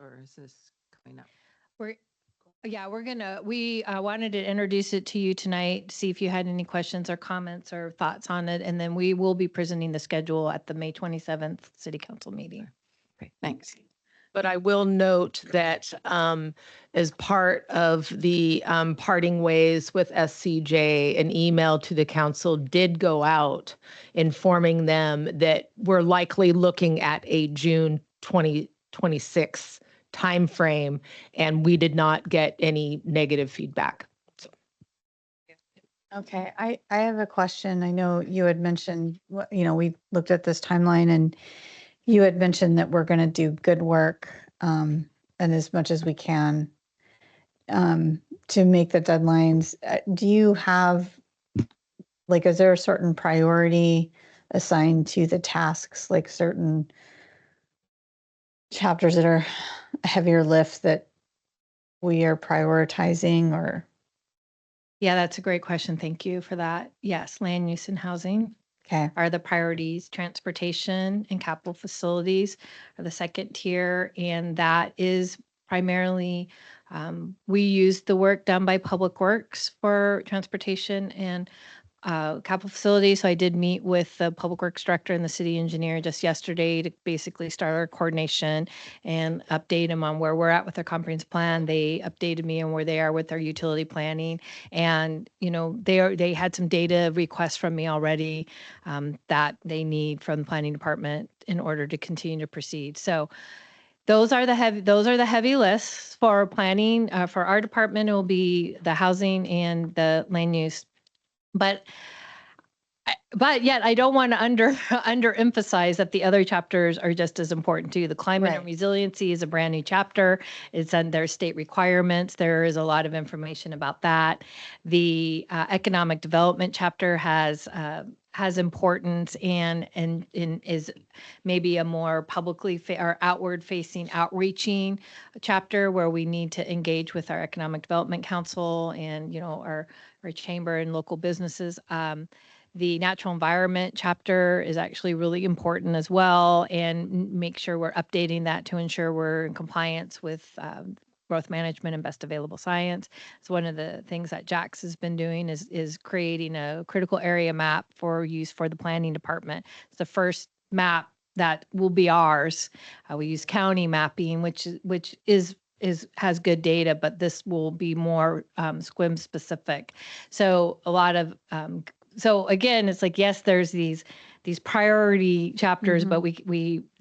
or is this coming up? We're, yeah, we wanted to introduce it to you tonight, see if you had any questions or comments or thoughts on it. And then we will be presenting the schedule at the May 27th City Council meeting. Okay, thanks. But I will note that as part of the parting ways with SCJ, an email to the council did go out informing them that we're likely looking at a June 2026 timeframe, and we did not get any negative feedback. So. Okay, I have a question. I know you had mentioned, we looked at this timeline and you had mentioned that we're going to do good work and as much as we can to make the deadlines. Do you have, is there a certain priority assigned to the tasks, like certain chapters that are a heavier lift that we are prioritizing or? Yeah, that's a great question. Thank you for that. Yes, land use and housing. Okay. Are the priorities. Transportation and capital facilities are the second tier, and that is primarily, we use the work done by Public Works for transportation and capital facilities. So I did meet with the Public Works Director and the city engineer just yesterday to basically start our coordination and update them on where we're at with our comprehensive plan. They updated me on where they are with their utility planning. And, they had some data requests from me already that they need from the planning department in order to continue to proceed. So those are the heavy lists for planning. For our department, it will be the housing and the land use. But yet I don't want to underemphasize that the other chapters are just as important too. The climate and resiliency is a brand new chapter. It's under state requirements. There is a lot of information about that. The economic development chapter has importance and is maybe a more publicly or outward facing outreaching chapter where we need to engage with our economic development council and our chamber and local businesses. The natural environment chapter is actually really important as well, and make sure we're updating that to ensure we're in compliance with growth management and best available science. So one of the things that Jax has been doing is creating a critical area map for use for the planning department. It's the first map that will be ours. We use county mapping, which has good data, but this will be more SQUIM specific. So a lot of so again, it's like, yes, there's these priority chapters, but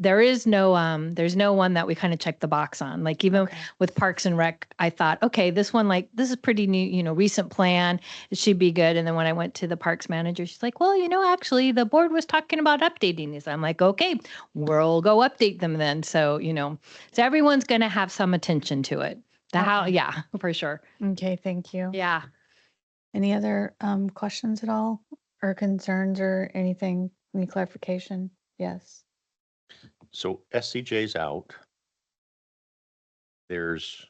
there's no one that we kind of check the box on. Like even with Parks and Rec, I thought, okay, this one, this is pretty new, recent plan. It should be good. And then when I went to the parks manager, she's like, well, actually the board was talking about updating these. I'm like, okay, we'll go update them then. So, so everyone's going to have some attention to it. Yeah, for sure. Okay, thank you. Yeah. Any other questions at all or concerns or anything, any clarification? Yes. So SCJ's out. There's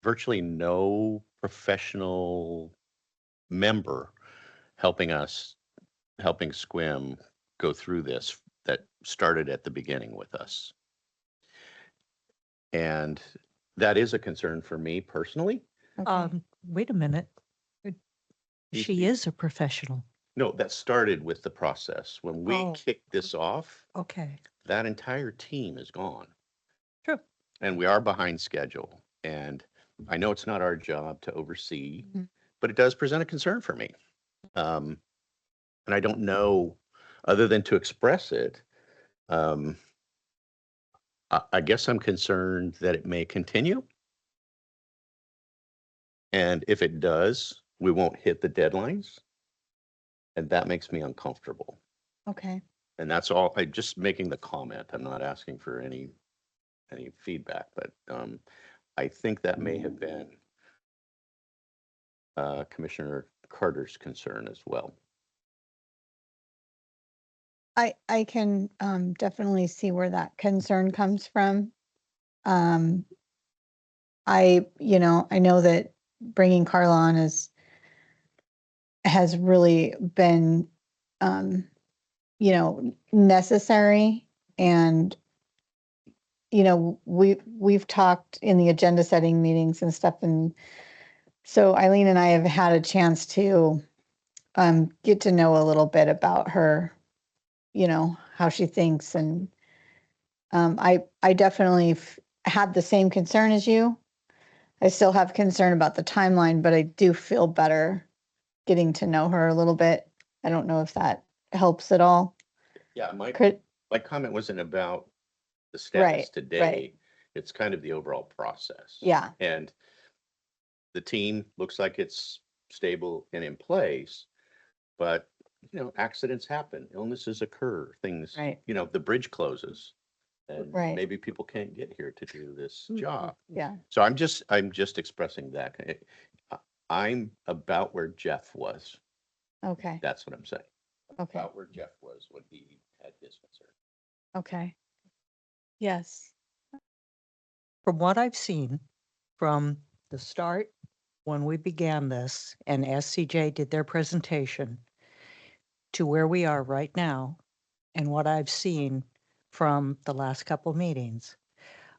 virtually no professional member helping SQUIM go through this that started at the beginning with us. And that is a concern for me personally. Okay. Wait a minute. She is a professional. No, that started with the process. When we kicked this off, Okay. that entire team is gone. True. And we are behind schedule. And I know it's not our job to oversee, but it does present a concern for me. And I don't know, other than to express it, I guess I'm concerned that it may continue. And if it does, we won't hit the deadlines. And that makes me uncomfortable. Okay. And that's all. I'm just making the comment. I'm not asking for any feedback, but I think that may have been Commissioner Carter's concern as well. I can definitely see where that concern comes from. I know that bringing Carla on has really been, necessary, and we've talked in the agenda setting meetings and stuff, and so Eileen and I have had a chance to get to know a little bit about her, how she thinks, and I definitely had the same concern as you. I still have concern about the timeline, but I do feel better getting to know her a little bit. I don't know if that helps at all. Yeah, my Crit- comment wasn't about the Right, status today. right. It's kind of the overall process. Yeah. And the team looks like it's stable and in place, but accidents happen, illnesses occur, things, Right. the bridge closes. And Right. maybe people can't get here to do this job. Yeah. So I'm just expressing that. I'm about where Jeff was. Okay. That's what I'm saying. Okay. About where Jeff was when he had his concern. Okay. Yes. From what I've seen from the start, when we began this and SCJ did their presentation to where we are right now and what I've seen from the last couple meetings,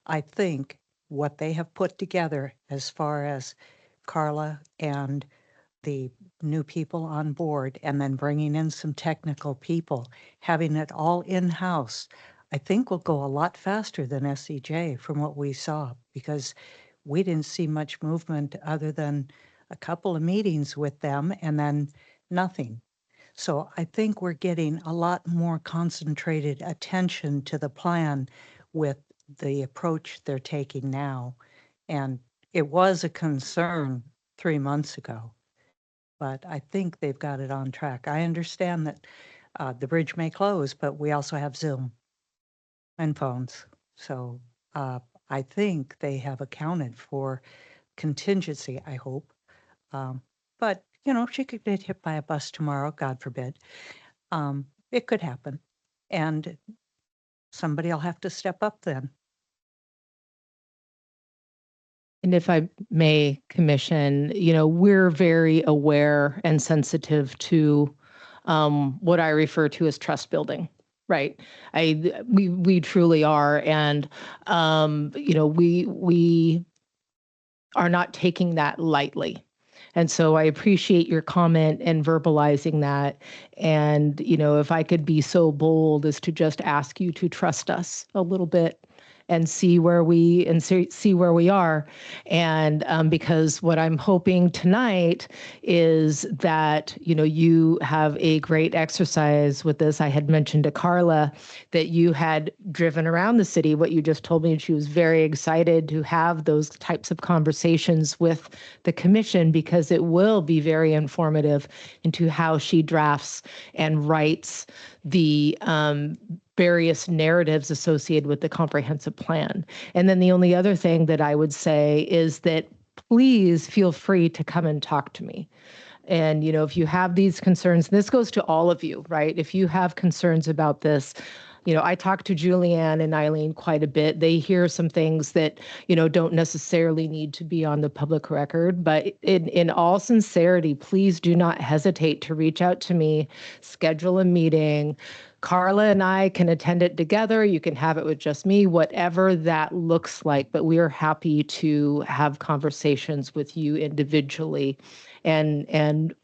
I think what they have put together as far as Carla and the new people on board and then bringing in some technical people, having it all in-house, I think will go a lot faster than SCJ from what we saw, because we didn't see much movement other than a couple of meetings with them and then nothing. So I think we're getting a lot more concentrated attention to the plan with the approach they're taking now. And it was a concern 3 months ago, but I think they've got it on track. I understand that the bridge may close, but we also have Zoom and phones. So I think they have accounted for contingency, I hope. But, she could get hit by a bus tomorrow, God forbid. It could happen. And somebody will have to step up then. And if I may, Commission, we're very aware and sensitive to what I refer to as trust building, right? We truly are, and we are not taking that lightly. And so I appreciate your comment and verbalizing that. And if I could be so bold as to just ask you to trust us a little bit and see where we are. And because what I'm hoping tonight is that you have a great exercise with this. I had mentioned to Carla that you had driven around the city. What you just told me, and she was very excited to have those types of conversations with the commission, because it will be very informative into how she drafts and writes the various narratives associated with the comprehensive plan. And then the only other thing that I would say is that please feel free to come and talk to me. And, if you have these concerns, and this goes to all of you, right? If you have concerns about this, I talk to Julianne and Eileen quite a bit. They hear some things that, don't necessarily need to be on the public record. But in all sincerity, please do not hesitate to reach out to me, schedule a meeting. Carla and I can attend it together. You can have it with just me, whatever that looks like. But we are happy to have conversations with you individually and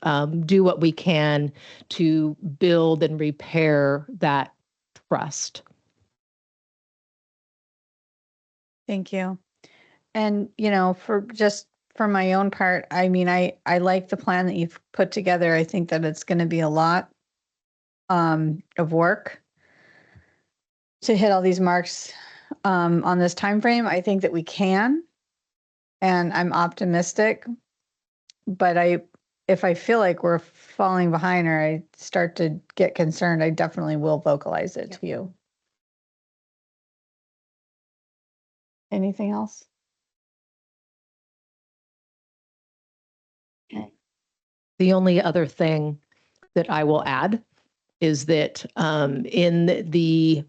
do what we can to build and repair that trust. Thank you. And, for my own part, I mean, I like the plan that you've put together. I think that it's going to be a lot of work to hit all these marks on this time frame. I think that we can, and I'm optimistic. But if I feel like we're falling behind or I start to get concerned, I definitely will vocalize it to you. Anything else? Okay. The only other thing that I will add is that in the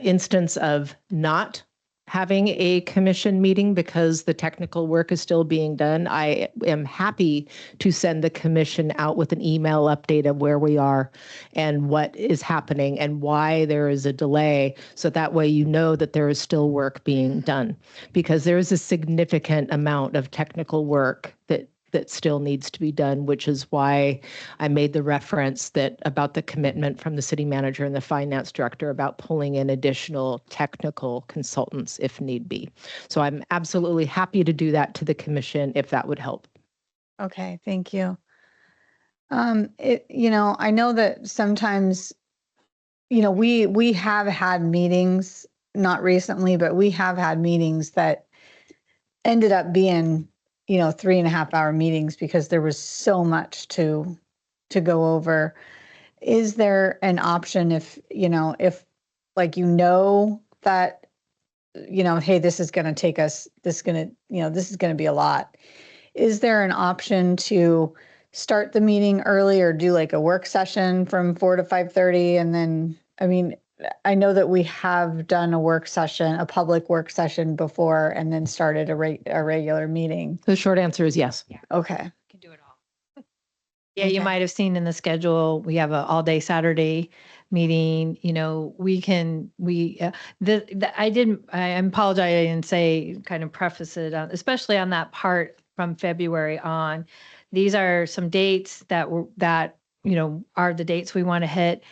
instance of not having a commission meeting because the technical work is still being done. I am happy to send the commission out with an email update of where we are and what is happening and why there is a delay. So that way you know that there is still work being done, because there is a significant amount of technical work that still needs to be done, which is why I made the reference that about the commitment from the city manager and the finance director about pulling in additional technical consultants if need be. So I'm absolutely happy to do that to the commission if that would help. Okay, thank you. I know that sometimes, we have had meetings, not recently, but we have had meetings that ended up being, 3.5 hour meetings because there was so much to go over. Is there an option if like, that, hey, this is going to take us, this is going to be a lot. Is there an option to start the meeting early or do like a work session from 4 to 5:30? And then, I know that we have done a public work session before and then started a regular meeting. The short answer is yes. Okay. Can do it all. Yeah, you Okay. might have seen in the schedule, we have a all-day Saturday meeting. I apologize, I didn't say, kind of preface it, especially on that part from February on. These are some dates that are the dates we want to hit.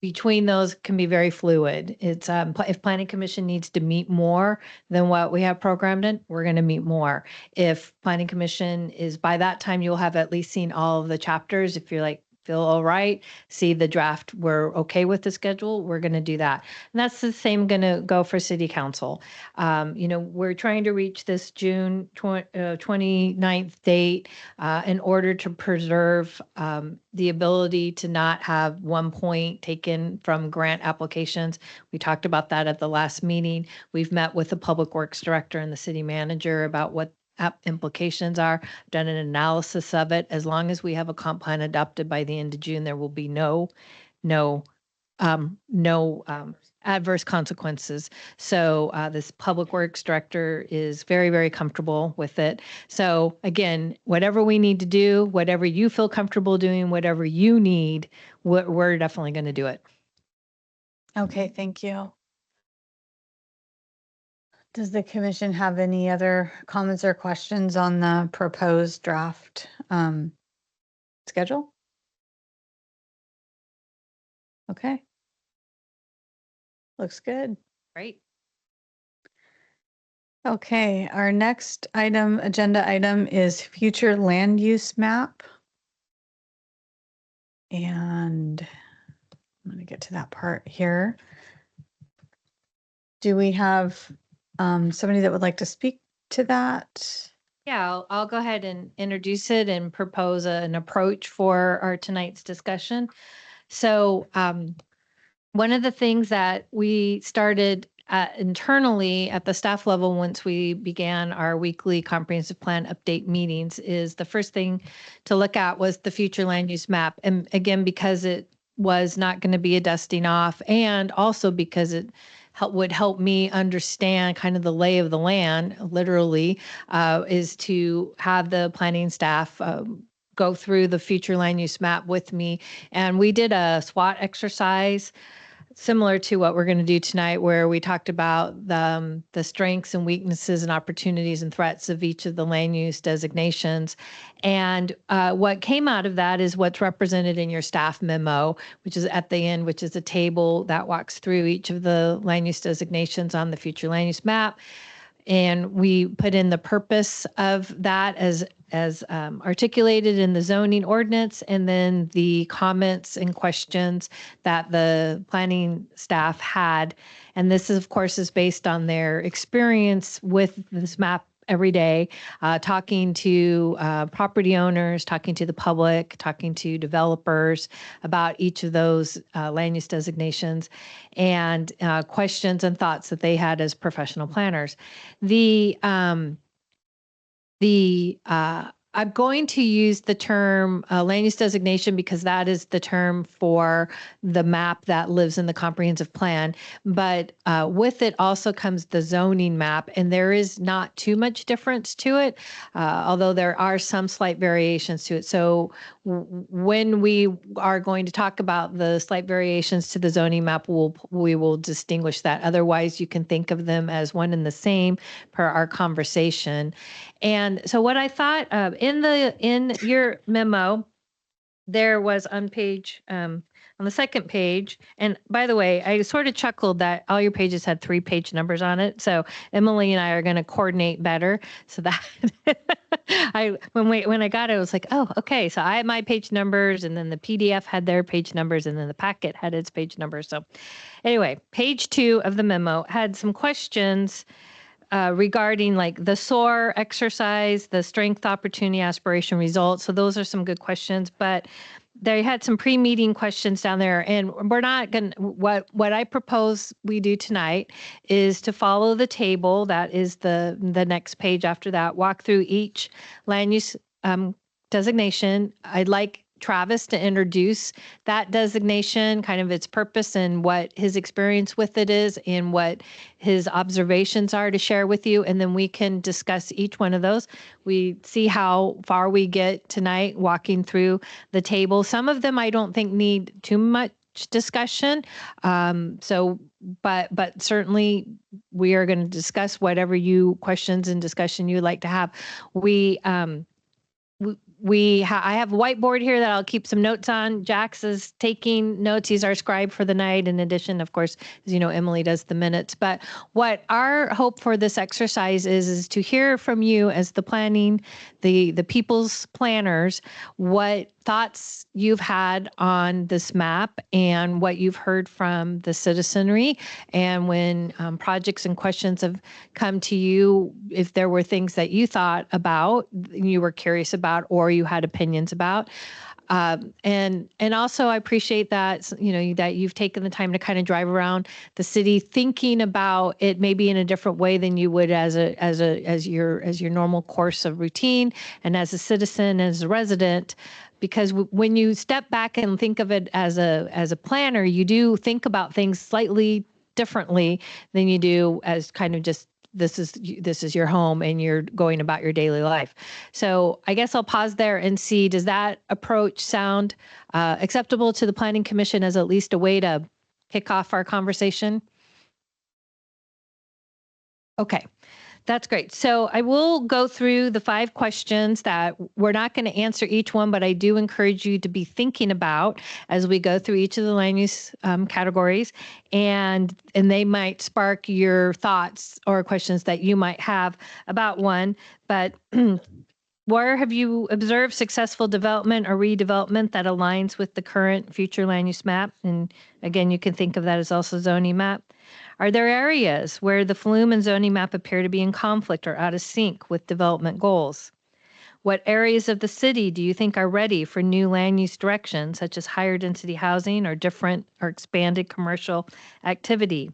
Between those can be very fluid. It's if Planning Commission needs to meet more than what we have programmed in, we're going to meet more. If Planning Commission is, by that time, you'll have at least seen all of the chapters. If you're like, feel all right, see the draft, we're okay with the schedule, we're going to do that. And that's the same going to go for City Council. We're trying to reach this June 29th date in order to preserve the ability to not have 1 point taken from grant applications. We talked about that at the last meeting. We've met with the Public Works Director and the City Manager about what implications are, done an analysis of it. As long as we have a comp plan adopted by the end of June, there will be no adverse consequences. So this Public Works Director is very, very comfortable with it. So again, whatever we need to do, whatever you feel comfortable doing, whatever you need, we're definitely going to do it. Okay, thank you. Does the commission have any other comments or questions on the proposed draft schedule? Okay. Looks good. Right? Okay, our next agenda item is future land use map. And I'm going to get to that part here. Do we have somebody that would like to speak to that? Yeah, I'll go ahead and introduce it and propose an approach for our tonight's discussion. So one of the things that we started internally at the staff level once we began our weekly comprehensive plan update meetings is the first thing to look at was the future land use map. And again, because it was not going to be a dusting off, and also because it would help me understand kind of the lay of the land, literally, is to have the planning staff go through the future land use map with me. And we did a SWOT exercise similar to what we're going to do tonight, where we talked about the strengths and weaknesses and opportunities and threats of each of the land use designations. And what came out of that is what's represented in your staff memo, which is at the end, which is a table that walks through each of the land use designations on the future land use map. And we put in the purpose of that as articulated in the zoning ordinance, and then the comments and questions that the planning staff had. And this, of course, is based on their experience with this map every day, talking to property owners, talking to the public, talking to developers about each of those land use designations, and questions and thoughts that they had as professional planners. The I'm going to use the term land use designation because that is the term for the map that lives in the comprehensive plan. But with it also comes the zoning map, and there is not too much difference to it, although there are some slight variations to it. So when we are going to talk about the slight variations to the zoning map, we will distinguish that. Otherwise, you can think of them as one and the same per our conversation. And so what I thought in your memo, there was on on the second page, and by the way, I sort of chuckled that all your pages had 3-page numbers on it. So Emily and I are going to coordinate better so that when I got it, I was like, oh, okay. So I had my page numbers, and then the PDF had their page numbers, and then the packet had its page numbers. So anyway, page 2 of the memo had some questions regarding like the SOAR exercise, the strength, opportunity, aspiration, results. So those are some good questions, but they had some pre-meeting questions down there, and we're not going to, what I propose we do tonight is to follow the table. That is the next page after that, walk through each land use designation. I'd like Travis to introduce that designation, kind of its purpose and what his experience with it is and what his observations are to share with you. And then we can discuss each one of those. We see how far we get tonight walking through the table. Some of them I don't think need too much discussion. But certainly we are going to discuss whatever questions and discussion you'd like to have. I have a whiteboard here that I'll keep some notes on. Jax is taking notes. He's our scribe for the night. In addition, of course, as you know, Emily does the minutes. But what our hope for this exercise is to hear from you as the people's planners, what thoughts you've had on this map and what you've heard from the citizenry. And when projects and questions have come to you, if there were things that you thought about, you were curious about, or you had opinions about. And also I appreciate that, that you've taken the time to kind of drive around the city thinking about it maybe in a different way than you would as your normal course of routine and as a citizen, as a resident. Because when you step back and think of it as a planner, you do think about things slightly differently than you do as kind of just this is your home and you're going about your daily life. So I guess I'll pause there and see, does that approach sound acceptable to the Planning Commission as at least a way to kick off our conversation? Okay. That's great. So I will go through the 5 questions that we're not going to answer each one, but I do encourage you to be thinking about as we go through each of the land use categories, and they might spark your thoughts or questions that you might have about one. But where have you observed successful development or redevelopment that aligns with the current future land use map? And again, you can think of that as also zoning map. Are there areas where the flume and zoning map appear to be in conflict or out of sync with development goals? What areas of the city do you think are ready for new land use directions, such as higher density housing or different or expanded commercial activity?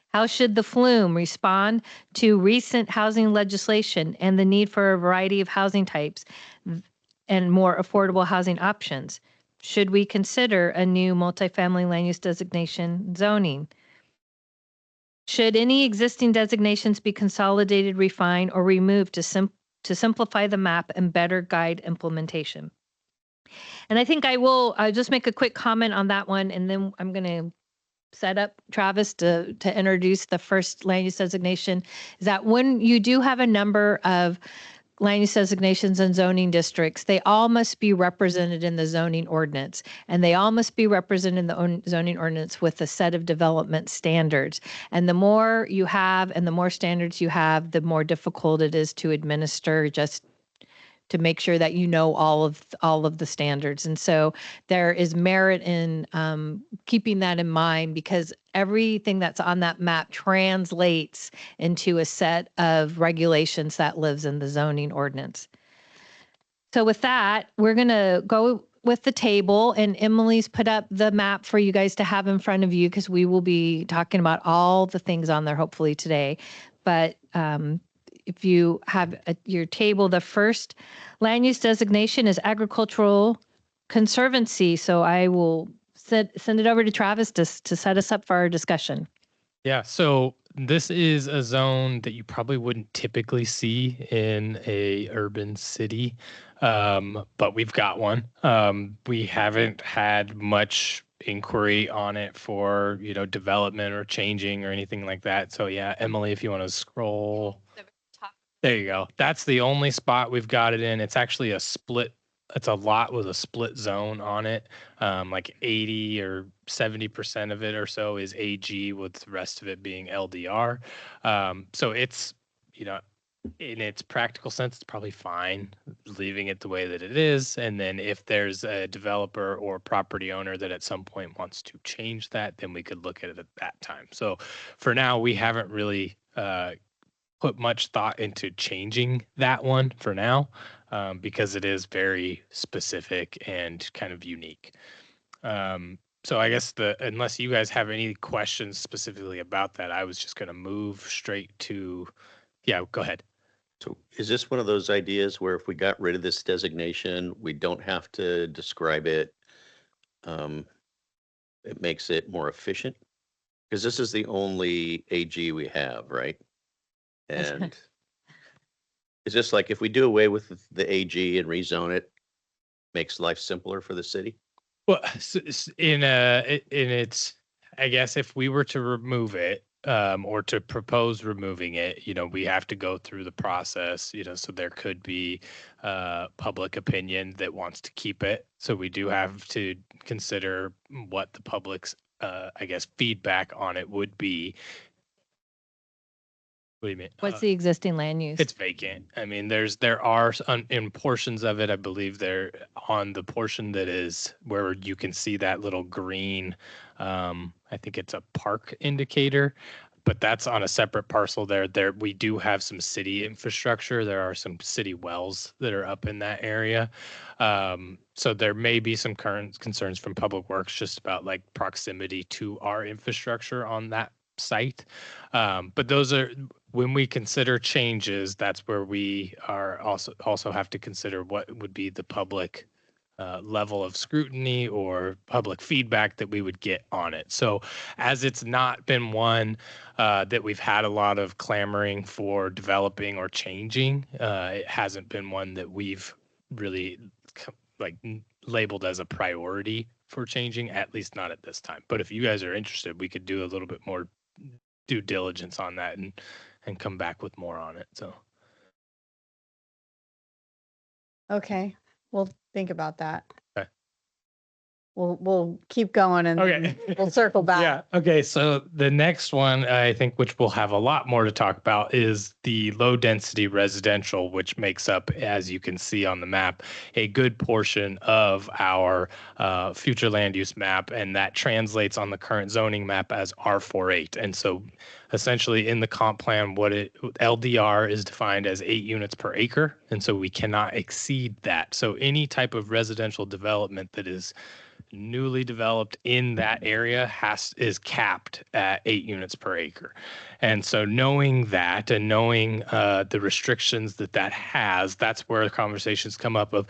How should the flume respond to recent housing legislation and the need for a variety of housing types and more affordable housing options? Should we consider a new multifamily land use designation zoning? Should any existing designations be consolidated, refined, or removed to simplify the map and better guide implementation? And I think I'll just make a quick comment on that one, and then I'm going to set up Travis to introduce the first land use designation. Is that when you do have a number of land use designations and zoning districts, they all must be represented in the zoning ordinance, and they all must be represented in the zoning ordinance with a set of development standards. And the more you have and the more standards you have, the more difficult it is to administer, just to make sure that you know all of the standards. And so there is merit in keeping that in mind, because everything that's on that map translates into a set of regulations that lives in the zoning ordinance. So with that, we're going to go with the table, and Emily's put up the map for you guys to have in front of you, because we will be talking about all the things on there hopefully today. But if you have your table, the first land use designation is agricultural conservancy. So I will send it over to Travis to set us up for our discussion. Yeah, so this is a zone that you probably wouldn't typically see in a urban city, but we've got one. We haven't had much inquiry on it for, development or changing or anything like that. So yeah, Emily, if you want to scroll. There you go. That's the only spot we've got it in. It's actually a split. It's a lot with a split zone on it. Like 80 or 70% of it or so is AG, with the rest of it being LDR. So it's, in its practical sense, it's probably fine leaving it the way that it is. And then if there's a developer or property owner that at some point wants to change that, then we could look at it at that time. So for now, we haven't really put much thought into changing that one for now, because it is very specific and kind of unique. So I guess unless you guys have any questions specifically about that, I was just going to move straight to, yeah, go ahead. So is this one of those ideas where if we got rid of this designation, we don't have to describe it? It makes it more efficient? Because this is the only AG we have, right? And it's just like if we do away with the AG and rezone it, makes life simpler for the city? Well, in its, I guess if we were to remove it, or to propose removing it, we have to go through the process, so there could be public opinion that wants to keep it. So we do have to consider what the public's, I guess, feedback on it would be. What do you mean? What's the existing land use? It's vacant. I mean, there are in portions of it, I believe there on the portion that is where you can see that little green, I think it's a park indicator, but that's on a separate parcel there. We do have some city infrastructure. There are some city wells that are up in that area. So there may be some current concerns from Public Works just about like proximity to our infrastructure on that site. But those are, when we consider changes, that's where we are also have to consider what would be the public level of scrutiny or public feedback that we would get on it. So as it's not been one that we've had a lot of clamoring for developing or changing, it hasn't been one that we've really labeled as a priority for changing, at least not at this time. But if you guys are interested, we could do a little bit more due diligence on that and come back with more on it. So Okay, we'll think about that. Okay. We'll keep going and Okay. then we'll circle back. yeah. Okay. So the next one, I think, which we'll have a lot more to talk about, is the low density residential, which makes up, as you can see on the map, a good portion of our future land use map. And that translates on the current zoning map as R48. And so essentially in the comp plan, LDR is defined as 8 units per acre. And so we cannot exceed that. So any type of residential development that is newly developed in that area is capped at 8 units per acre. And so knowing that and knowing the restrictions that has, that's where the conversations come up of,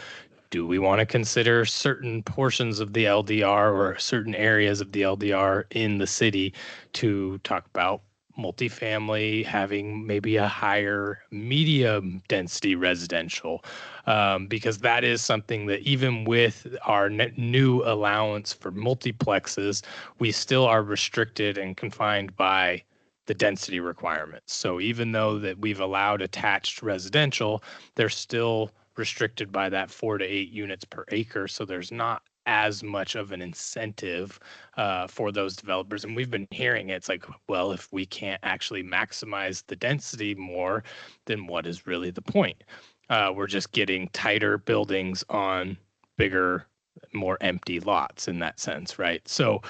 do we want to consider certain portions of the LDR or certain areas of the LDR in the city to talk about multifamily, having maybe a higher medium density residential, because that is something that even with our new allowance for multiplexes, we still are restricted and confined by the density requirements. So even though that we've allowed attached residential, they're still restricted by that 4 to 8 units per acre. So there's not as much of an incentive for those developers. And we've been hearing it's like, well, if we can't actually maximize the density more, then what is really the point? We're just getting tighter buildings on bigger, more empty lots in that sense, right? So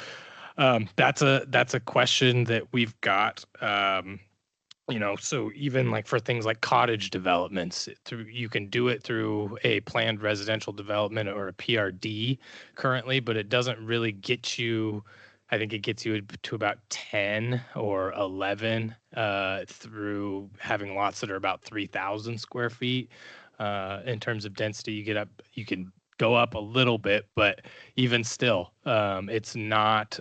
that's a question that we've got. So even like for things like cottage developments, you can do it through a planned residential development or a PRD currently, but it doesn't really get you I think it gets you to about 10 or 11 through having lots that are about 3,000 square feet. In terms of density, you can go up a little bit, but even still, it's not.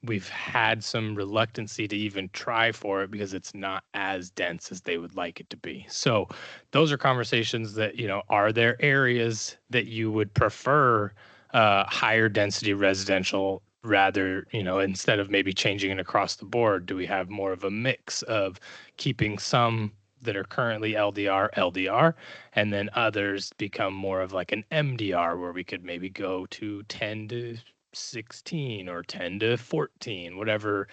We've had some reluctancy to even try for it because it's not as dense as they would like it to be. So those are conversations that, are there areas that you would prefer higher density residential rather, instead of maybe changing it across the board? Do we have more of a mix of keeping some that are currently LDR, and then others become more of like an MDR where we could maybe go to 10 to 16 or 10 to 14, whatever,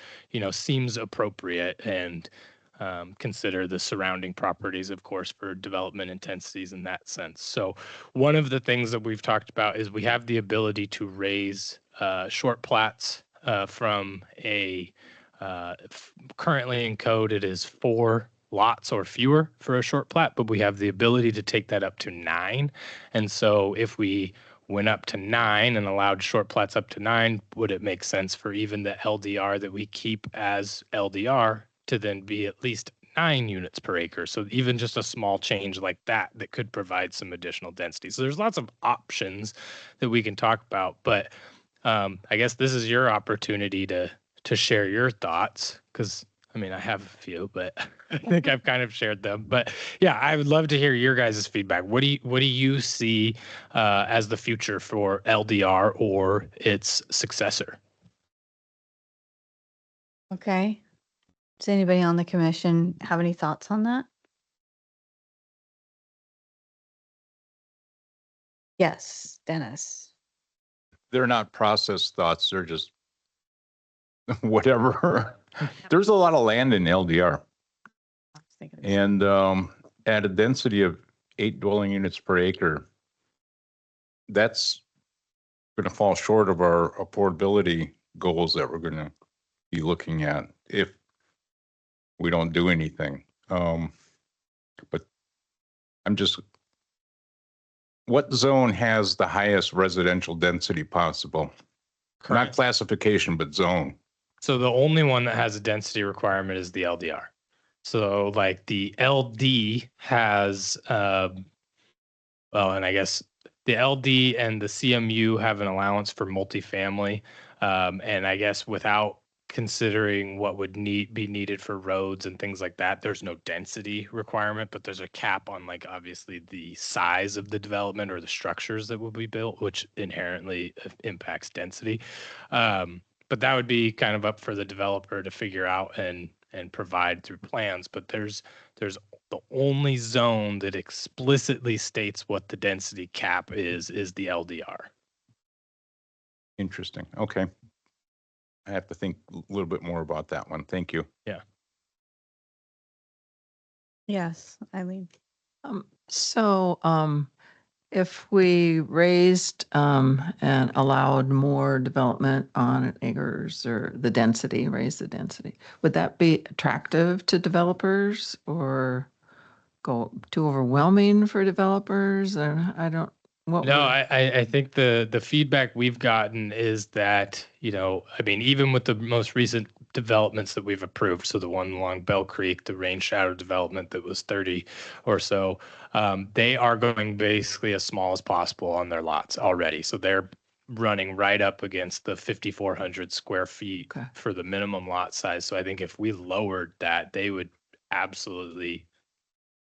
seems appropriate, and consider the surrounding properties, of course, for development intensities in that sense. So one of the things that we've talked about is we have the ability to raise short plats from currently in code, it is 4 lots or fewer for a short plat, but we have the ability to take that up to 9. And so if we went up to 9 and allowed short plats up to 9, would it make sense for even the LDR that we keep as LDR to then be at least 9 units per acre? So even just a small change like that could provide some additional density. So there's lots of options that we can talk about, but I guess this is your opportunity to share your thoughts, because I mean, I have a few, but I think I've kind of shared them. But yeah, I would love to hear your guys' feedback. What do you see as the future for LDR or its successor? Okay. Does anybody on the commission have any thoughts on that? Yes, Dennis. They're not processed thoughts. They're just whatever. There's a lot of land in LDR, I was thinking the same. and at a density of 8 dwelling units per acre, that's going to fall short of our affordability goals that we're going to be looking at if we don't do anything. But what zone has the highest residential density possible? Not classification, but zone. So the only one that has a density requirement is the LDR. So like the LD has, and I guess the LD and the CMU have an allowance for multifamily. And I guess without considering what would be needed for roads and things like that, there's no density requirement, but there's a cap on like obviously the size of the development or the structures that will be built, which inherently impacts density. But that would be kind of up for the developer to figure out and provide through plans. But there's the only zone that explicitly states what the density cap is the LDR. Interesting. Okay. I have to think a little bit more about that one. Thank you. Yes, Eileen. So if we raised and allowed more development on acres, or raise the density, would that be attractive to developers or go too overwhelming for developers? Or I think the feedback we've gotten is that, I mean, even with the most recent developments that we've approved, so the one along Bell Creek, the rain shadow development that was 30 or so, they are going basically as small as possible on their lots already. So they're running right up against the 5,400 square feet for the minimum lot size. So I think if we lowered that, they would absolutely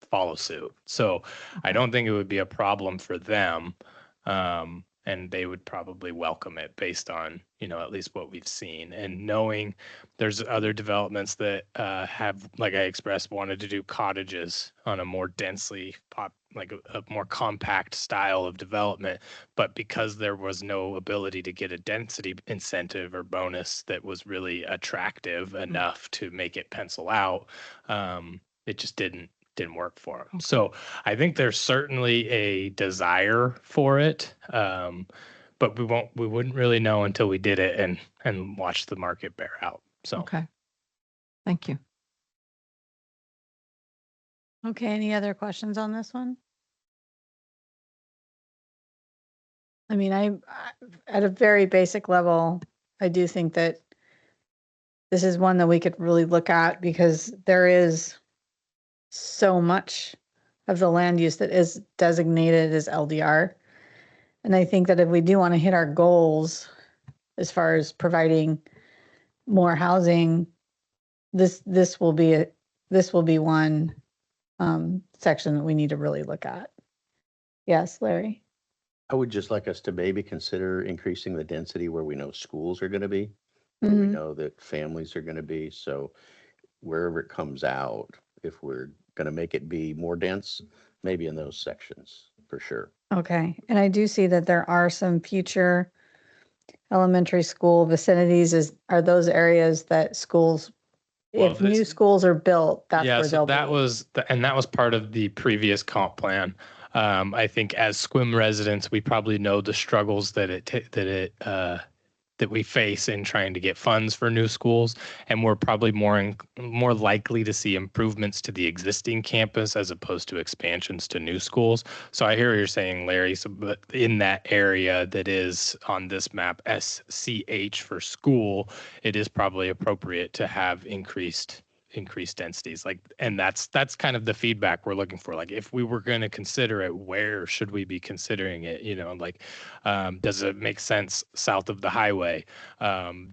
follow suit. So I don't think it would be a problem for them. And they would probably welcome it based on, at least what we've seen, and knowing there's other developments that have, like I expressed, wanted to do cottages on a more densely like a more compact style of development. But because there was no ability to get a density incentive or bonus that was really attractive enough to make it pencil out, it just didn't work for them. So I think there's certainly a desire for it, but we wouldn't really know until we did it and watch the market bear out. So Okay. Thank you. Okay, any other questions on this one? I mean, I at a very basic level, I do think that this is one that we could really look at because there is so much of the land use that is designated as LDR. And I think that if we do want to hit our goals as far as providing more housing, this will be one section that we need to really look at. Yes, Larry. I would just like us to maybe consider increasing the density where we know schools are gonna be, where we Mhm. know that families are gonna be. So wherever it comes out, if we're gonna make it be more dense, maybe in those sections, for sure. Okay, and I do see that there are some future elementary school vicinities. Are those areas that schools, Well, if new schools are built, that's yeah, where so they'll that be? was and that was part of the previous comp plan. I think as Squim residents, we probably know the struggles that we face in trying to get funds for new schools, and we're probably more likely to see improvements to the existing campus as opposed to expansions to new schools. So I hear what you're saying, Larry. So, but in that area that is on this map, SCH for school, it is probably appropriate to have increased densities, like, and that's kind of the feedback we're looking for. Like, if we were going to consider it, where should we be considering it? Like, does it make sense south of the highway?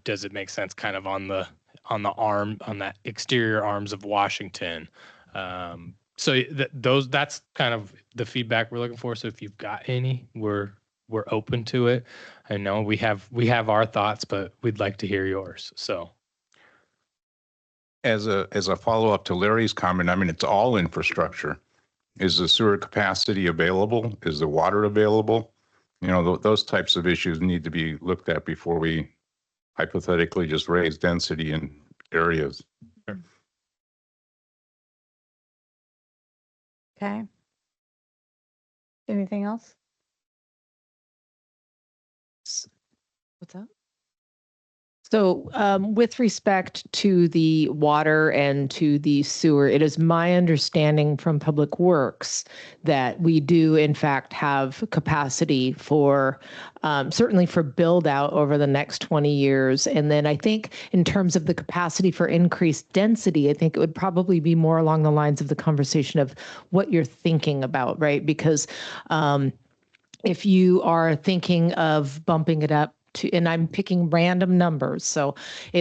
Does it make sense kind of on that exterior arms of Washington? So that's kind of the feedback we're looking for. So if you've got any, we're open to it. I know we have our thoughts, but we'd like to hear yours. So As a follow-up to Larry's comment, I mean, it's all infrastructure. Is the sewer capacity available? Is the water available? Those types of issues need to be looked at before we hypothetically just raise density in areas. Okay. Anything else? What's that? So, with respect to the water and to the sewer, it is my understanding from Public Works that we do in fact have capacity for, certainly for build out over the next 20 years. And then I think in terms of the capacity for increased density, I think it would probably be more along the lines of the conversation of what you're thinking about, right? Because if you are thinking of bumping it up to, and I'm picking random numbers. So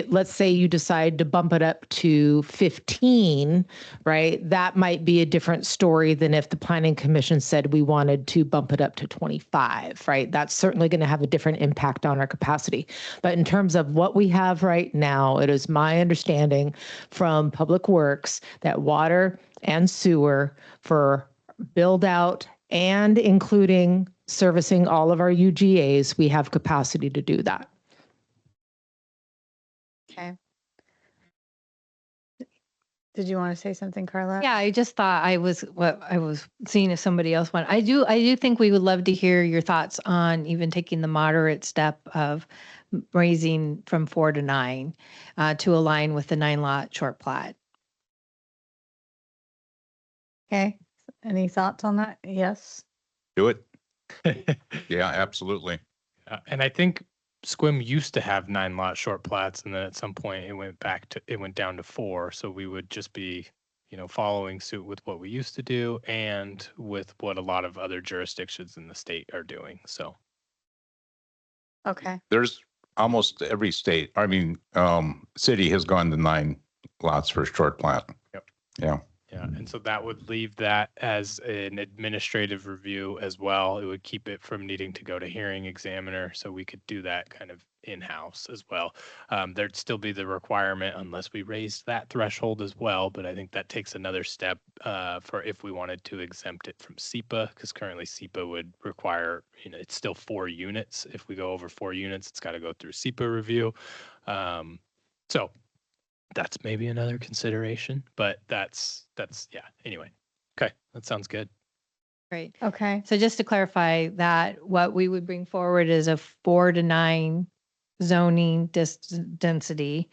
let's say you decide to bump it up to 15, right? That might be a different story than if the Planning Commission said we wanted to bump it up to 25, right? That's certainly going to have a different impact on our capacity. But in terms of what we have right now, it is my understanding from Public Works that water and sewer for build out and including servicing all of our UGAs, we have capacity to do that. Okay. Did you want to say something, Carla? Yeah, I just thought I was seeing if somebody else wanted. I do think we would love to hear your thoughts on even taking the moderate step of raising from 4 to 9 to align with the 9-lot short plat. Okay. Any thoughts on that? Yes. Do it. Yeah, absolutely. And I think Squim used to have 9-lot short plats, and then at some point it went down to 4. So we would just be, following suit with what we used to do and with what a lot of other jurisdictions in the state are doing. So Okay. There's almost every state, city has gone to 9 lots for short plat. Yep. Yeah. yeah, and so that would leave that as an administrative review as well. It would keep it from needing to go to hearing examiner, so we could do that kind of in-house as well. There'd still be the requirement unless we raised that threshold as well, but I think that takes another step for if we wanted to exempt it from SEPA, because currently SEPA would require, it's still 4 units. If we go over 4 units, it's got to go through SEPA review. So that's maybe another consideration, but that's yeah. Anyway, okay, that sounds good. Great. Okay. So just to clarify that, what we would bring forward is a 4 to 9 zoning density.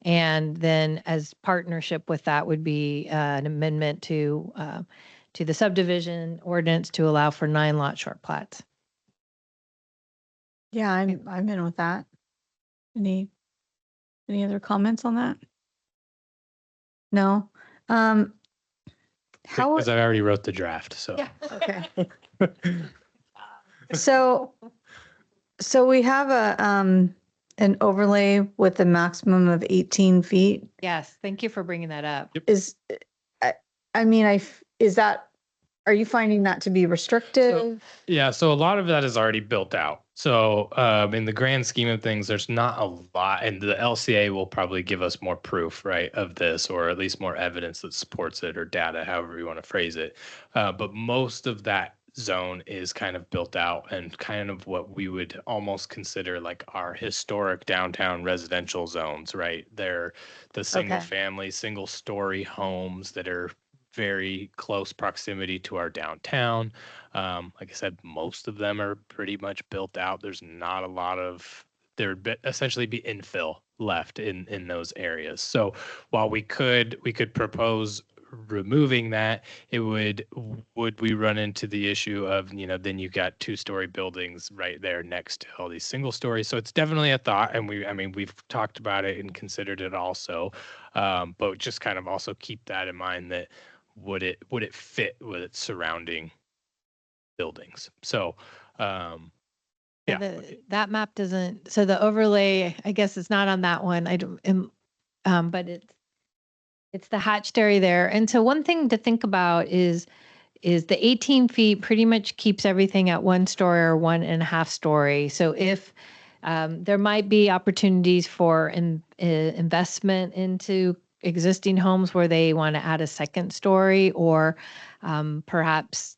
And then as partnership with that would be an amendment to the subdivision ordinance to allow for 9-lot short plats. Yeah, I'm in with that. Any Any other comments on that? No. How, Because I already wrote the draft, so. Yeah. okay. So, so we have an overlay with a maximum of 18 feet. Yes, thank you for bringing that up. Is, I mean, is that, are you finding that to be restrictive? Yeah, so a lot of that is already built out. So in the grand scheme of things, there's not a lot, and the LCA will probably give us more proof, right, of this, or at least more evidence that supports it, or data, however you want to phrase it. But most of that zone is kind of built out and kind of what we would almost consider like our historic downtown residential zones, right? They're the single family, single story homes that are very close proximity to our downtown. Like I said, most of them are pretty much built out. There's not a lot of there would essentially be infill left in those areas. So while we could propose removing that, it would we run into the issue of, then you got 2-story buildings right there next to all these single stories. So it's definitely a thought, and we've talked about it and considered it also, but just kind of also keep that in mind that would it fit with its surrounding buildings? So, yeah. That map doesn't, so the overlay, I guess it's not on that one. I don't, but it's the hatched area there. And so one thing to think about is the 18 feet pretty much keeps everything at 1 story or 1.5 story. So if there might be opportunities for investment into existing homes where they want to add a second story, or perhaps,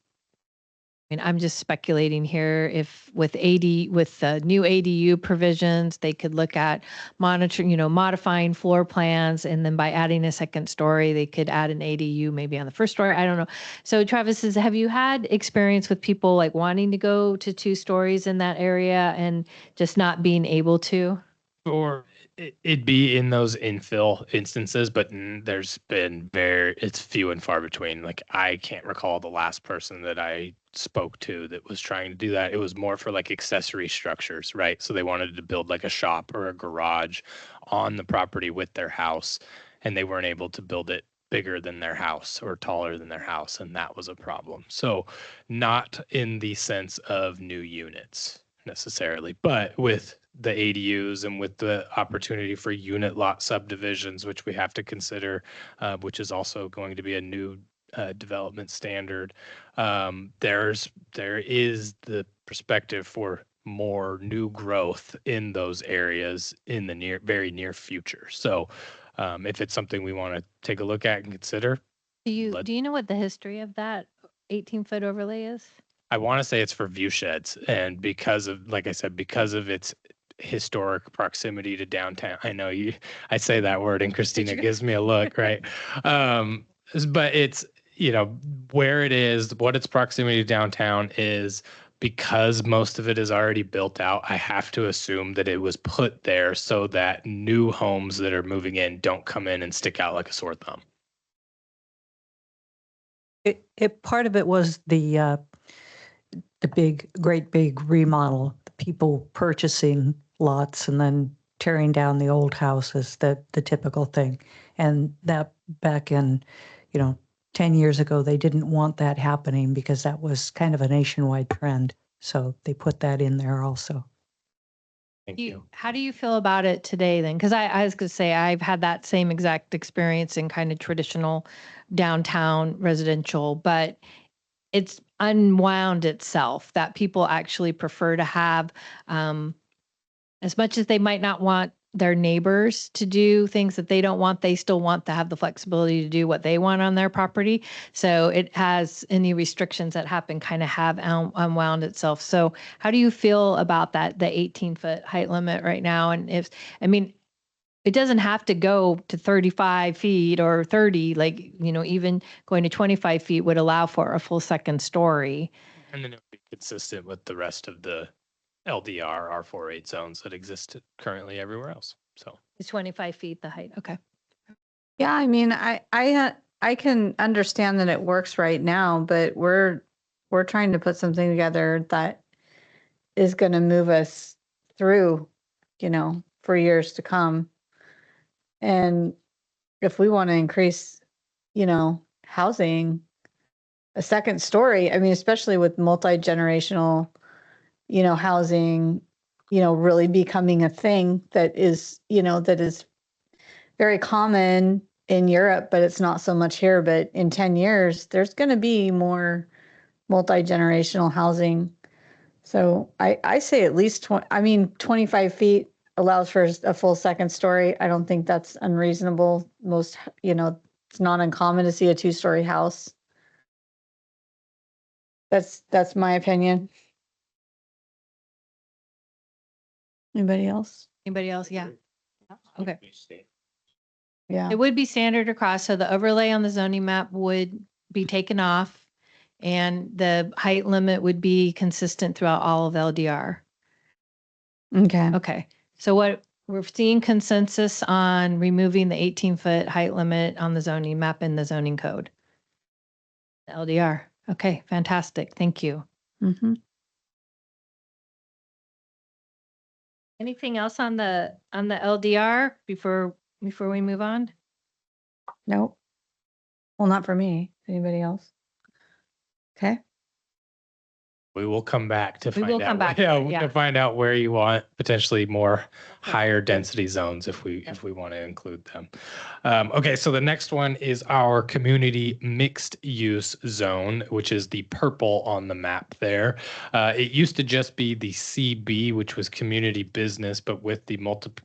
I mean, I'm just speculating here, if with the new ADU provisions, they could look at monitoring, modifying floor plans, and then by adding a second story, they could add an ADU maybe on the first story. I don't know. So Travis, have you had experience with people like wanting to go to 2 stories in that area and just not being able to? Or it'd be in those infill instances, but there's been it's few and far between. Like, I can't recall the last person that I spoke to that was trying to do that. It was more for like accessory structures, right? So they wanted to build like a shop or a garage on the property with their house, and they weren't able to build it bigger than their house or taller than their house, and that was a problem. So not in the sense of new units necessarily, but with the ADUs and with the opportunity for unit lot subdivisions, which we have to consider, which is also going to be a new development standard. There is the perspective for more new growth in those areas in the very near future. So if it's something we want to take a look at and consider. Do you know what the history of that 18-foot overlay is? I want to say it's for view sheds, and because of, like I said, because of its historic proximity to downtown. I know I say that word and Christina gives me a look, right? But it's, where it is, what its proximity to downtown is, because most of it is already built out. I have to assume that it was put there so that new homes that are moving in don't come in and stick out like a sore thumb. Part of it was the great big remodel, the people purchasing lots and then tearing down the old houses, the typical thing. And that back in, 10 years ago, they didn't want that happening because that was kind of a nationwide trend. So they put that in there also. Thank you. How do you feel about it today then? Because I was going to say, I've had that same exact experience in kind of traditional downtown residential, but it's unwound itself that people actually prefer to have, as much as they might not want their neighbors to do things that they don't want, they still want to have the flexibility to do what they want on their property. So it has any restrictions that happen kind of have unwound itself. So how do you feel about that, the 18-foot height limit right now? And it doesn't have to go to 35 feet or 30, like, even going to 25 feet would allow for a full second story. And then it would be consistent with the rest of the LDR R48 zones that exist currently everywhere else. So It's 25 feet, the height. Okay. Yeah, I mean, I can understand that it works right now, but we're trying to put something together that is going to move us through, for years to come. And if we want to increase, housing, a second story, I mean, especially with multi-generational, housing, really becoming a thing that is very common in Europe, but it's not so much here. But in 10 years, there's going to be more multi-generational housing. So I say at least 25 feet allows for a full second story. I don't think that's unreasonable. Most, it's not uncommon to see a 2-story house. That's my opinion. Anybody else? Anybody else? Yeah. Okay. Yeah. It would be standard across. So the overlay on the zoning map would be taken off and the height limit would be consistent throughout all of LDR. Okay. Okay. So what we're seeing consensus on removing the 18-foot height limit on the zoning map in the zoning code. LDR. Okay, fantastic. Thank you. Mm-hmm. Anything else on the LDR before we move on? Nope. Well, not for me. Anybody else? Okay. We will come back to We find will out. come back to Yeah, it, yeah. to find out where you want potentially more higher density zones if we want to include them. Okay, so the next one is our community mixed use zone, which is the purple on the map there. It used to just be the CB, which was community business, but with the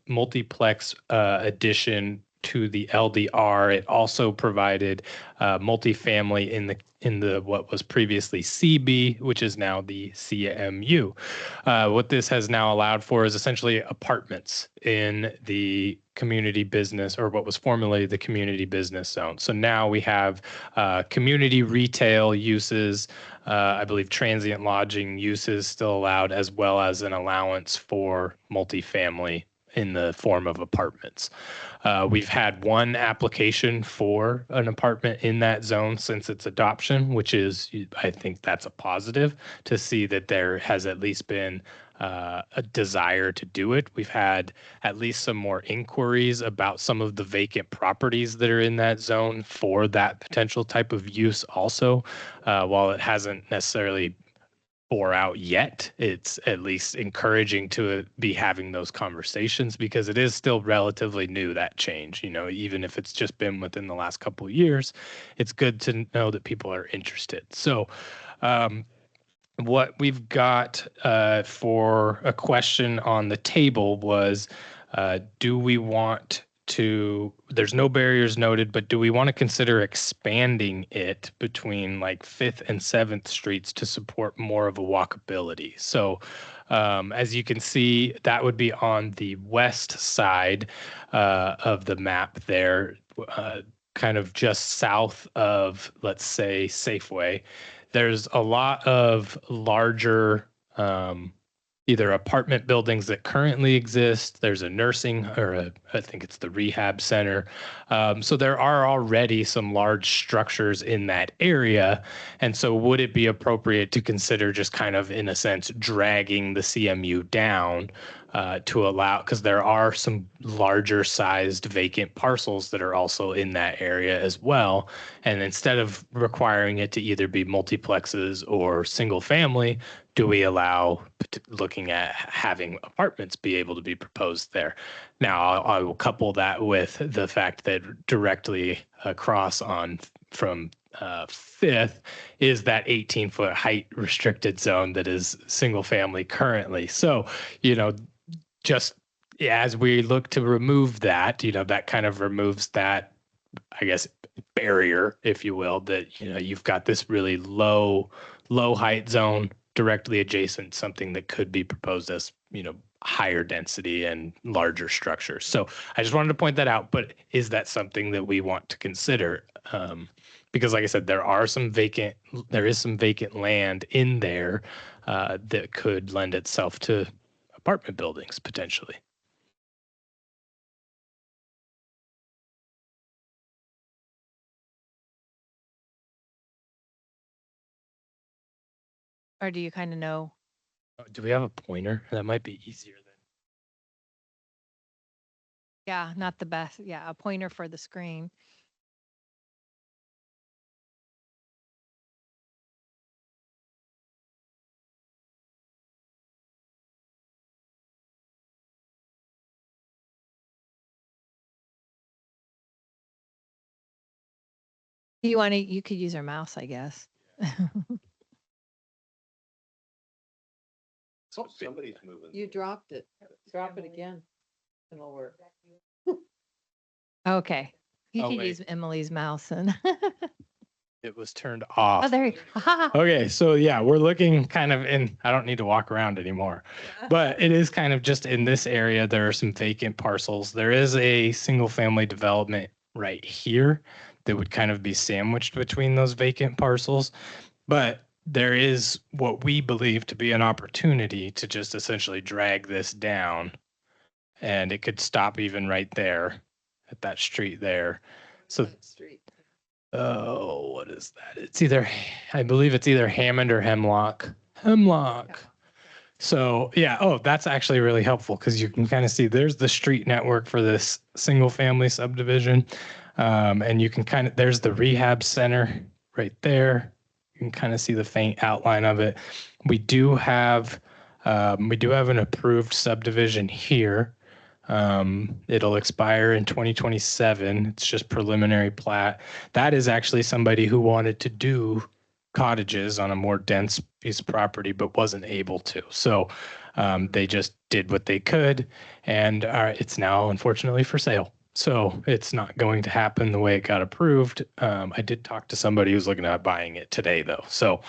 multiplex addition to the LDR, it also provided multifamily in the what was previously CB, which is now the CMU. What this has now allowed for is essentially apartments in the community business, or what was formerly the community business zone. So now we have community retail uses, I believe transient lodging uses still allowed, as well as an allowance for multifamily in the form of apartments. We've had one application for an apartment in that zone since its adoption, which is, I think that's a positive to see that there has at least been a desire to do it. We've had at least some more inquiries about some of the vacant properties that are in that zone for that potential type of use also. While it hasn't necessarily bore out yet, it's at least encouraging to be having those conversations because it is still relatively new, that change. Even if it's just been within the last couple of years, it's good to know that people are interested. So what we've got for a question on the table was, do we want to, there's no barriers noted, but do we want to consider expanding it between like 5th and 7th Streets to support more of a walkability? So as you can see, that would be on the west side of the map there, kind of just south of, let's say, Safeway. There's a lot of larger either apartment buildings that currently exist. There's a nursing, or I think it's the rehab center. So there are already some large structures in that area. And so would it be appropriate to consider just kind of, in a sense, dragging the CMU down to allow, because there are some larger sized vacant parcels that are also in that area as well. And instead of requiring it to either be multiplexes or single family, do we allow looking at having apartments be able to be proposed there? Now, I will couple that with the fact that directly across from 5th is that 18-foot height restricted zone that is single family currently. So, just as we look to remove that, that kind of removes that, I guess, barrier, if you will, that, you've got this really low height zone directly adjacent, something that could be proposed as, higher density and larger structures. So I just wanted to point that out, but is that something that we want to consider? Because like I said, there is some vacant land in there that could lend itself to apartment buildings potentially. Or do you kind of know? Do we have a pointer? That might be easier than. Yeah, not the best. Yeah, a pointer for the screen. You could use your mouse, I guess. Somebody's moving. You dropped it. Drop it again. It'll work. Okay. You Oh, could wait. use Emily's mouse and It was turned off. oh, there you go. Okay, so yeah, we're looking kind of in, I don't need to walk around anymore, but it is kind of just in this area. There are some vacant parcels. There is a single family development right here that would kind of be sandwiched between those vacant parcels. But there is what we believe to be an opportunity to just essentially drag this down. And it could stop even right there at that street there. So Street. oh, what is that? It's either, I believe it's either Hammond or Hemlock. Hemlock. So yeah, oh, that's actually really helpful because you can kind of see there's the street network for this single family subdivision. And you can kind of, there's the rehab center right there. You can kind of see the faint outline of it. We do have an approved subdivision here. It'll expire in 2027. It's just preliminary plat. That is actually somebody who wanted to do cottages on a more dense piece of property, but wasn't able to. So they just did what they could, and it's now unfortunately for sale. So it's not going to happen the way it got approved. I did talk to somebody who's looking at buying it today, though. So,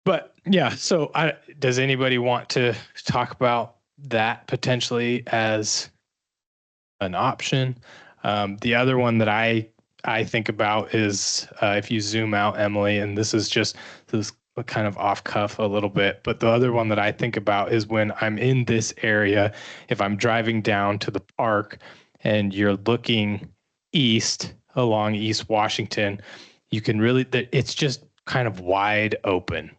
but yeah, so does anybody want to talk about that potentially as an option? The other one that I think about is if you zoom out, Emily, and this is kind of off cuff a little bit, but the other one that I think about is when I'm in this area, if I'm driving down to the park and you're looking east along East Washington, you can really, it's just kind of wide open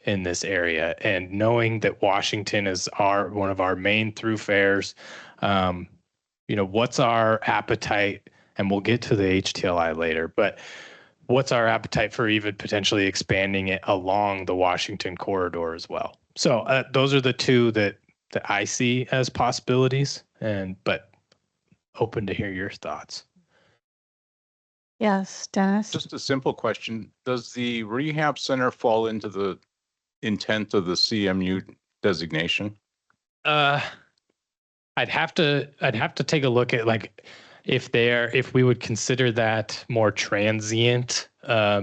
in this area. And knowing that Washington is one of our main thoroughfares, what's our appetite? And we'll get to the HTLI later, but what's our appetite for even potentially expanding it along the Washington corridor as well? So those are the two that I see as possibilities, but open to hear your thoughts. Yes, Dennis? Just a simple question. Does the rehab center fall into the intent of the CMU designation? I'd have to take a look at like if we would consider that more transient,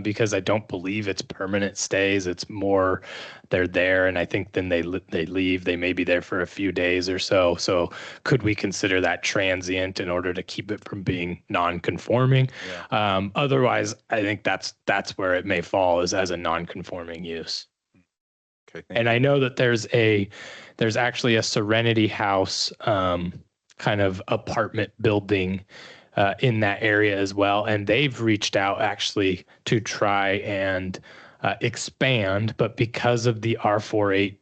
because I don't believe it's permanent stays. It's more they're there, and I think then they leave. They may be there for a few days or so. So could we consider that transient in order to keep it from being non-conforming? Yeah. Otherwise, I think that's where it may fall is as a non-conforming use. Okay. And I know that there's actually a Serenity House kind of apartment building in that area as well. And they've reached out actually to try and expand, but because of the R48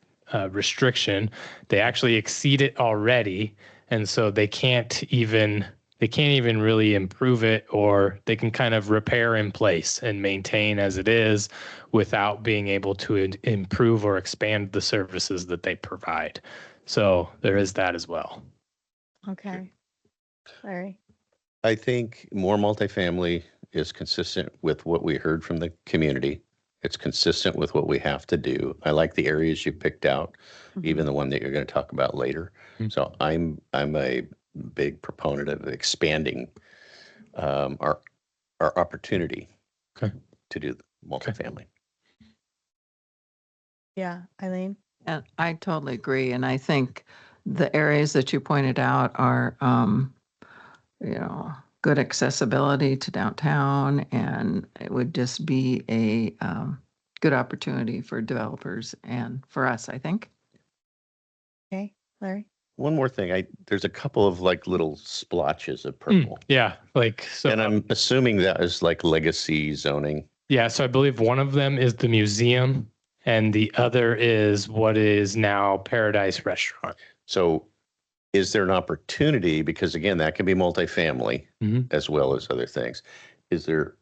restriction, they actually exceed it already. And so they can't even really improve it, or they can kind of repair in place and maintain as it is without being able to improve or expand the services that they provide. So there is that as well. Okay. Larry? I think more multifamily is consistent with what we heard from the community. It's consistent with what we have to do. I like the areas you picked out, even the one that you're going to talk about later. Mhm. So I'm a big proponent of expanding our opportunity Okay. to do multifamily. Yeah, Eileen? And I totally agree. And I think the areas that you pointed out are, good accessibility to downtown, and it would just be a good opportunity for developers and for us, I think. Okay, Larry? One more thing, there's a couple of like little splotches of purple. Yeah, like so. And I'm assuming that is like legacy zoning. Yeah, so I believe one of them is the museum, and the other is what is now Paradise Restaurant. So is there an opportunity, because again, that can be multifamily Mhm. as well as other things. Is there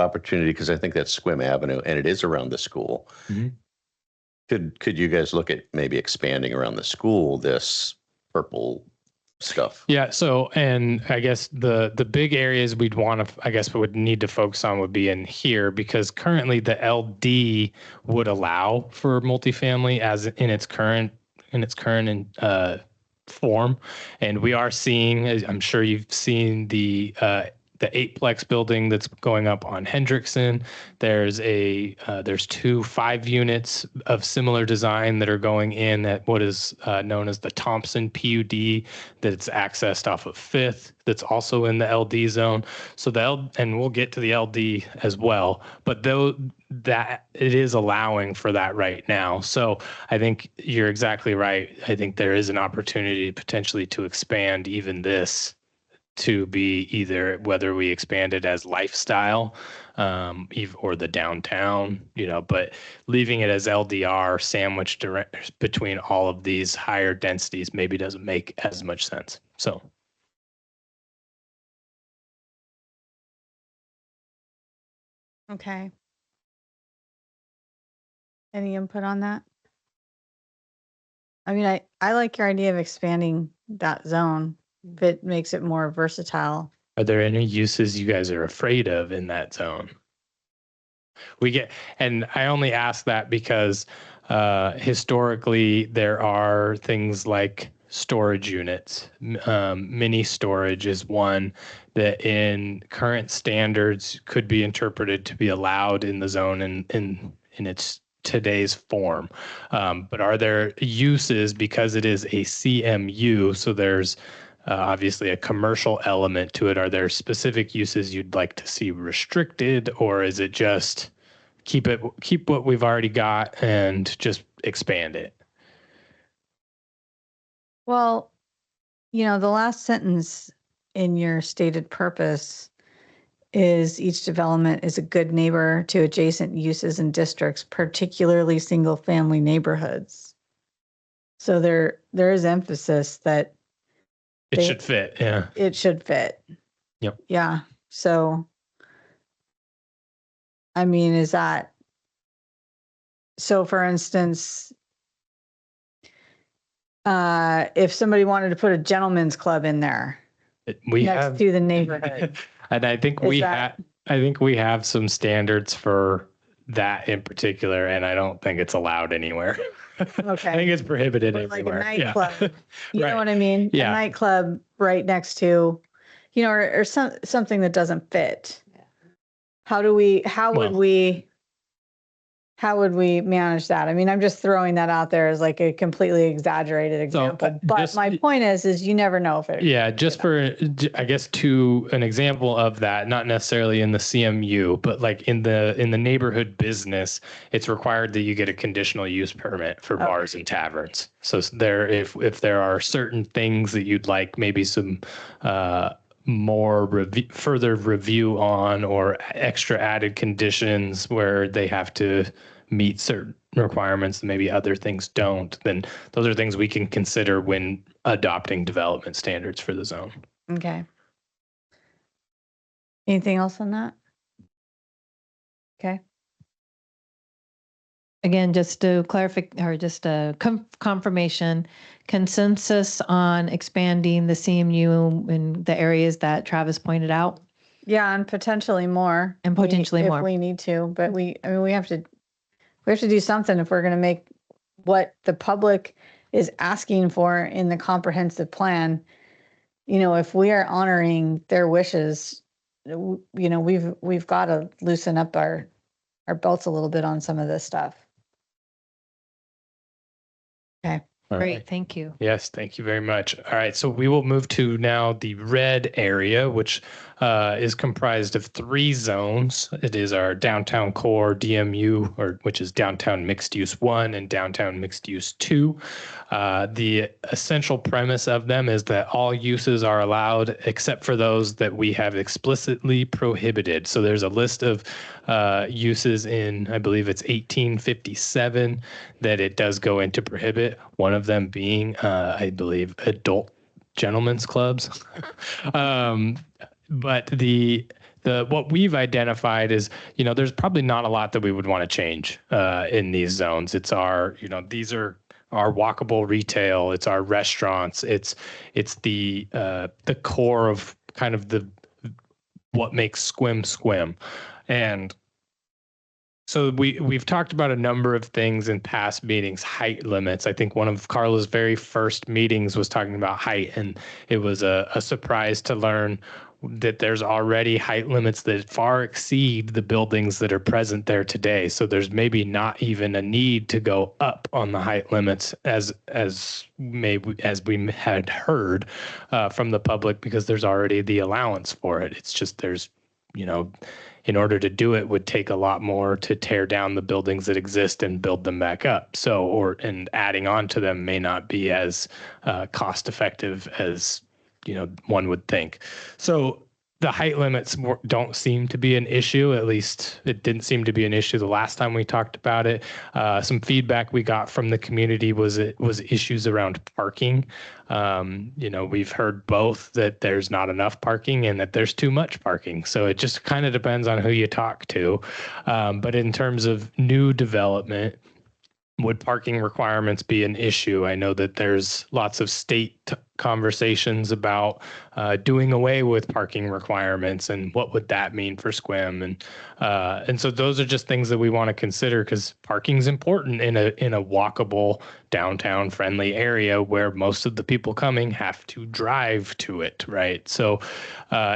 opportunity, because I think that's Squim Avenue and it is around the school. Mhm. Could you guys look at maybe expanding around the school this purple stuff? Yeah. So, and I guess the big areas we'd want to, I guess, we would need to focus on would be in here, because currently the LD would allow for multifamily as in its current form, and we are seeing, as I'm sure you've seen, the eightplex building that's going up on Hendrickson. There's there's 2 5 units of similar design that are going in at what is known as the Thompson PUD, that's accessed off of Fifth, that's also in the LD zone. So and we'll get to the LD as well, but though that it is allowing for that right now. So I think you're exactly right. I think there is an opportunity potentially to expand even this to be either whether we expand it as lifestyle, or the downtown, but leaving it as LDR sandwiched between all of these higher densities maybe doesn't make as much sense. So. Okay. Any input on that? I mean, I like your idea of expanding that zone if it makes it more versatile. Are there any uses you guys are afraid of in that zone? And I only ask that because historically there are things like storage units. Mini storage is one that in current standards could be interpreted to be allowed in the zone in its today's form. But are there uses, because it is a CMU, so there's obviously a commercial element to it. Are there specific uses you'd like to see restricted, or is it just keep what we've already got and just expand it? Well, the last sentence in your stated purpose is each development is a good neighbor to adjacent uses and districts, particularly single family neighborhoods. So there is emphasis that It should fit. Yeah. it should fit. Yep. Yeah. So, I mean, so for instance, if somebody wanted to put a gentleman's club in there next to the neighborhood, and I think we have some standards for that in particular, and I don't think it's allowed anywhere. Okay. I think it's prohibited like everywhere. a nightclub, you Right. know what I mean? Yeah. A nightclub right next to, or something that doesn't fit. How would we manage that? I mean, I'm just throwing that out there as like a completely exaggerated example. But my point is you never know if it. Yeah, just for, I guess, to an example of that, not necessarily in the CMU, but like in the neighborhood business, it's required that you get a conditional use permit for bars and taverns. So if there are certain things that you'd like, maybe some more further review on, or extra added conditions where they have to meet certain requirements that maybe other things don't, then those are things we can consider when adopting development standards for the zone. Okay. Anything else on that? Okay. Again, just to clarify, or just a confirmation, consensus on expanding the CMU in the areas that Travis pointed out. Yeah, and potentially more. And potentially more. If we need to, but we have to do something if we're going to make what the public is asking for in the comprehensive plan. If we are honoring their wishes, we've got to loosen up our belts a little bit on some of this stuff. Okay. All Great, right. thank you. Yes, thank you very much. All right, so we will move to now the red area, which is comprised of 3 zones. It is our downtown core DMU, which is downtown mixed use 1 and downtown mixed use 2. The essential premise of them is that all uses are allowed except for those that we have explicitly prohibited. So there's a list of uses in, I believe it's 1857, that it does go into prohibit. One of of them being, I believe, adult gentlemen's clubs. But the what we've identified is, there's probably not a lot that we would want to change in these zones. It's our, these are our walkable retail. It's our restaurants. It's the core of kind of what makes Squim. And so we've talked about a number of things in past meetings, height limits. I think one of Carla's very first meetings was talking about height, and it was a surprise to learn that there's already height limits that far exceed the buildings that are present there today. So there's maybe not even a need to go up on the height limits as we had heard from the public, because there's already the allowance for it. It's just there's, in order to do it would take a lot more to tear down the buildings that exist and build them back up. And adding on to them may not be as cost effective as one would think. So the height limits don't seem to be an issue. At least it didn't seem to be an issue the last time we talked about it. Some feedback we got from the community was issues around parking. We've heard both that there's not enough parking and that there's too much parking. So it just kind of depends on who you talk to. But in terms of new development, would parking requirements be an issue? I know that there's lots of state conversations about doing away with parking requirements, and what would that mean for Squim? And so those are just things that we want to consider, because parking is important in a walkable, downtown friendly area where most of the people coming have to drive to it, right? So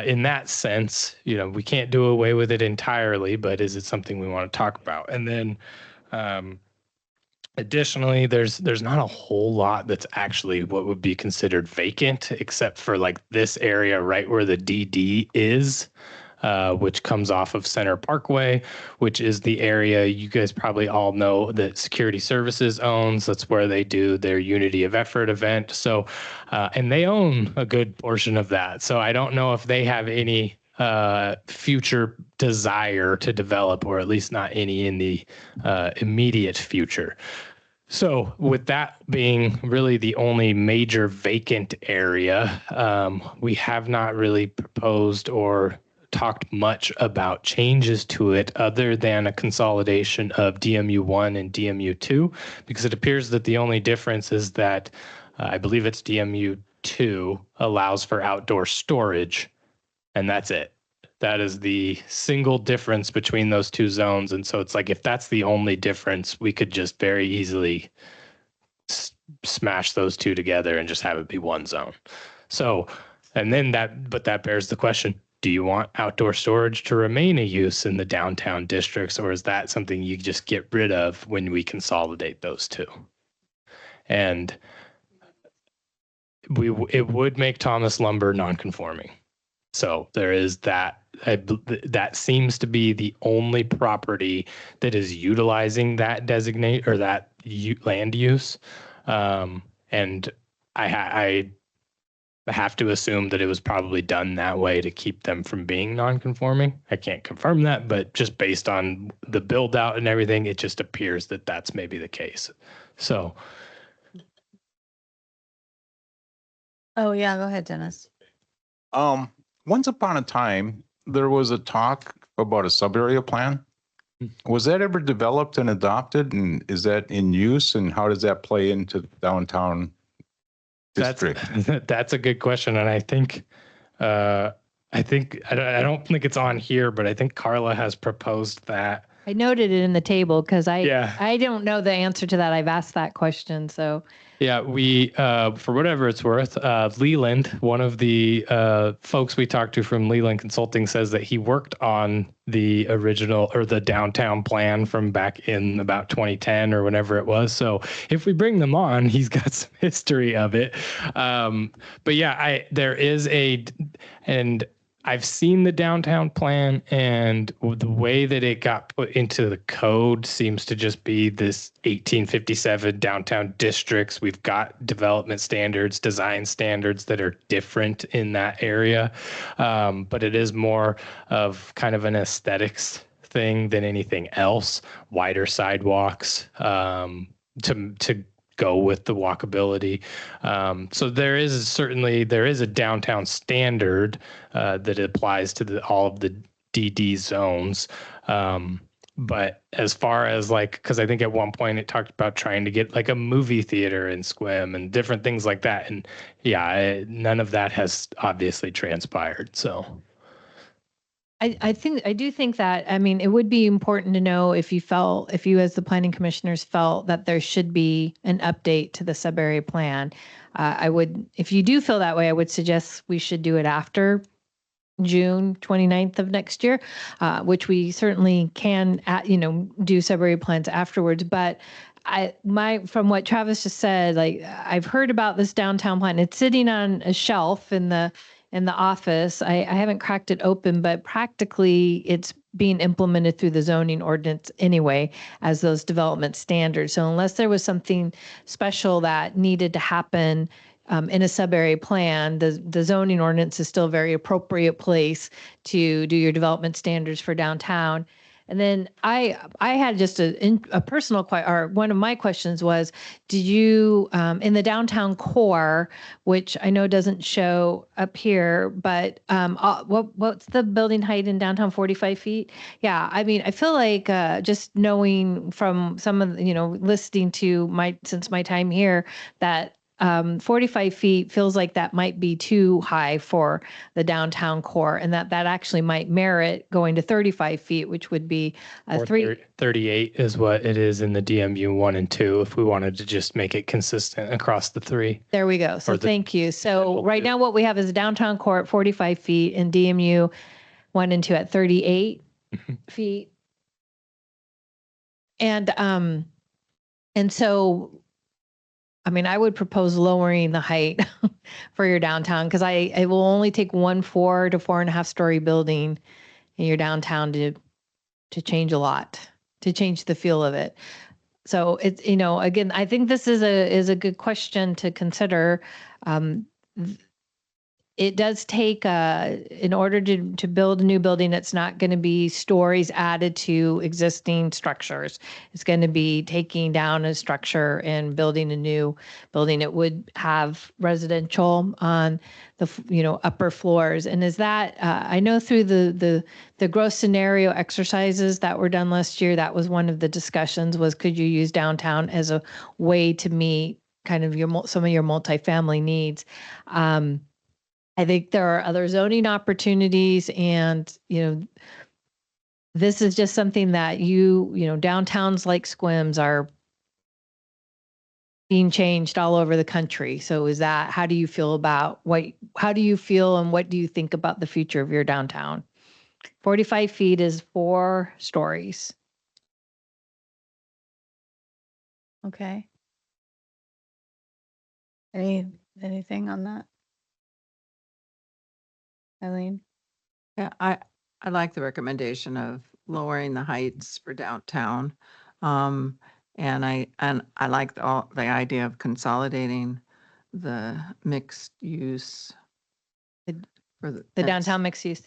in that sense, we can't do away with it entirely, but is it something we want to talk about? And then additionally, there's not a whole lot that's actually what would be considered vacant, except for like this area right where the DD is, which comes off of Center Parkway, which is the area you guys probably all know that Security Services owns. That's where they do their Unity of Effort event. So, and they own a good portion of that. So I don't know if they have any future desire to develop, or at least not any in the immediate future. So with that being really the only major vacant area, we have not really proposed or talked much about changes to it other than a consolidation of DMU1 and DMU2, because it appears that the only difference is that I believe it's DMU2 allows for outdoor storage, and that's it. That is the single difference between those two zones. And so it's like, if that's the only difference, we could just very easily smash those two together and just have it be one zone. So, and then but that bears the question, do you want outdoor storage to remain a use in the downtown districts, or is that something you just get rid of when we consolidate those two? And it would make Thomas Lumber non-conforming. So there is that. That seems to be the only property that is utilizing that designate or that land use. And I have to assume that it was probably done that way to keep them from being non-conforming. I can't confirm that, but just based on the build out and everything, it just appears that that's maybe the case. So. Oh, yeah, go ahead, Dennis. Once upon a time, there was a talk about a sub-area plan. Was that ever developed and adopted, and is that in use, and how does that play into the downtown district? That's a good question, and I don't think it's on here, but I think Carla has proposed that. I noted it in the table because I don't know the answer to that. I've asked that question, so. Yeah, we, for whatever it's worth, Leland, one of the folks we talked to from Leland Consulting, says that he worked on the original or the downtown plan from back in about 2010 or whenever it was. So if we bring them on, he's got some history of it. But yeah, there is and I've seen the downtown plan, and the way that it got put into the code seems to just be this 1857 downtown districts. We've got development standards, design standards that are different in that area. But it is more of kind of an aesthetics thing than anything else. Wider sidewalks, to go with the walkability. So there is a downtown standard that applies to all of the DD zones. But as far as like, because I think at one point it talked about trying to get like a movie theater in Squim and different things like that. And yeah, none of that has obviously transpired. So. I do think that, I mean, it would be important to know if you as the planning commissioners felt that there should be an update to the sub-area plan. If you do feel that way, I would suggest we should do it after June 29th of next year, which we certainly can, do sub-area plans afterwards. But from what Travis just said, like I've heard about this downtown plan. It's sitting on a shelf in the office. I haven't cracked it open, but practically it's being implemented through the zoning ordinance anyway as those development standards. So unless there was something special that needed to happen in a sub-area plan, the zoning ordinance is still a very appropriate place to do your development standards for downtown. And then I had just a personal question, or one of my questions was, did you, in the downtown core, which I know doesn't show up here, but what's the building height in downtown, 45 feet? Yeah, I mean, I feel like just knowing from some of, listening to since my time here, that 45 feet feels like that might be too high for the downtown core, and that actually might merit going to 35 feet, which would be a 38 is what it is in the DMU 1 and 2 if we wanted to just make it consistent across the three. There we go. So thank you. So right now what we have is a downtown core at 45 feet and DMU 1 and 2 at 38 feet. And so I mean, I would propose lowering the height for your downtown because it will only take 1 4 to 4.5 story building in your downtown to change a lot, to change the feel of it. So it's, again, I think this is a good question to consider. It does take, in order to build a new building, it's not going to be stories added to existing structures. It's going to be taking down a structure and building a new building. It would have residential on the, upper floors. And is that, I know through the growth scenario exercises that were done last year, that was one of the discussions was, could you use downtown as a way to meet kind of some of your multifamily needs? I think there are other zoning opportunities, and this is just something that downtowns like Squims are being changed all over the country. So how do you feel about how do you feel and what do you think about the future of your downtown? 45 feet is 4 stories. Okay. Anything on that? Eileen? Yeah, I like the recommendation of lowering the heights for downtown. And I like the idea of consolidating the mixed use for The downtown mixed use.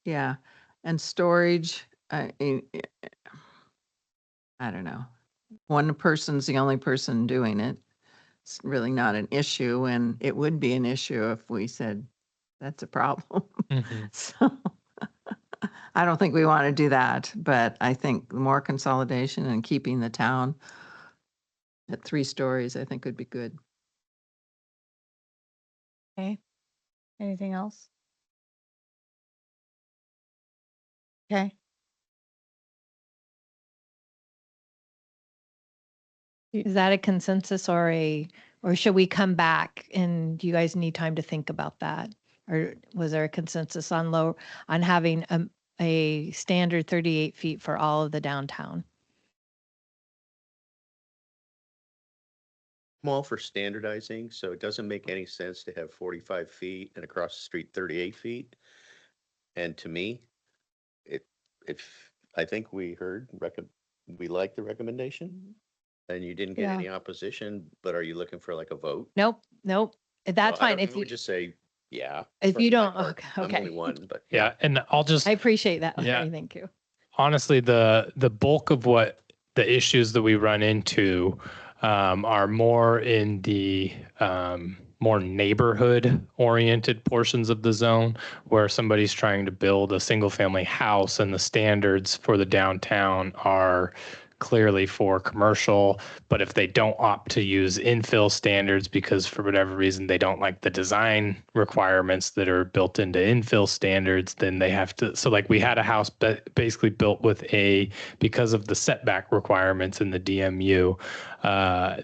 Yeah, and storage. I don't know. One person's the only person doing it. It's really not an issue, and it would be an issue if we said that's a problem. So I don't think we want to do that, but I think more consolidation and keeping the town at 3 stories, I think would be good. Okay. Anything else? Okay. Is that a consensus or should we come back and do you guys need time to think about that? Or was there a consensus on having a standard 38 feet for all of the downtown? I'm all for standardizing, so it doesn't make any sense to have 45 feet and across the street 38 feet. And to me, I think we like the recommendation and you didn't get any opposition, but are you looking for like a vote? Nope. That's fine. If you just say, yeah. If you don't, I'm okay. only one, but Yeah, and I appreciate that. Yeah. Okay, thank you. Honestly, the bulk of what the issues that we run into are more in the more neighborhood oriented portions of the zone, where somebody's trying to build a single family house and the standards for the downtown are clearly for commercial. But if they don't opt to use infill standards because for whatever reason they don't like the design requirements that are built into infill standards, then they have to. So like we had a house basically built with because of the setback requirements in the DMU,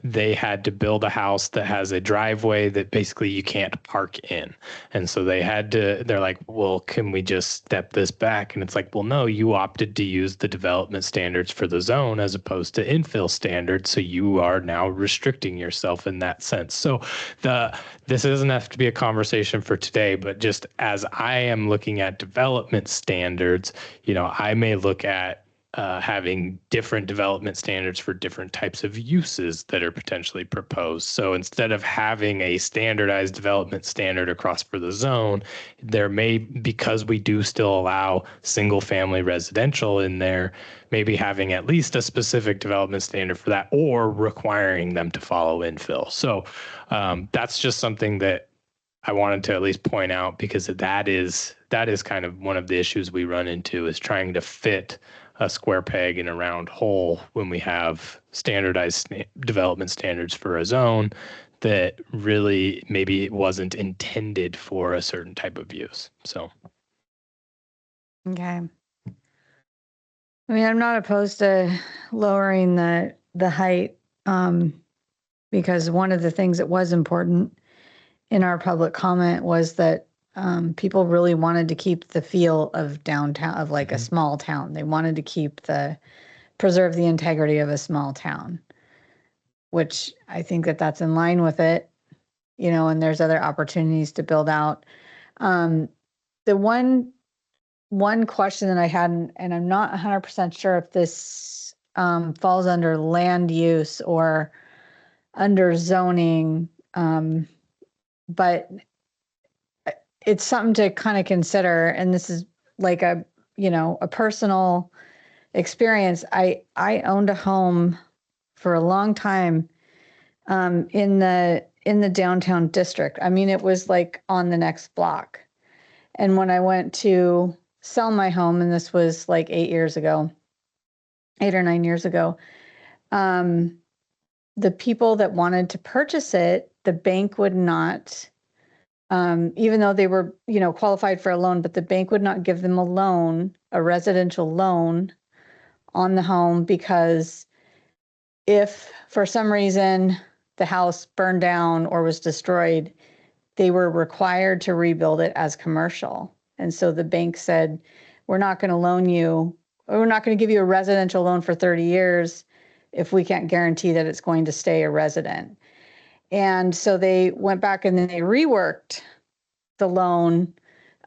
they had to build a house that has a driveway that basically you can't park in. And so they're like, well, can we just step this back? And it's like, well, no, you opted to use the development standards for the zone as opposed to infill standards. So you are now restricting yourself in that sense. So this doesn't have to be a conversation for today, but just as I am looking at development standards, I may look at having different development standards for different types of uses that are potentially proposed. So instead of having a standardized development standard across for the zone, there may, because we do still allow single family residential in there, maybe having at least a specific development standard for that or requiring them to follow infill. So that's just something that I wanted to at least point out, because that is kind of one of the issues we run into, is trying to fit a square peg in a round hole when we have standardized development standards for a zone that really maybe it wasn't intended for a certain type of use. So. Okay. I mean, I'm not opposed to lowering the height, because one of the things that was important in our public comment was that people really wanted to keep the feel of downtown, of like a small town. They wanted to preserve the integrity of a small town, which I think that's in line with it, and there's other opportunities to build out. The one question that I had, and I'm not 100% sure if this falls under land use or under zoning, but it's something to kind of consider. And this is like a personal experience. I owned a home for a long time in the downtown district. I mean, it was like on the next block. And when I went to sell my home, and this was like 8 or 9 years ago, the people that wanted to purchase it, the bank would not, even though they were, qualified for a loan, but the bank would not give them a residential loan on the home, because if for some reason the house burned down or was destroyed, they were required to rebuild it as commercial. And so the bank said, we're not going to give you a residential loan for 30 years if we can't guarantee that it's going to stay a resident. And so they went back and then they reworked the loan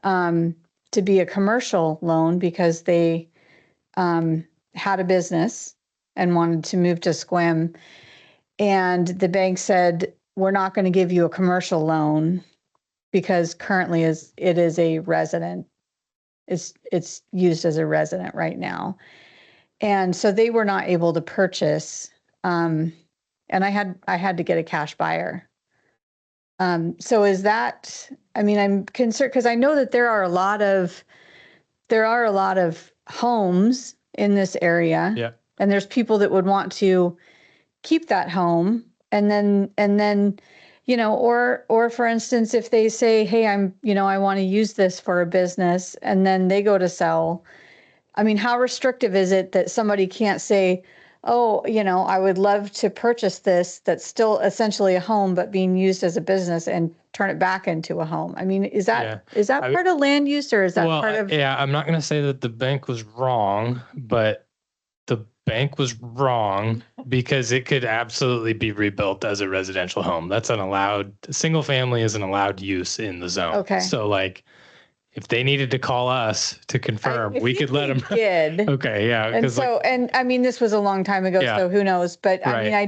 to be a commercial loan, because they had a business and wanted to move to Sequim. And the bank said, we're not going to give you a commercial loan because currently it is a resident. It's used as a resident right now. And so they were not able to purchase. And I had to get a cash buyer. So is that, I mean, I'm concerned because I know that there are a lot of homes in this area. Yeah. And there's people that would want to keep that home. And then, or for instance, if they say, hey, I want to use this for a business, and then they go to sell. I mean, how restrictive is it that somebody can't say, oh, I would love to purchase this that's still essentially a home, but being used as a business, and turn it back into a home? I mean, is that part of land use, or is that part of? Yeah, I'm not going to say that the bank was wrong, but the bank was wrong because it could absolutely be rebuilt as a residential home. That's single family is an allowed use in the zone. Okay. So like, if they needed to call us to confirm, we could let them. Did. Okay, yeah. And so, and I mean, this was a long time ago, so who knows? But I mean, I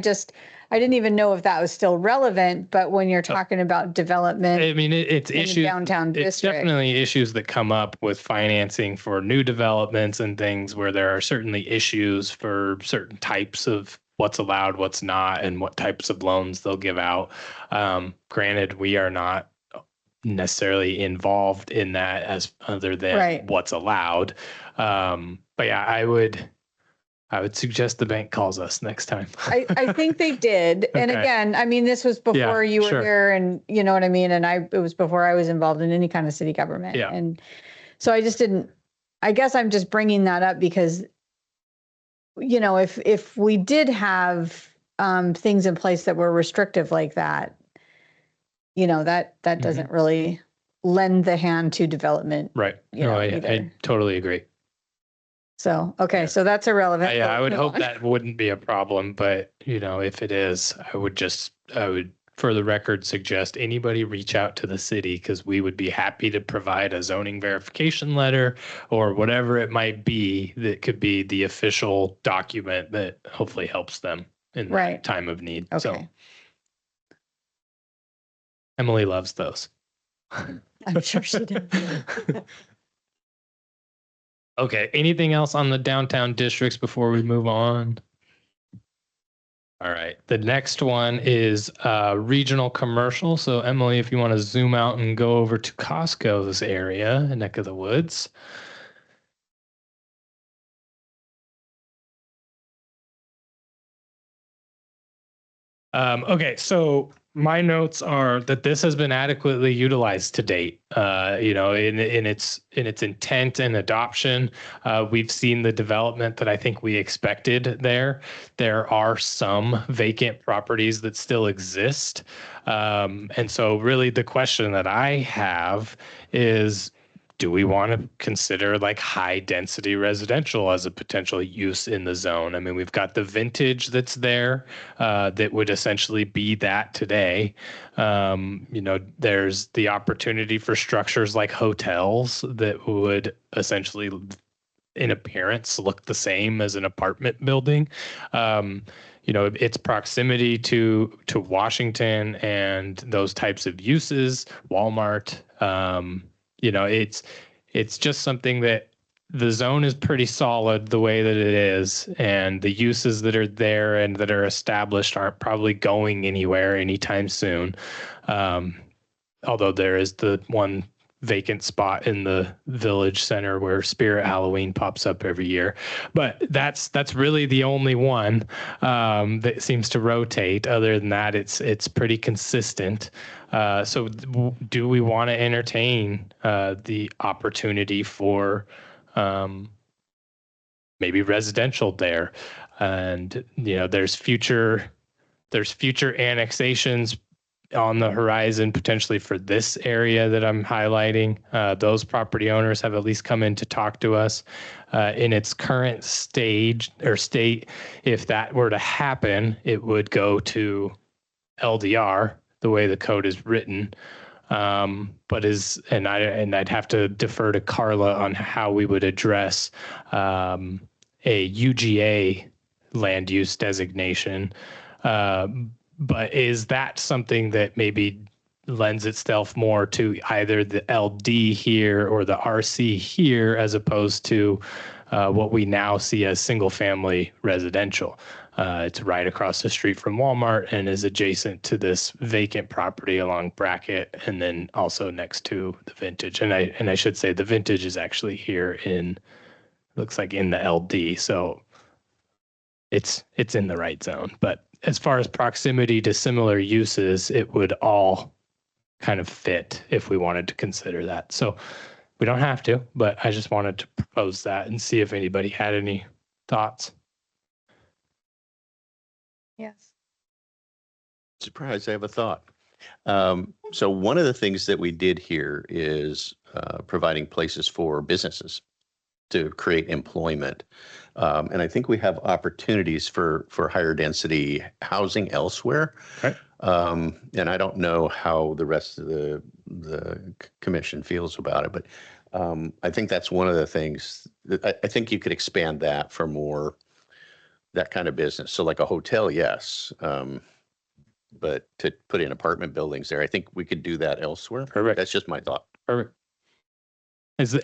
didn't even know if that was still relevant. But when you're talking about development, I mean, it's in issues. the downtown district. It's definitely issues that come up with financing for new developments and things where there are certainly issues for certain types of what's allowed, what's not, and what types of loans they'll give out. Granted, we are not necessarily involved in that as other than Right. what's allowed. But yeah, I would suggest the bank calls us next time. I think they did. And Okay. again, I mean, this was before you were sure. here and you know what I mean? And it was before I was involved in any kind of city government. Yeah. And so I just didn't, I guess I'm just bringing that up because, you know, if we did have things in place that were restrictive like that, you know, that doesn't really lend the hand to development. Right. You No, know, I either. totally agree. So, okay, so that's irrelevant. Yeah, but I would move hope on. that wouldn't be a problem, but you know, if it is, I would for the record suggest anybody reach out to the city because we would be happy to provide a zoning verification letter or whatever it might be that could be the official document that hopefully helps them in Right. time of need. Okay. So Emily loves those. I'm sure she did. Okay, anything else on the downtown districts before we move on? All right, the next one is regional commercial. So Emily, if you want to zoom out and go over to Costco's area, neck of the woods. Okay, so my notes are that this has been adequately utilized to date. You know, in its intent and adoption, we've seen the development that I think we expected there. There are some vacant properties that still exist, and so really the question that I have is, do we want to consider like high density residential as a potential use in the zone? I mean, we've got the vintage that's there that would essentially be that today. You know, there's the opportunity for structures like hotels that would essentially in appearance look the same as an apartment building. You know, its proximity to Washington and those types of uses, Walmart, you know, it's just something that the zone is pretty solid the way that it is, and the uses that are there and that are established aren't probably going anywhere anytime soon. Although there is the one vacant spot in the village center where Spirit Halloween pops up every year, but that's really the only one that seems to rotate. Other than that, it's pretty consistent. So do we want to entertain the opportunity for maybe residential there? And you know, there's future annexations on the horizon potentially for this area that I'm highlighting. Those property owners have at least come in to talk to us. In its current state, if that were to happen, it would go to LDR the way the code is written. But I'd have to defer to Carla on how we would address a UGA land use designation. But is that something that maybe lends itself more to either the LD here or the RC here, as opposed to what we now see as single family residential? It's right across the street from Walmart and is adjacent to this vacant property along Brackett, and then also next to the Vintage. And I should say the Vintage is actually here looks like in the LD. So it's in the right zone. But as far as proximity to similar uses, it would all kind of fit if we wanted to consider that. So we don't have to, but I just wanted to propose that and see if anybody had any thoughts. Yes. Surprised I have a thought. So one of the things that we did here is providing places for businesses to create employment. And I think we have opportunities for higher density housing elsewhere. Okay. And I don't know how the rest of the commission feels about it, but I think that's one of the things that I think you could expand that for more that kind of business. So like a hotel, yes. But to put in apartment buildings there, I think we could do that elsewhere. Perfect. That's just my thought. Perfect.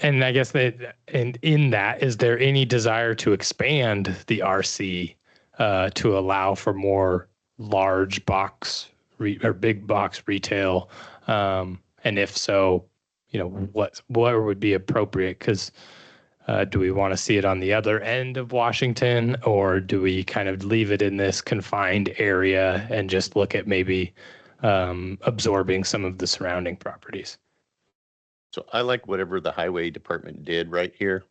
And I guess that, and in that, is there any desire to expand the RC to allow for more large box or big box retail? And if so, what would be appropriate? Because do we want to see it on the other end of Washington, or do we kind of leave it in this confined area and just look at maybe absorbing some of the surrounding properties? So I like whatever the highway department did right here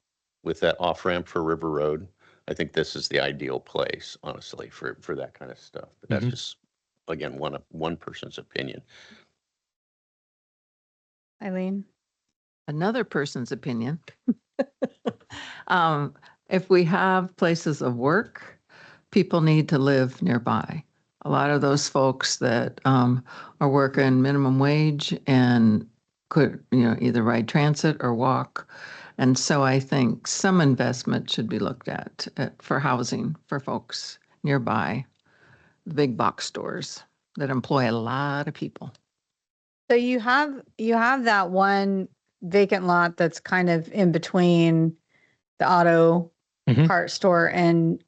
with that off ramp for River Road. I think this is the ideal place, honestly, for that kind of stuff. But that's Mhm. just, again, one person's opinion. Eileen? Another person's opinion. If we have places of work, people need to live nearby. A lot of those folks that are working minimum wage and could, either ride transit or walk. And so I think some investment should be looked at for housing for folks nearby, the big box stores that employ a lot of people. So you have that one vacant lot that's kind of in between the auto Mhm. part store and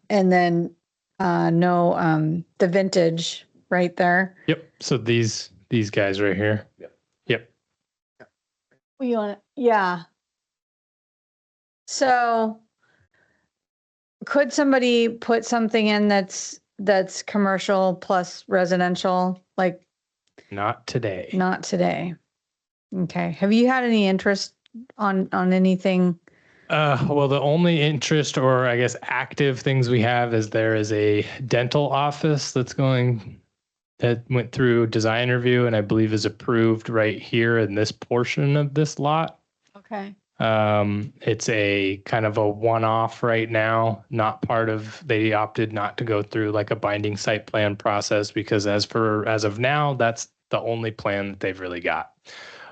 then the vintage right there. Yep. So these guys right here. Yep. Yep. You want yeah. So could somebody put something in that's commercial plus residential? Like Not today. not today. Okay. Have you had any interest on anything? Well, the only interest, or I guess active things we have, is there is a dental office that went through design review and I believe is approved right here in this portion of this lot. Okay. It's a kind of a one-off right now, they opted not to go through like a binding site plan process because as of now, that's the only plan that they've really got.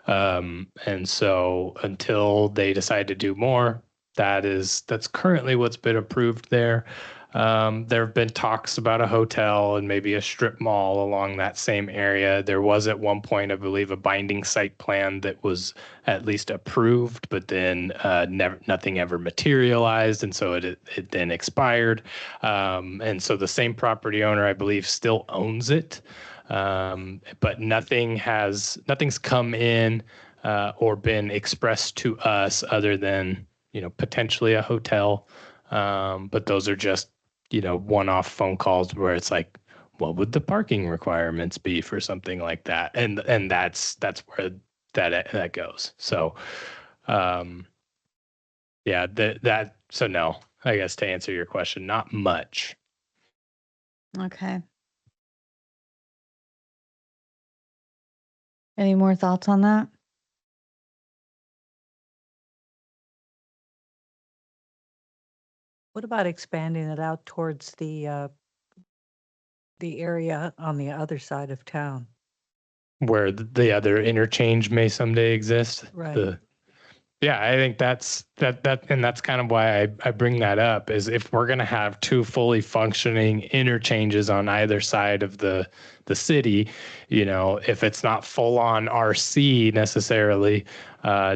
And so until they decide to do more, that's currently what's been approved there. There have been talks about a hotel and maybe a strip mall along that same area. There was at one point, I believe, a binding site plan that was at least approved, but then nothing ever materialized, and so it then expired. And so the same property owner, I believe, still owns it, but nothing's come in or been expressed to us other than potentially a hotel. But those are just one-off phone calls where it's like, what would the parking requirements be for something like that? And that's where that goes. So, yeah, so no, I guess to answer your question, not much. Okay. Any more thoughts on that? What about expanding it out towards the area on the other side of town? Where the other interchange may someday exist. Right. Yeah, I think that's and that's kind of why I bring that up is if we're going to have two fully functioning interchanges on either side of the city, if it's not full on RC necessarily,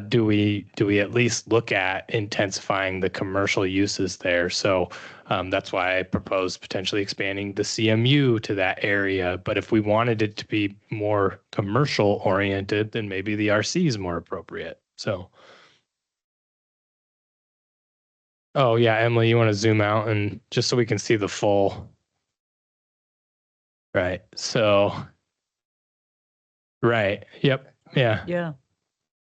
do we at least look at intensifying the commercial uses there? So that's why I proposed potentially expanding the CMU to that area. But if we wanted it to be more commercial oriented, then maybe the RC is more appropriate. So. Oh yeah, Emily, you want to zoom out and just so we can see the full. Right. So. Right. Yep. Yeah. Yeah.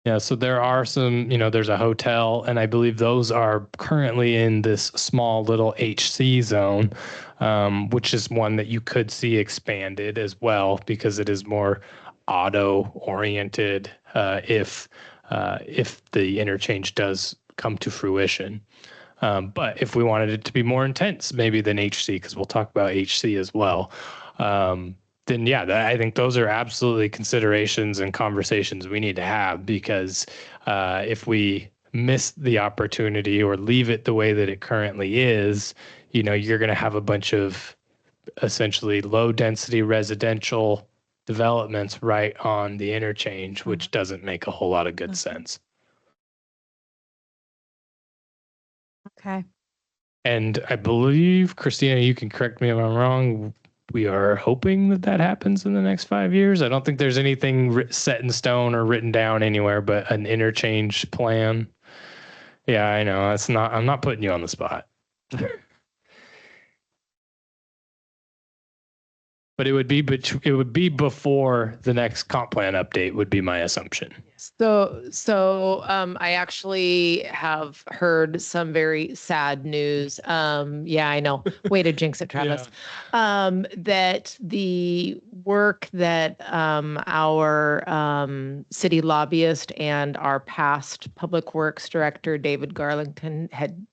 Yeah. So there are some, there's a hotel, and I believe those are currently in this small little HC zone, which is one that you could see expanded as well because it is more auto oriented if the interchange does come to fruition. But if we wanted it to be more intense, maybe than HC, because we'll talk about HC as well, then yeah, I think those are absolutely considerations and conversations we need to have because if we miss the opportunity or leave it the way that it currently is, you're going to have a bunch of essentially low density residential developments right on the interchange, which doesn't make a whole lot of good sense. Okay. And I believe, Christina, you can correct me if I'm wrong, we are hoping that that happens in the next 5 years. I don't think there's anything set in stone or written down anywhere, but an interchange plan. Yeah, I know. I'm not putting you on the spot. But it would be before the next comp plan update would be my assumption. So I actually have heard some very sad news. Yeah, I know. Way to jinx it, Travis. That the work that our city lobbyist and our past public works director, David Garlington, had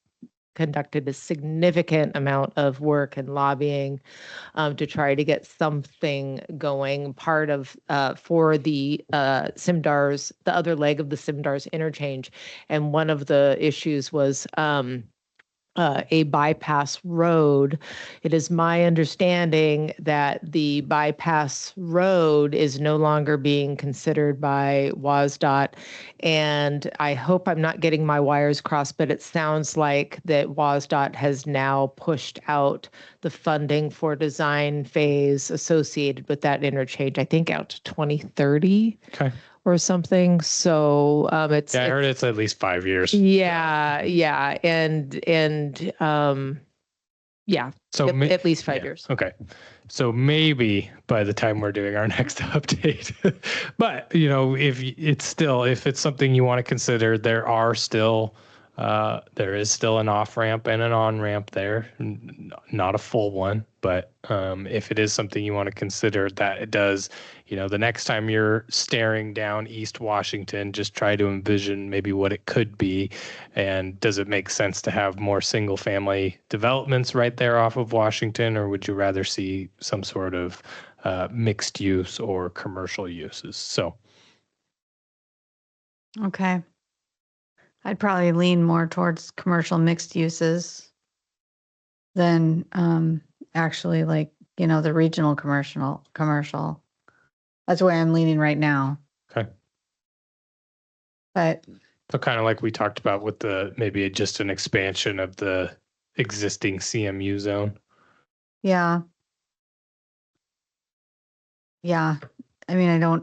conducted a significant amount of work and lobbying to try to get something going. Part of for the Simdars, the other leg of the Simdars interchange, and one of the issues was a bypass road. It is my understanding that the bypass road is no longer being considered by WASDOT. And I hope I'm not getting my wires crossed, but it sounds like that WASDOT has now pushed out the funding for design phase associated with that interchange, I think out to 2030. Okay. Or something. So Yeah, I heard it's at least 5 years. Yeah, and yeah. So At least 5 years. Okay. So maybe by the time we're doing our next update, but if it's something you want to consider, there is still an off ramp and an on ramp there, not a full one, but if it is something you want to consider, that it does, the next time you're staring down East Washington, just try to envision maybe what it could be. And does it make sense to have more single family developments right there off of Washington, or would you rather see some sort of mixed use or commercial uses? So. Okay. I'd probably lean more towards commercial mixed uses than actually like, the regional commercial. That's where I'm leaning right now. Okay. But so kind of like we talked about with maybe just an expansion of the existing CMU zone. yeah. Yeah. I mean, I'm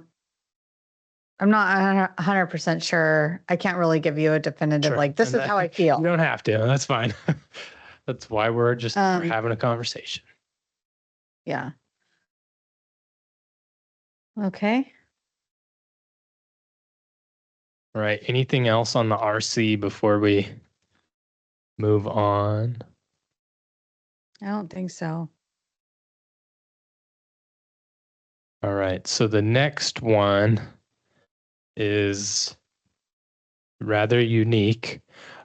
not 100% sure. I can't really give you a definitive, Sure. like, this is how I feel. You don't have to. That's fine. That's why we're just we're having a conversation. Yeah. Okay. All right. Anything else on the RC before we move on? I don't think so. All right. So the next one is rather unique.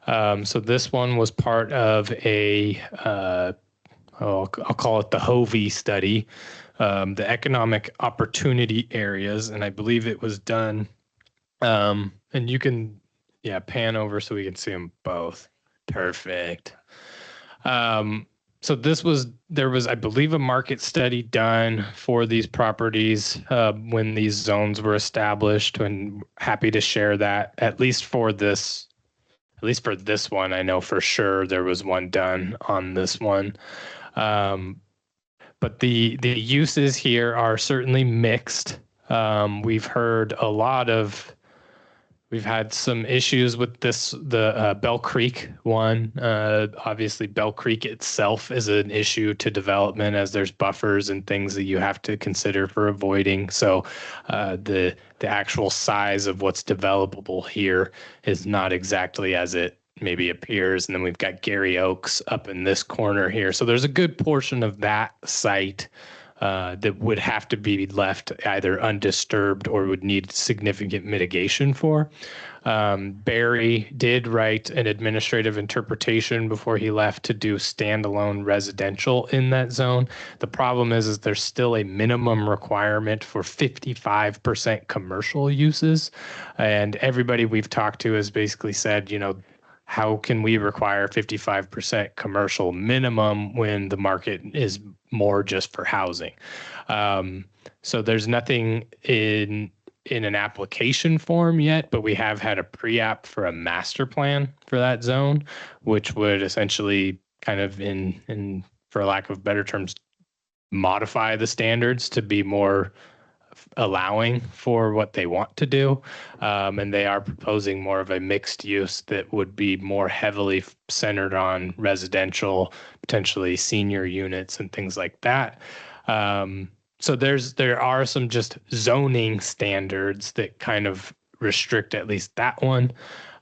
So this one was part of I'll call it the HOVE study, the economic opportunity areas. And I believe it was done, and you can, pan over so we can see them both. Perfect. So there was, I believe, a market study done for these properties when these zones were established, and happy to share that, at least for this one. I know for sure there was one done on this one. But the uses here are certainly mixed. We've had some issues with the Bell Creek one. Obviously, Bell Creek itself is an issue to development, as there's buffers and things that you have to consider for avoiding. So the actual size of what's developable here is not exactly as it maybe appears. And then we've got Gary Oaks up in this corner here. So there's a good portion of that site that would have to be left either undisturbed or would need significant mitigation for. Barry did write an administrative interpretation before he left to do standalone residential in that zone. The problem is there's still a minimum requirement for 55% commercial uses. And everybody we've talked to has basically said, how can we require 55% commercial minimum when the market is more just for housing? So there's nothing in an application form yet, but we have had a pre-app for a master plan for that zone, which would essentially kind of for lack of better terms, modify the standards to be more allowing for what they want to do. And they are proposing more of a mixed use that would be more heavily centered on residential, potentially senior units and things like that. So there are some just zoning standards that kind of restrict at least that one.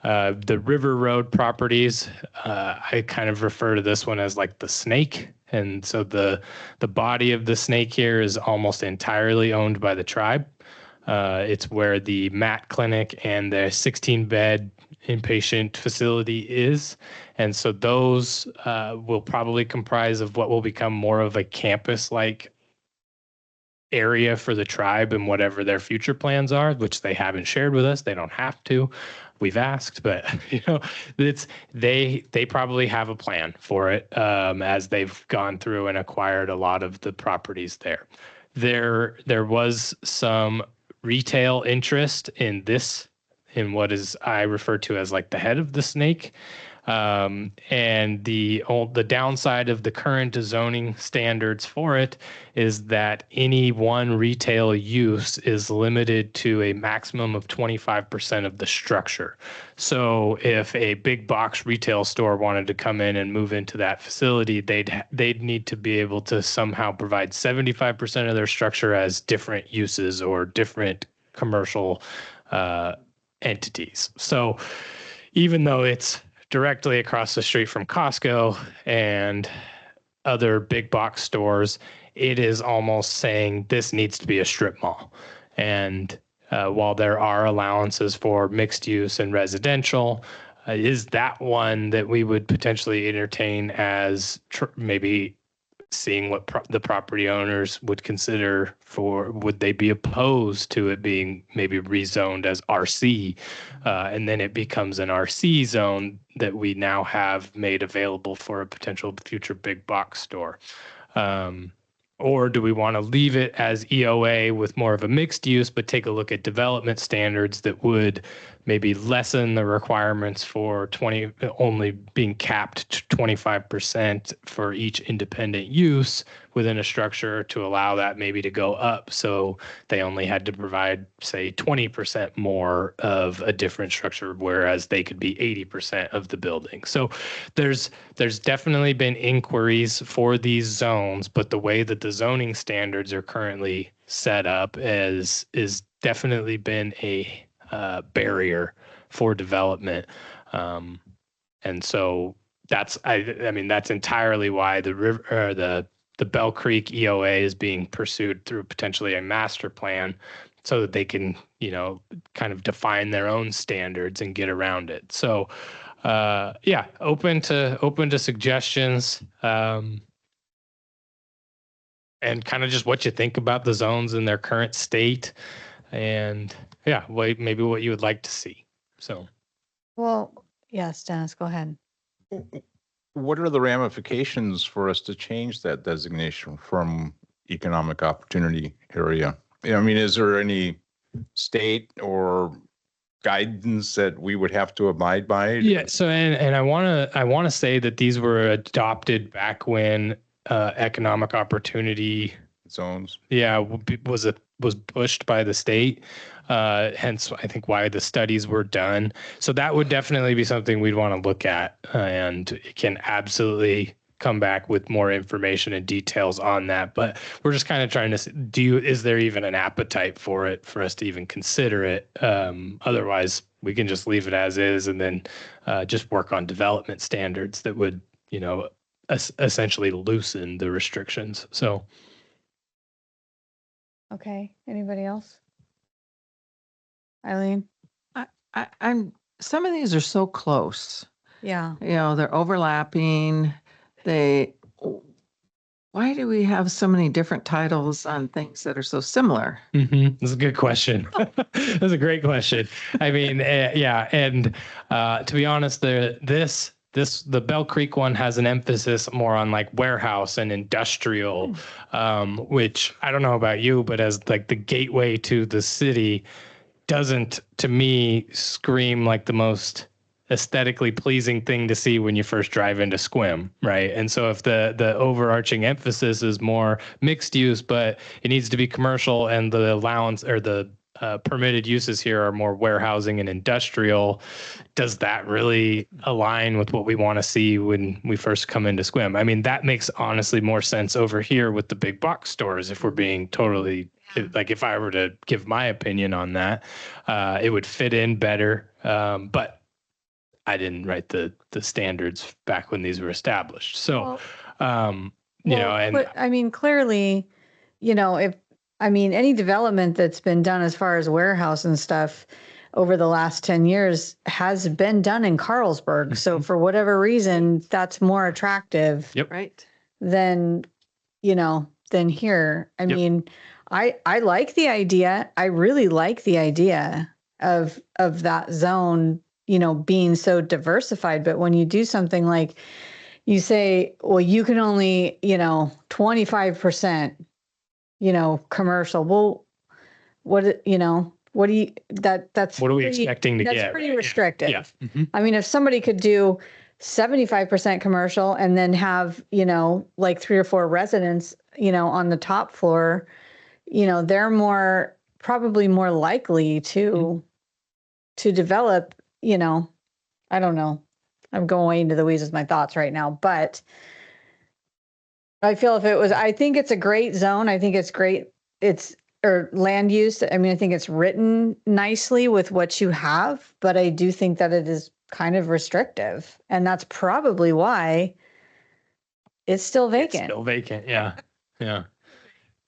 The River Road properties, I kind of refer to this one as like the snake. And so the body of the snake here is almost entirely owned by the tribe. It's where the MAT clinic and the 16-bed inpatient facility is. And so those will probably comprise of what will become more of a campus-like area for the tribe and whatever their future plans are, which they haven't shared with us. They don't have to. We've asked, but they probably have a plan for it as they've gone through and acquired a lot of the properties there. There was some retail interest in what is I refer to as like the head of the snake. And the downside of the current zoning standards for it is that any one retail use is limited to a maximum of 25% of the structure. So if a big box retail store wanted to come in and move into that facility, they'd need to be able to somehow provide 75% of their structure as different uses or different commercial entities. So even though it's directly across the street from Costco and other big box stores, it is almost saying this needs to be a strip mall. And while there are allowances for mixed use and residential, is that one that we would potentially entertain as maybe seeing what the property owners would consider would they be opposed to it being maybe rezoned as RC? And then it becomes an RC zone that we now have made available for a potential future big box store. Or do we want to leave it as EOA with more of a mixed use, but take a look at development standards that would maybe lessen the requirements for only being capped to 25% for each independent use within a structure to allow that maybe to go up. So they only had to provide, say, 20% more of a different structure, whereas they could be 80% of the building. So there's definitely been inquiries for these zones, but the way that the zoning standards are currently set up is definitely been a barrier for development. And so that's entirely why the Bell Creek EOA is being pursued through potentially a master plan so that they can, kind of define their own standards and get around it. So open to suggestions. And kind of just what you think about the zones in their current state, and maybe what you would like to see. So, Well, yes, Dennis, go ahead. What are the ramifications for us to change that designation from economic opportunity area? I mean, is there any state or guidance that we would have to abide by? Yeah. So, and I want to say that these were adopted back when economic opportunity zones. Yeah, was pushed by the state. Hence, I think why the studies were done. So that would definitely be something we'd want to look at, and it can absolutely come back with more information and details on that. But we're just kind of trying to is there even an appetite for it for us to even consider it? Otherwise, we can just leave it as is, and then just work on development standards that would, essentially loosen the restrictions. So. Okay, anybody else? Eileen? I'm some of these are so close. Yeah. They're overlapping. Why do we have so many different titles on things that are so similar? Mm-hmm. That's a good question. That's a great question. I mean, and to be honest, the Bell Creek one has an emphasis more on like warehouse and industrial, which I don't know about you, but as like the gateway to the city doesn't, to me, scream like the most aesthetically pleasing thing to see when you first drive into Squim, right? And so if the overarching emphasis is more mixed use, but it needs to be commercial, and the allowance or the permitted uses here are more warehousing and industrial, does that really align with what we want to see when we first come into Squim? I mean, that makes honestly more sense over here with the big box stores, if we're being totally, like, if I were to give my opinion on that, it would fit in better. But I didn't write the standards back when these were established. So, you know, and But, I mean, clearly, any development that's been done as far as warehouse and stuff over the last 10 years has been done in Carlsberg. So for whatever reason, that's more attractive Yep. Right. than here. I Yep. mean, I like the idea. I really like the idea of that zone, being so diversified. But when you do something like you say, well, you can only, 25%, commercial. Well, what do you, that's what are we pretty- expecting to that's get? pretty right? restrictive. Yeah. Mhm. I mean, if somebody could do 75% commercial and then have, like 3 or 4 residents, on the top floor, they're probably more likely to develop, I don't know. I'm going way into the weeds with my thoughts right now, but I feel I think it's a great zone. I think it's great. Or land use. I mean, I think it's written nicely with what you have, but I do think that it is kind of restrictive. And that's probably why it's still It's vacant. still vacant. Yeah. Yeah.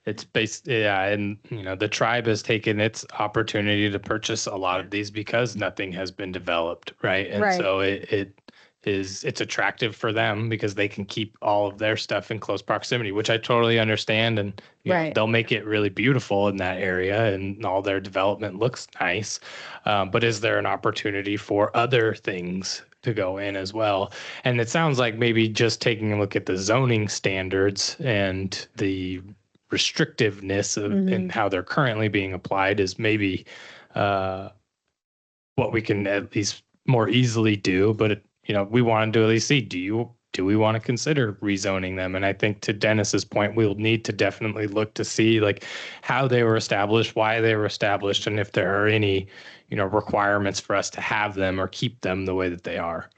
It's based, yeah. And, the tribe has taken its opportunity to purchase a lot of these because nothing has been developed. Right. And Right. so it's attractive for them because they can keep all of their stuff in close proximity, which I totally understand. And Right. they'll make it really beautiful in that area, and all their development looks nice. But is there an opportunity for other things to go in as well? And it sounds like maybe just taking a look at the zoning standards and the restrictiveness of and how they're currently being applied is maybe what we can at least more easily do. But we wanted to at least see, do we want to consider rezoning them? And I think, to Dennis's point, we'll need to definitely look to see like how they were established, why they were established, and if there are any requirements for us to have them or keep them the way that they are.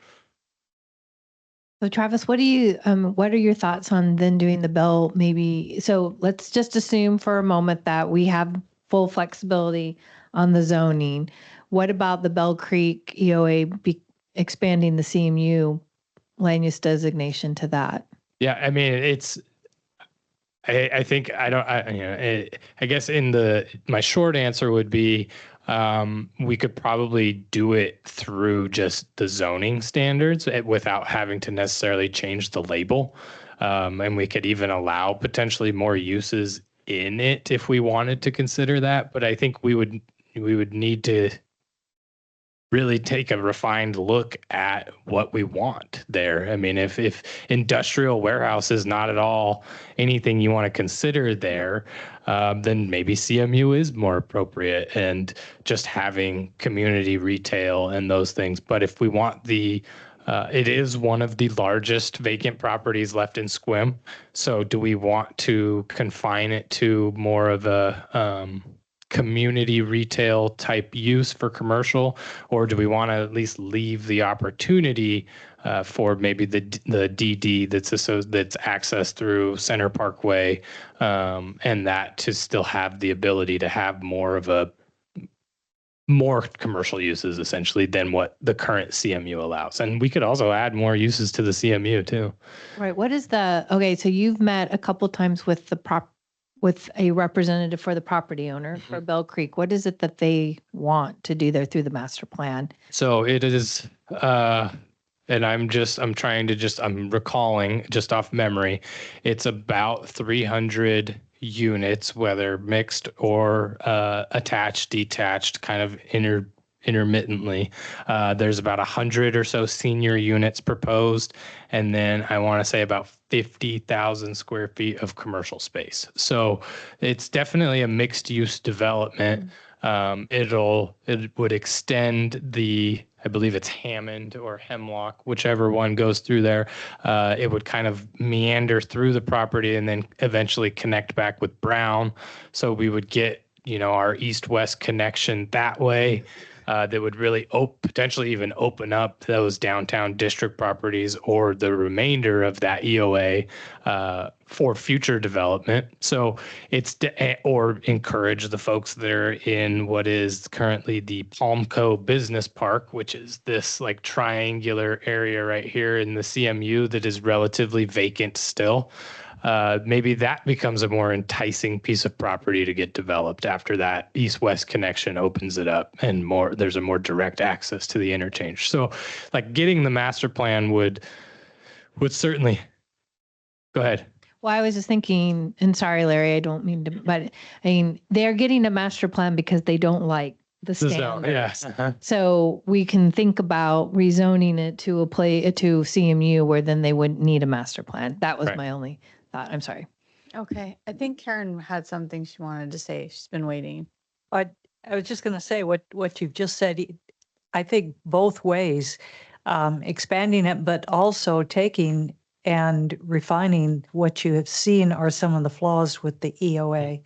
So Travis, what are your thoughts on then doing the Bell maybe? So let's just assume for a moment that we have full flexibility on the zoning. What about the Bell Creek EOA expanding the CMU land use designation to that? Yeah, I mean, I think I guess my short answer would be we could probably do it through just the zoning standards without having to necessarily change the label. And we could even allow potentially more uses in it if we wanted to consider that. But I think we would need to really take a refined look at what we want there. I mean, if industrial warehouse is not at all anything you want to consider there, then maybe CMU is more appropriate, and just having community retail and those things. But if we want it is one of the largest vacant properties left in Squim. So do we want to confine it to more of a community retail type use for commercial, or do we want to at least leave the opportunity for maybe the DD that's accessed through Center Parkway, and that to still have the ability to have more commercial uses essentially than what the current CMU allows. And we could also add more uses to the CMU too. Right. Okay, so you've met a couple times with with a representative for the property owner for Bell Creek. What is it that they want to do there through the master plan? So it is, and I'm recalling just off memory, it's about 300 units, whether mixed or attached, detached, kind of intermittently. There's about 100 or so senior units proposed, and then I want to say about 50,000 square feet of commercial space. So it's definitely a mixed use development. It would extend the I believe it's Hammond or Hemlock, whichever one goes through there. It would kind of meander through the property and then eventually connect back with Brown. So we would get, our east-west connection that way. That would really potentially even open up those downtown district properties or the remainder of that EOA for future development. So or encourage the folks that are in what is currently the Palmco Business Park, which is this like triangular area right here in the CMU that is relatively vacant still. Maybe that becomes a more enticing piece of property to get developed after that east-west connection opens it up and there's a more direct access to the interchange. So like getting the master plan would certainly, go ahead. Well, I was just thinking, and sorry, Larry, I don't mean to, but I mean, they're getting a master plan because they don't like the zone, standards. yeah. So we can think about rezoning it to to CMU where then they wouldn't need a master plan. That was Right. my only thought. I'm sorry. Okay, I think Karen had something she wanted to say. She's been waiting. I was just going to say what you've just said. I think both ways, expanding it, but also taking and refining what you have seen are some of the flaws with the EOA.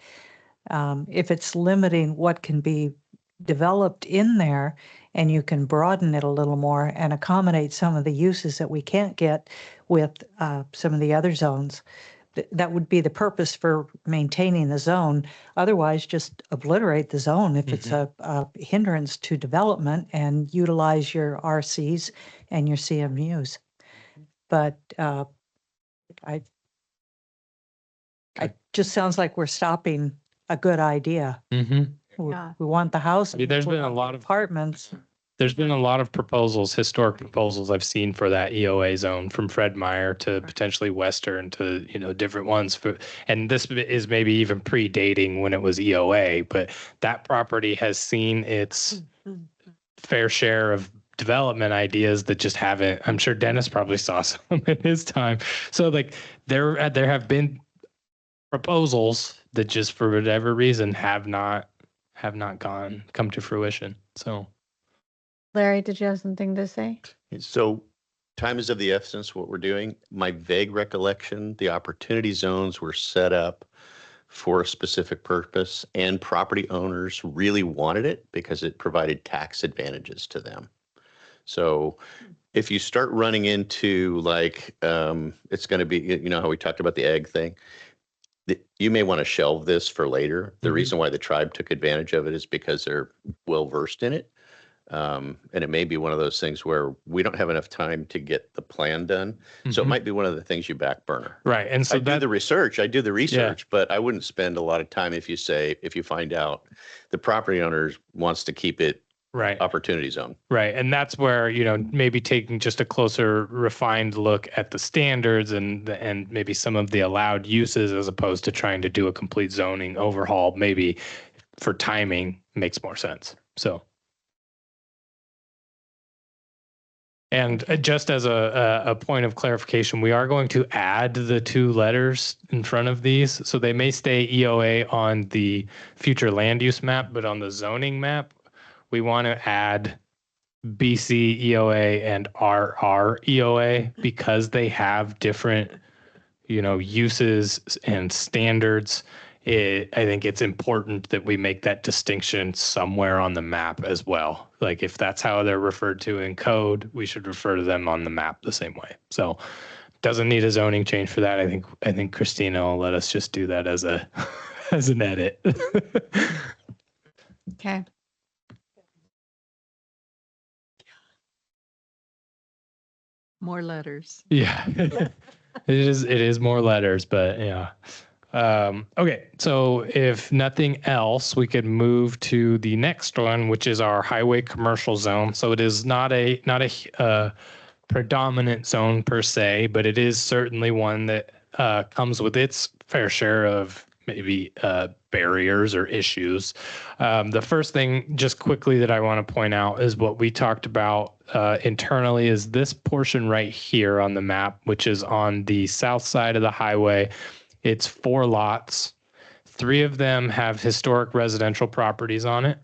If it's limiting what can be developed in there, and you can broaden it a little more and accommodate some of the uses that we can't get with some of the other zones, that would be the purpose for maintaining the zone. Otherwise, just obliterate the zone if it's a hindrance to development and utilize your RCs and your CMUs. But it just sounds like we're stopping a good idea. Mm-hmm. We want the house. I mean, there's been a lot of apartments. There's been a lot of proposals, historic proposals I've seen for that EOA zone, from Fred Meyer to potentially Western to, different ones. And this is maybe even predating when it was EOA, but that property has seen its fair share of development ideas that just haven't. I'm sure Dennis probably saw some in his time. So like there have been proposals that just for whatever reason have not come to fruition. So Larry, did you have something to say? So time is of the essence what we're doing. My vague recollection, the opportunity zones were set up for a specific purpose, and property owners really wanted it because it provided tax advantages to them. So if you start running into like, it's going to be, how we talked about the egg thing, you may want to shelve this for later. The reason why the tribe took advantage of it is because they're well versed in it. And it may be one of those things where we don't have enough time to get the plan done. So it might be one of the things you back burner. Right. And so I do the research, but I wouldn't spend a lot of time if you find out the property owner wants to keep it right opportunity zone. Right. And that's where, maybe taking just a closer refined look at the standards and maybe some of the allowed uses as opposed to trying to do a complete zoning overhaul, maybe for timing makes more sense. So. And just as a point of clarification, we are going to add the 2 letters in front of these. So they may stay EOA on the future land use map, but on the zoning map, we want to add BC EOA and RR EOA because they have different, uses and standards. I think it's important that we make that distinction somewhere on the map as well. Like if that's how they're referred to in code, we should refer to them on the map the same way. So doesn't need a zoning change for that. I think Christina will let us just do that as an edit. Okay. More letters. Yeah. It is more letters, but yeah. Okay, so if nothing else, we could move to the next one, which is our highway commercial zone. So it is not a predominant zone per se, but it is certainly one that comes with its fair share of maybe barriers or issues. The first thing, just quickly, that I want to point out is what we talked about internally is this portion right here on the map, which is on the south side of the highway. It's 4 lots. 3 of them have historic residential properties on it.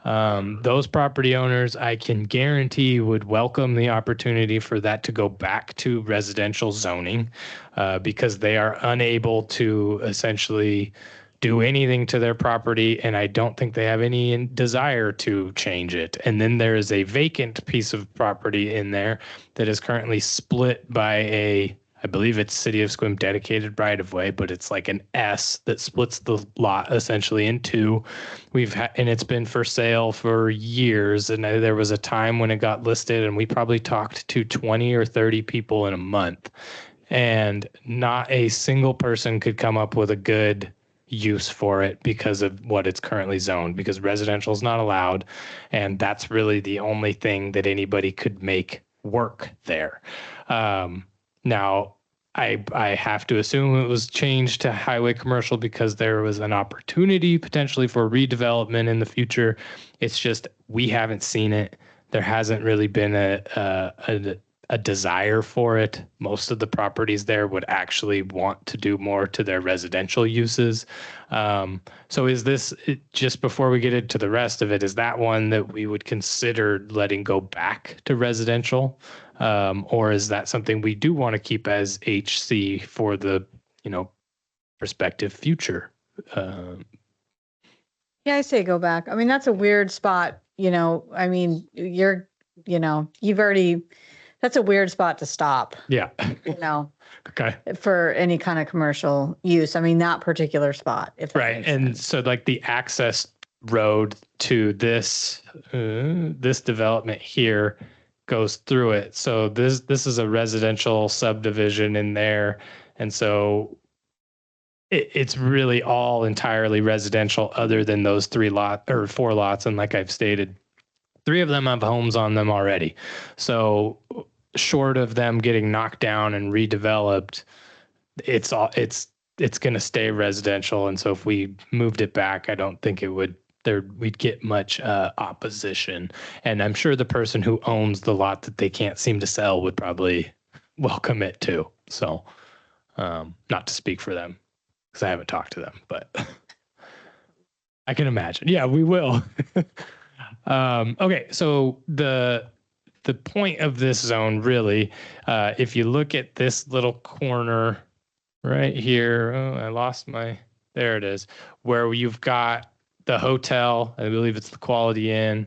Those property owners, I can guarantee, would welcome the opportunity for that to go back to residential zoning because they are unable to essentially do anything to their property, and I don't think they have any desire to change it. And then there is a vacant piece of property in there that is currently split by I believe it's City of Squim dedicated right of way, but it's like an S that splits the lot essentially in two. And it's been for sale for years. And there was a time when it got listed, and we probably talked to 20 or 30 people in a month, and not a single person could come up with a good use for it because of what it's currently zoned, because residential is not allowed. And that's really the only thing that anybody could make work there. Now, I have to assume it was changed to highway commercial because there was an opportunity potentially for redevelopment in the future. It's just we haven't seen it. There hasn't really been a desire for it. Most of the properties there would actually want to do more to their residential uses. So is this, just before we get into the rest of it, is that one that we would consider letting go back to residential? Or is that something we do want to keep as HC for the, prospective future? Yeah, I say go back. I mean, that's a weird spot, I mean, that's a weird spot to stop, Yeah. Okay. for any kind of commercial use. I mean, that particular spot, if that Right. makes And sense. so like the access road to this development here goes through it. So this is a residential subdivision in there. And so it's really all entirely residential other than those 4 lots. And like I've stated, 3 of them have homes on them already. So short of them getting knocked down and redeveloped, it's going to stay residential. And so if we moved it back, I don't think we'd get much opposition. And I'm sure the person who owns the lot that they can't seem to sell would probably welcome it too. So not to speak for them because I haven't talked to them, but I can imagine. Yeah, we will. Okay, so the point of this zone really, if you look at this little corner right here, I lost there it is, where you've got the hotel, I believe it's the Quality Inn,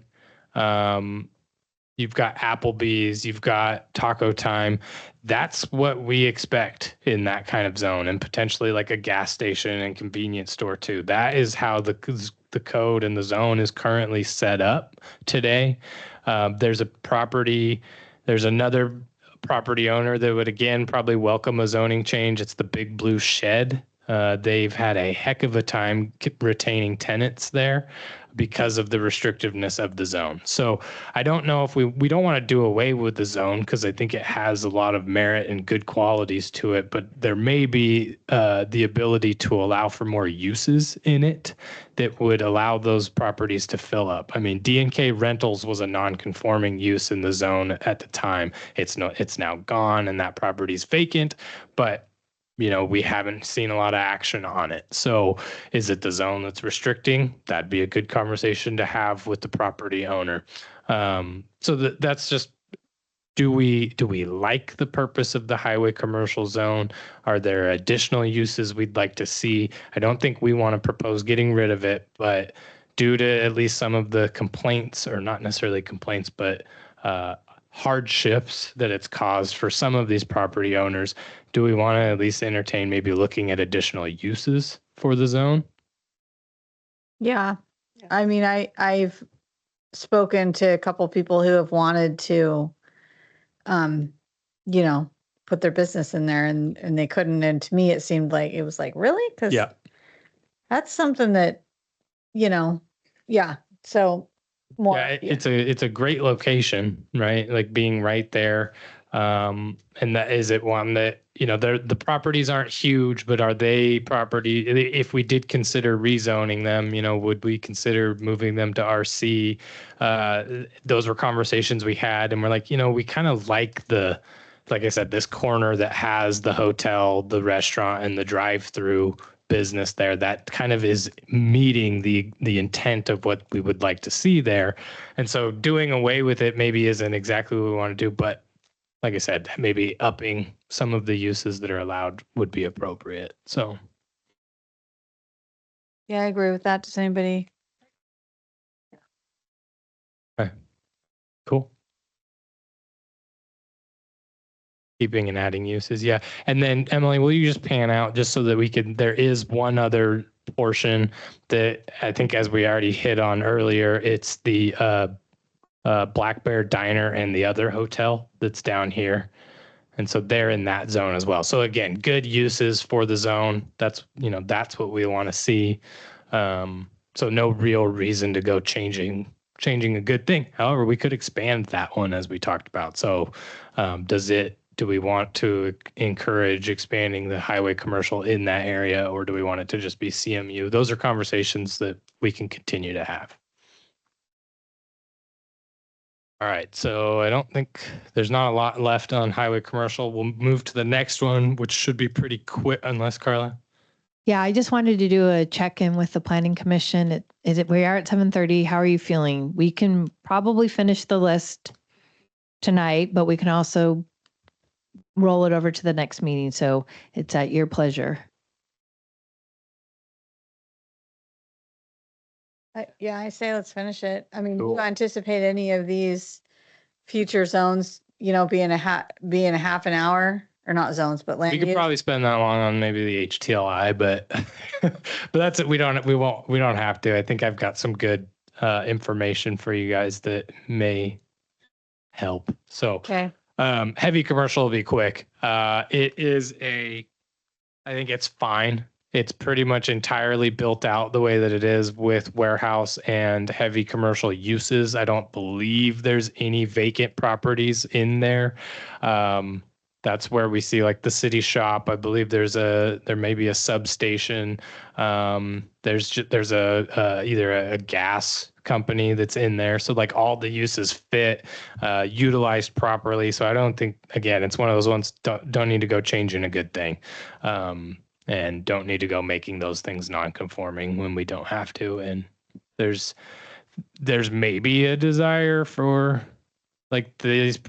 you've got Applebee's, you've got Taco Time. That's what we expect in that kind of zone, and potentially like a gas station and convenience store too. That is how the code and the zone is currently set up today. There's another property owner that would again probably welcome a zoning change. It's the Big Blue Shed. They've had a heck of a time retaining tenants there because of the restrictiveness of the zone. So I don't know if we don't want to do away with the zone because I think it has a lot of merit and good qualities to it, but there may be the ability to allow for more uses in it that would allow those properties to fill up. I mean, D&K Rentals was a non-conforming use in the zone at the time. It's now gone and that property's vacant, but we haven't seen a lot of action on it. So is it the zone that's restricting? That'd be a good conversation to have with the property owner. So that's just, do we like the purpose of the highway commercial zone? Are there additional uses we'd like to see? I don't think we want to propose getting rid of it, but due to at least some of the complaints, or not necessarily complaints, but hardships that it's caused for some of these property owners, do we want to at least entertain maybe looking at additional uses for the zone? Yeah. I mean, I've spoken to a couple people who have wanted to, put their business in there and they couldn't. And to me, it seemed like, it was like, really? Because Yeah. that's something that, yeah. So more. Yeah, it's a great location, right? Like being right there. And that is it one that, the properties aren't huge, but are they property? If we did consider rezoning them, would we consider moving them to RC? Those were conversations we had, and we're like, we kind of like like I said, this corner that has the hotel, the restaurant, and the drive-through business there, that kind of is meeting the intent of what we would like to see there. And so doing away with it maybe isn't exactly what we want to do, but like I said, maybe upping some of the uses that are allowed would be appropriate. So Yeah, I agree with that. Does anybody? cool. Keeping and adding uses, yeah. And then Emily, will you just pan out just so that we can, there is one other portion that I think as we already hit on earlier, it's the Black Bear Diner and the other hotel that's down here. And so they're in that zone as well. So again, good uses for the zone. That's, that's what we want to see. So no real reason to go changing a good thing. However, we could expand that one as we talked about. So do we want to encourage expanding the highway commercial in that area, or do we want it to just be CMU? Those are conversations that we can continue to have. All right, so I don't think there's not a lot left on highway commercial. We'll move to the next one, which should be pretty quick, unless Carla. Yeah, I just wanted to do a check-in with the Planning Commission. We are at 7:30. How are you feeling? We can probably finish the list tonight, but we can also roll it over to the next meeting. So it's at your pleasure. Yeah, I say let's finish it. I mean, do Cool. you anticipate any of these future zones, being a half an hour, or not zones, but land We could use? probably spend that long on maybe the HTLI, but but that's it. We don't have to. I think I've got some good information for you guys that may help. So Okay. heavy commercial will be quick. I think it's fine. It's pretty much entirely built out the way that it is with warehouse and heavy commercial uses. I don't believe there's any vacant properties in there. That's where we see like the city shop. I believe there may be a substation. There's either a gas company that's in there. So like all the uses fit, utilized properly. So I don't think, again, it's one of those ones, don't need to go changing a good thing. And don't need to go making those things non-conforming when we don't have to. And there's maybe a desire for like this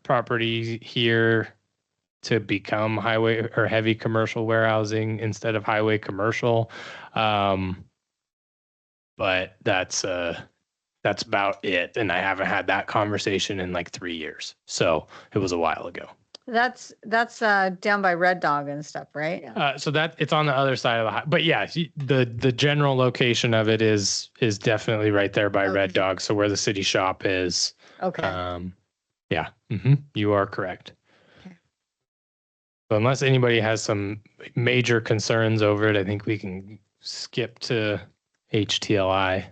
property here to become highway or heavy commercial warehousing instead of highway commercial. But that's about it. And I haven't had that conversation in like 3 years. So it was a while ago. That's down by Red Dog and stuff, right? So that it's on the other side of the but yeah, the general location of it is definitely right there by Red Dog. So where the city shop is. Okay. Yeah. You are correct. Okay. So unless anybody has some major concerns over it, I think we can skip to HTLI.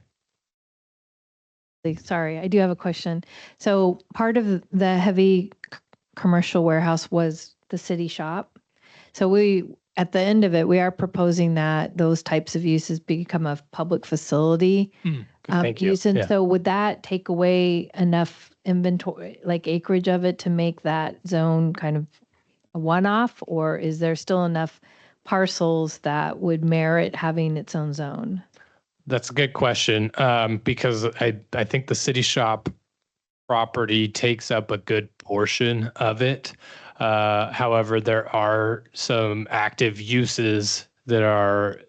Sorry, I do have a question. So part of the heavy commercial warehouse was the city shop. So at the end of it, we are proposing that those types of uses become a public facility Thank you. use. And Yeah. so would that take away enough inventory, like acreage of it, to make that zone kind of a one-off, or is there still enough parcels that would merit having its own zone? That's a good question, because I think the city shop property takes up a good portion of it. However, there are some active uses that are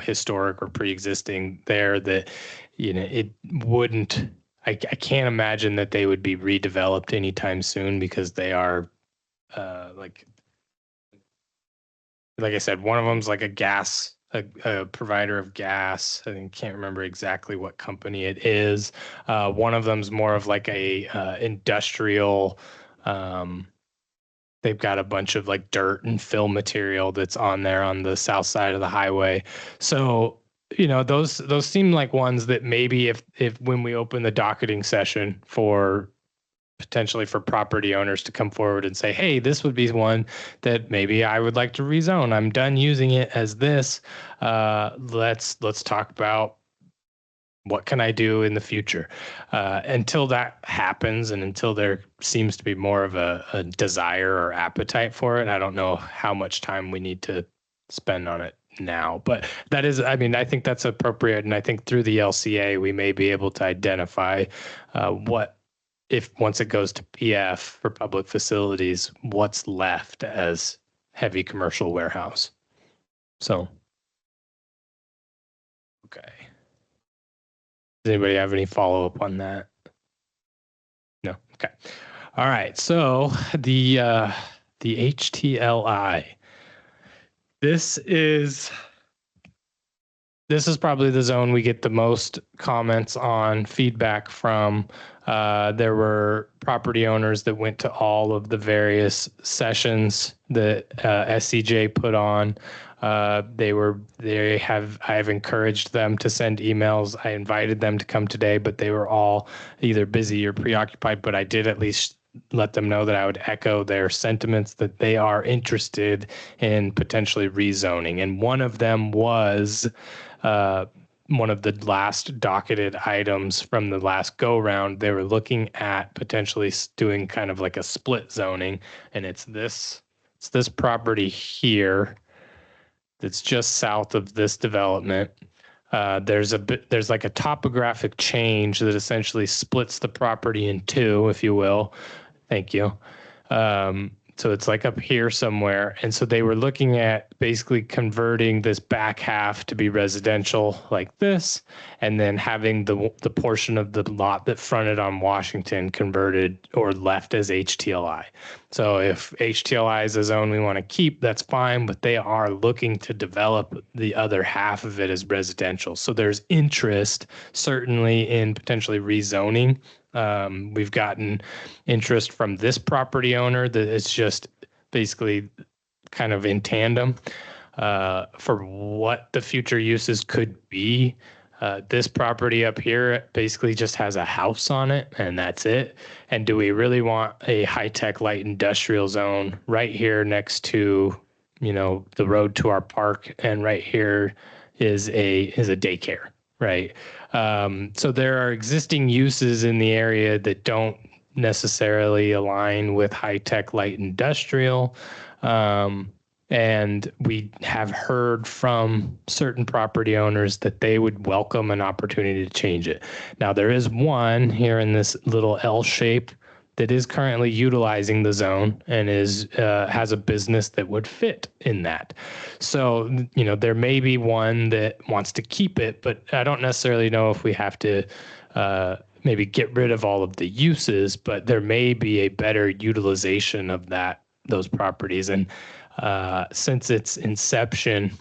historic or pre-existing there that it wouldn't. I can't imagine that they would be redeveloped anytime soon because they are like I said, one of them's like a provider of gas. I can't remember exactly what company it is. One of them's more of like a industrial. They've got a bunch of like dirt and fill material that's on there on the south side of the highway. So those seem like ones that maybe if when we open the docketing session potentially for property owners to come forward and say, hey, this would be one that maybe I would like to rezone. I'm done using it as this. Let's talk about what can I do in the future. Until that happens and until there seems to be more of a desire or appetite for it, I don't know how much time we need to spend on it now. But that is, I mean, I think that's appropriate. And I think through the LCA, we may be able to identify what, if once it goes to PF for public facilities, what's left as heavy commercial warehouse. So, okay. Does anybody have any follow up on that? No. Okay. All right. So the HTLI. This is probably the zone we get the most comments on, feedback from. There were property owners that went to all of the various sessions that SCJ put on. I've encouraged them to send emails. I invited them to come today, but they were all either busy or preoccupied, but I did at least let them know that I would echo their sentiments that they are interested in potentially rezoning. And one of them was one of the last docketed items from the last go round. They were looking at potentially doing kind of like a split zoning, and it's this property here that's just south of this development. There's like a topographic change that essentially splits the property in two, if you will. Thank you. So it's like up here somewhere. And so they were looking at basically converting this back half to be residential like this, and then having the portion of the lot that fronted on Washington converted or left as HTLI. So if HTLI is a zone we want to keep, that's fine, but they are looking to develop the other half of it as residential. So there's interest certainly in potentially rezoning. We've gotten interest from this property owner that it's just basically kind of in tandem for what the future uses could be. This property up here basically just has a house on it, and that's it. And do we really want a high-tech light industrial zone right here next to, the road to our park, and right here is a daycare, right? So there are existing uses in the area that don't necessarily align with high-tech light industrial. And we have heard from certain property owners that they would welcome an opportunity to change it. Now, there is one here in this little L shape that is currently utilizing the zone and has a business that would fit in that. So, there may be one that wants to keep it, but I don't necessarily know if we have to maybe get rid of all of the uses, but there may be a better utilization of those properties. And since its inception,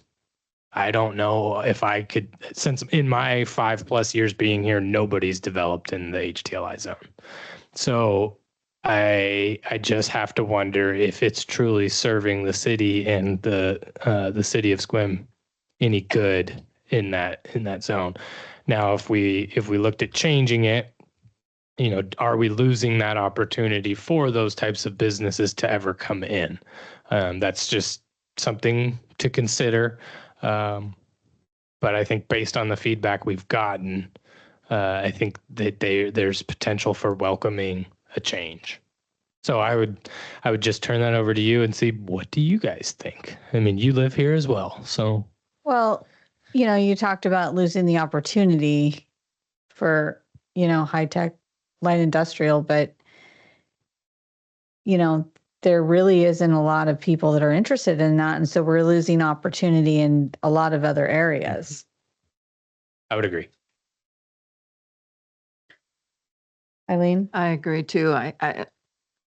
I don't know if I could, since in my 5+ years being here, nobody's developed in the HTLI zone. So I just have to wonder if it's truly serving the city and the city of Sequim any good in that zone. Now, if we looked at changing it, are we losing that opportunity for those types of businesses to ever come in? That's just something to consider. But I think based on the feedback we've gotten, I think that there's potential for welcoming a change. So I would just turn that over to you and see, what do you guys think? I mean, you live here as well, so. Well, you talked about losing the opportunity for, high-tech light industrial, but, there really isn't a lot of people that are interested in that. And so we're losing opportunity in a lot of other areas. I would agree. Eileen? I agree too. I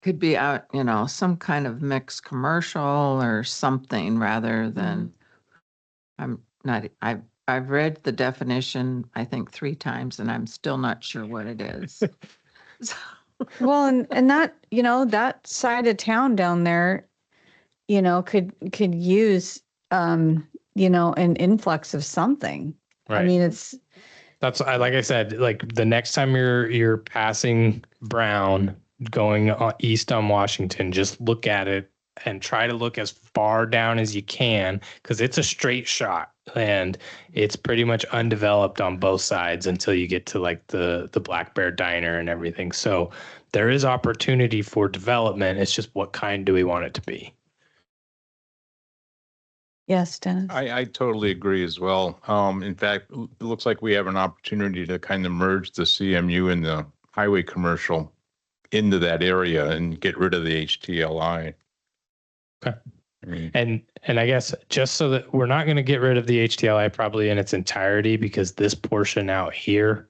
could be out, some kind of mixed commercial or something rather than, I've read the definition, I think 3 times, and I'm still not sure what it is. So. Well, and that, that side of town down there, could use, an influx of something. Right. I mean, that's like I said, like the next time you're passing Brown going east on Washington, just look at it and try to look as far down as you can, because it's a straight shot and it's pretty much undeveloped on both sides until you get to like the Black Bear Diner and everything. So there is opportunity for development. It's just what kind do we want it to be? Yes, Dennis. I totally agree as well. In fact, it looks like we have an opportunity to kind of merge the CMU and the highway commercial into that area and get rid of the HTLI. Okay. I mean, And I guess just so that we're not going to get rid of the HTLI probably in its entirety, because this portion out here,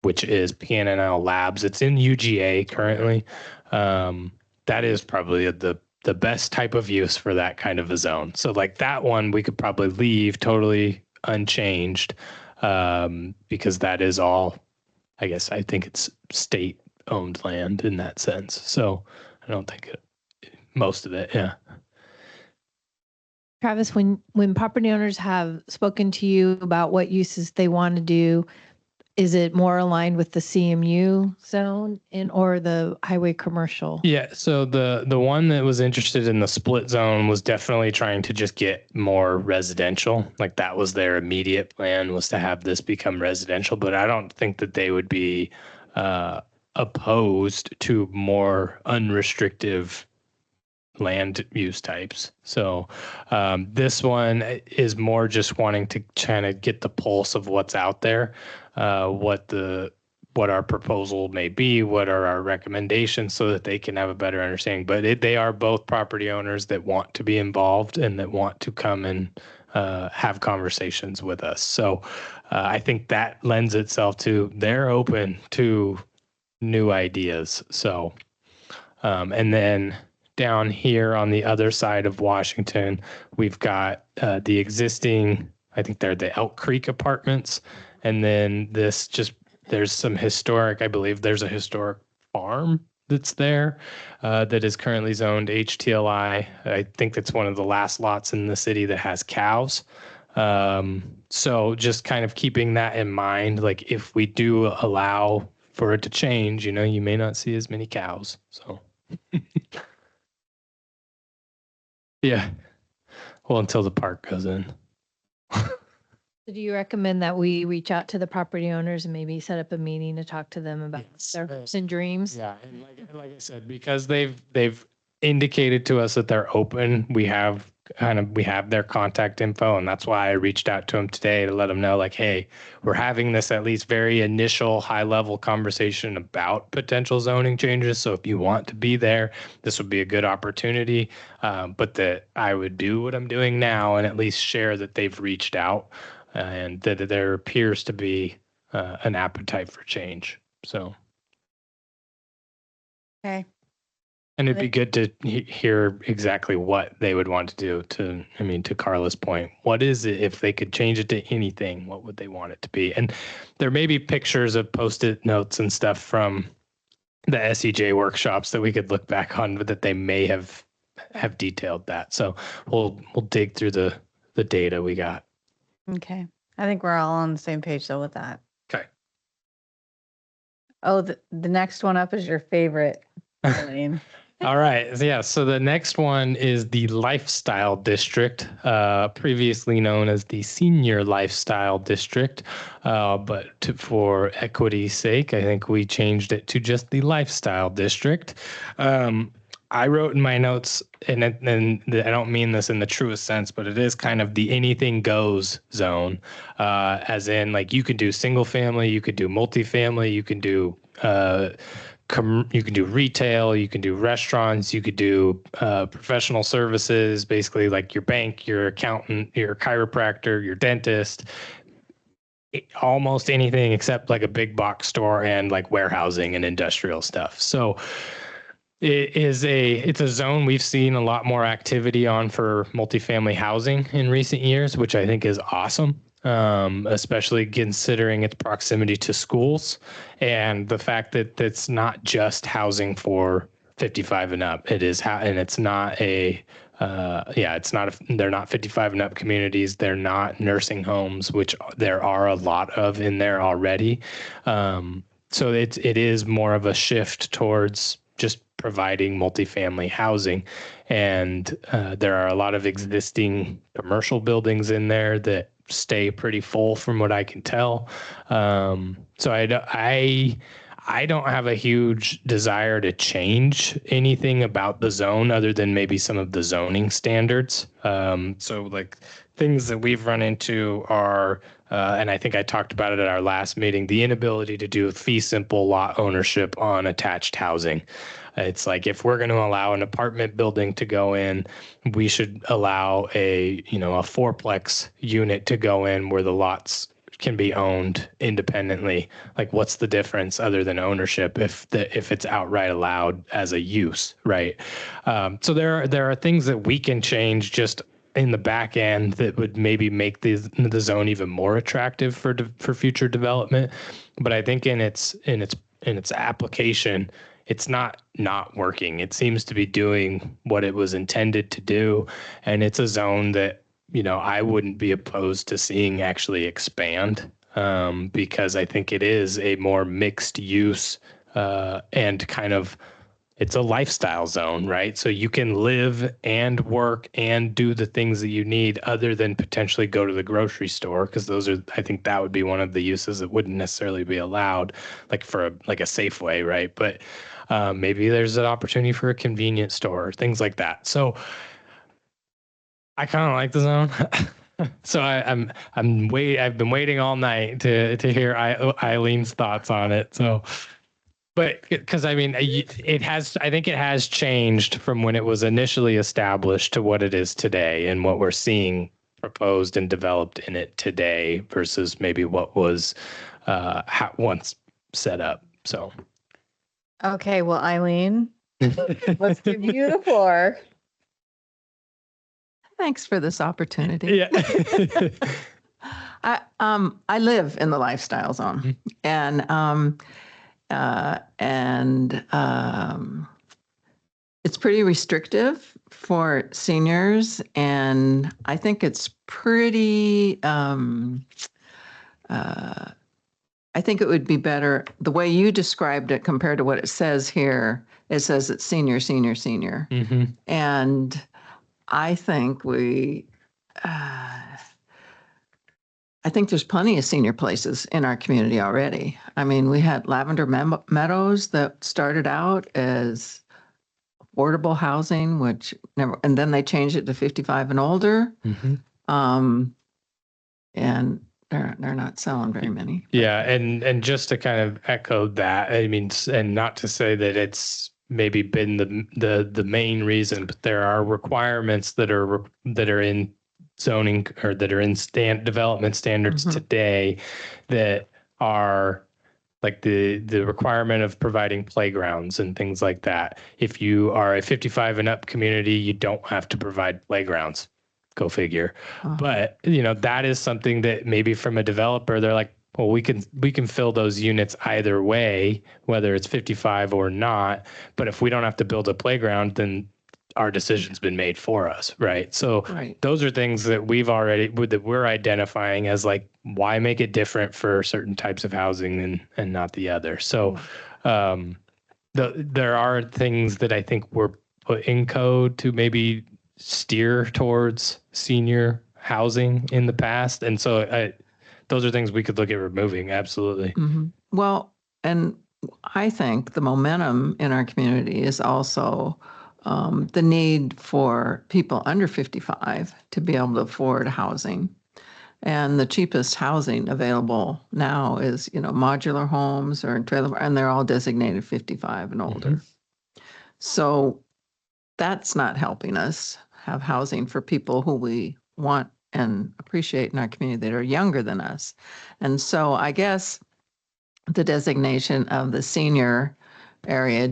which is PNNL Labs, it's in UGA currently. That is probably the best type of use for that kind of a zone. So like that one, we could probably leave totally unchanged, because that is all, I guess, I think it's state owned land in that sense. So I don't think most of it. Yeah. Travis, when property owners have spoken to you about what uses they want to do, is it more aligned with the CMU zone or the highway commercial? Yeah. So the one that was interested in the split zone was definitely trying to just get more residential. Like that was their immediate plan, was to have this become residential. But I don't think that they would be opposed to more unrestrictive land use types. So this one is more just wanting to kind of get the pulse of what's out there, what our proposal may be, what are our recommendations, so that they can have a better understanding. But they are both property owners that want to be involved and that want to come and have conversations with us. So I think that lends itself to they're open to new ideas. So and then down here on the other side of Washington, we've got the existing, I think they're the Elk Creek apartments. And then there's some historic, I believe there's a historic farm that's there that is currently zoned HTLI. I think that's one of the last lots in the city that has cows. So just kind of keeping that in mind, like if we do allow for it to change, you may not see as many cows. So. Yeah. Well, until the park goes in. So do you recommend that we reach out to the property owners and maybe set up a meeting to talk to them about Yes. their hopes and dreams? Yeah, and like I said, because they've indicated to us that they're open, we have their contact info, and that's why I reached out to them today to let them know, like, hey, we're having this at least very initial high level conversation about potential zoning changes. So if you want to be there, this would be a good opportunity. But that I would do what I'm doing now and at least share that they've reached out and that there appears to be an appetite for change. So. Okay. And it'd be good to hear exactly what they would want to do to Carla's point. What is it, if they could change it to anything, what would they want it to be? And there may be pictures of Post-it notes and stuff from the SEJ workshops that we could look back on, but that they may have detailed that. So we'll dig through the data we got. Okay. I think we're all on the same page though with that. Okay. Oh, the next one up is your favorite, Elaine. All right. Yeah. So the next one is the Lifestyle District, previously known as the Senior Lifestyle District. But for equity's sake, I think we changed it to just the Lifestyle District. I wrote in my notes, and I don't mean this in the truest sense, but it is kind of the anything goes zone, as in like you could do single family, you could do multifamily, you can do retail, you can do restaurants, you could do professional services, basically like your bank, your accountant, your chiropractor, your dentist, almost anything except like a big box store and like warehousing and industrial stuff. So it's a zone we've seen a lot more activity on for multifamily housing in recent years, which I think is awesome. Especially considering its proximity to schools and the fact that it's not just housing for 55 and up. It is and it's not they're not 55 and up communities. They're not nursing homes, which there are a lot of in there already. So it is more of a shift towards just providing multifamily housing. And there are a lot of existing commercial buildings in there that stay pretty full from what I can tell. So I don't have a huge desire to change anything about the zone other than maybe some of the zoning standards. So like things that we've run into are, and I think I talked about it at our last meeting, the inability to do fee simple lot ownership on attached housing. It's like if we're going to allow an apartment building to go in, we should allow a fourplex unit to go in where the lots can be owned independently. Like what's the difference other than ownership if it's outright allowed as a use, right? So there are things that we can change just in the back end that would maybe make the zone even more attractive for future development. But I think in its application, it's not working. It seems to be doing what it was intended to do, and it's a zone that I wouldn't be opposed to seeing actually expand, because I think it is a more mixed use and kind of it's a lifestyle zone, right? So you can live and work and do the things that you need other than potentially go to the grocery store, because I think that would be one of the uses that wouldn't necessarily be allowed, like for a Safeway, right? But maybe there's an opportunity for a convenience store, things like that. So I kind of like the zone. So I've been waiting all night to hear Eileen's thoughts on it. So, but because I think it has changed from when it was initially established to what it is today and what we're seeing proposed and developed in it today versus maybe what was once set up. So. Okay, well, Eileen, let's give you the floor. Thanks for this opportunity. Yeah. I live in the lifestyle zone, and it's pretty restrictive for seniors, and I think it's pretty. I think it would be better the way you described it compared to what it says here. It says it's senior, senior, senior, and I think I think there's plenty of senior places in our community already. I mean, we had Lavender Meadows that started out as affordable housing, and then they changed it to 55 and older. And they're not selling very many. Yeah, and just to kind of echo that, I mean, and not to say that it's maybe been the main reason, but there are requirements that are in zoning or that are in development standards today that are like the requirement of providing playgrounds and things like that. If you are a 55 and up community, you don't have to provide playgrounds. Go figure. But that is something that maybe from a developer, they're like, well, we can fill those units either way, whether it's 55 or not. But if we don't have to build a playground, then our decision's been made for us, right? So those are things that we're identifying as like, why make it different for certain types of housing and not the other? So there are things that I think were put in code to maybe steer towards senior housing in the past. And so those are things we could look at removing. Absolutely. Well, and I think the momentum in our community is also the need for people under 55 to be able to afford housing. And the cheapest housing available now is, modular homes or trailer, and they're all designated 55 and older. So that's not helping us have housing for people who we want and appreciate in our community that are younger than us. And so I guess the designation of the senior area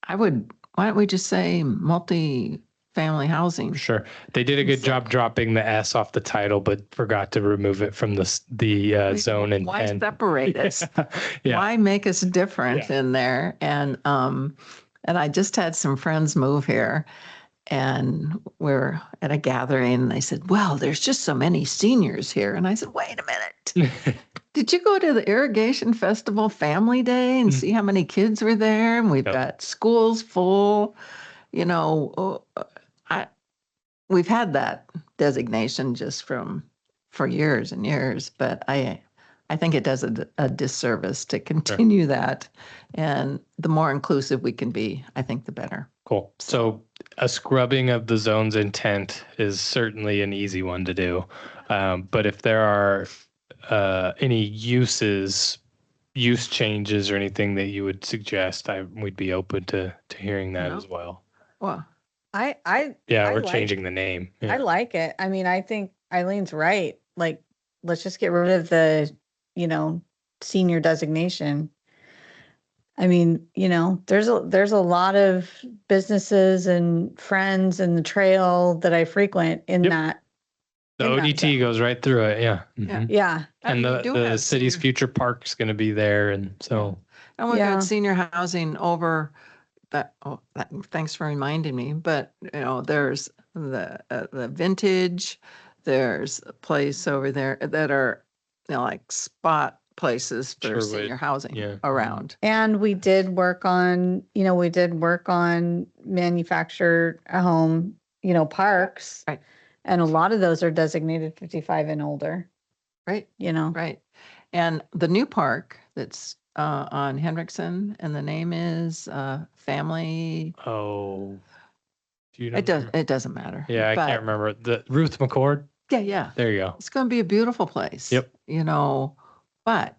why don't we just say multi-family housing? Sure. They did a good job dropping the S off the title, but forgot to remove it from the zone. And why separate us? Yeah. Why make us different in there? And I just had some friends move here, and we're at a gathering, and they said, well, there's just so many seniors here. And I said, wait a minute. Did you go to the Irrigation Festival Family Day and see how many kids were there? And we've got schools full. We've had that designation just for years and years, but I I think it does a disservice to continue that. And the more inclusive we can be, I think the better. Cool. So a scrubbing of the zone's intent is certainly an easy one to do. But if there are any use changes or anything that you would suggest, we'd be open to hearing that No. as well. Well, Yeah, we're like- changing the name. I Yeah. like it. I mean, I think Eileen's right. Like, let's just get rid of the, senior designation. I mean, there's a lot of businesses and friends in the trail that I frequent in Yep. that. The in that ODT zone. goes right through it. Yeah. Yeah. Mhm. Yeah. And we do the have city's senior- future park's going to be there. And so, and we've Yeah. got senior housing over thanks for reminding me, but there's the Vintage, there's a place over there that are, like spot places for Sherwood, senior housing yeah. around. And we did work on, manufactured home, parks. Right. And a lot of those are designated 55 and older, Right, right. And the new park that's on Hendrickson, and the name is Family. oh, do you know? It doesn't matter. Yeah, I but- can't remember. The Ruth McCord. Yeah. There you go. It's going to be a beautiful place. Yep. But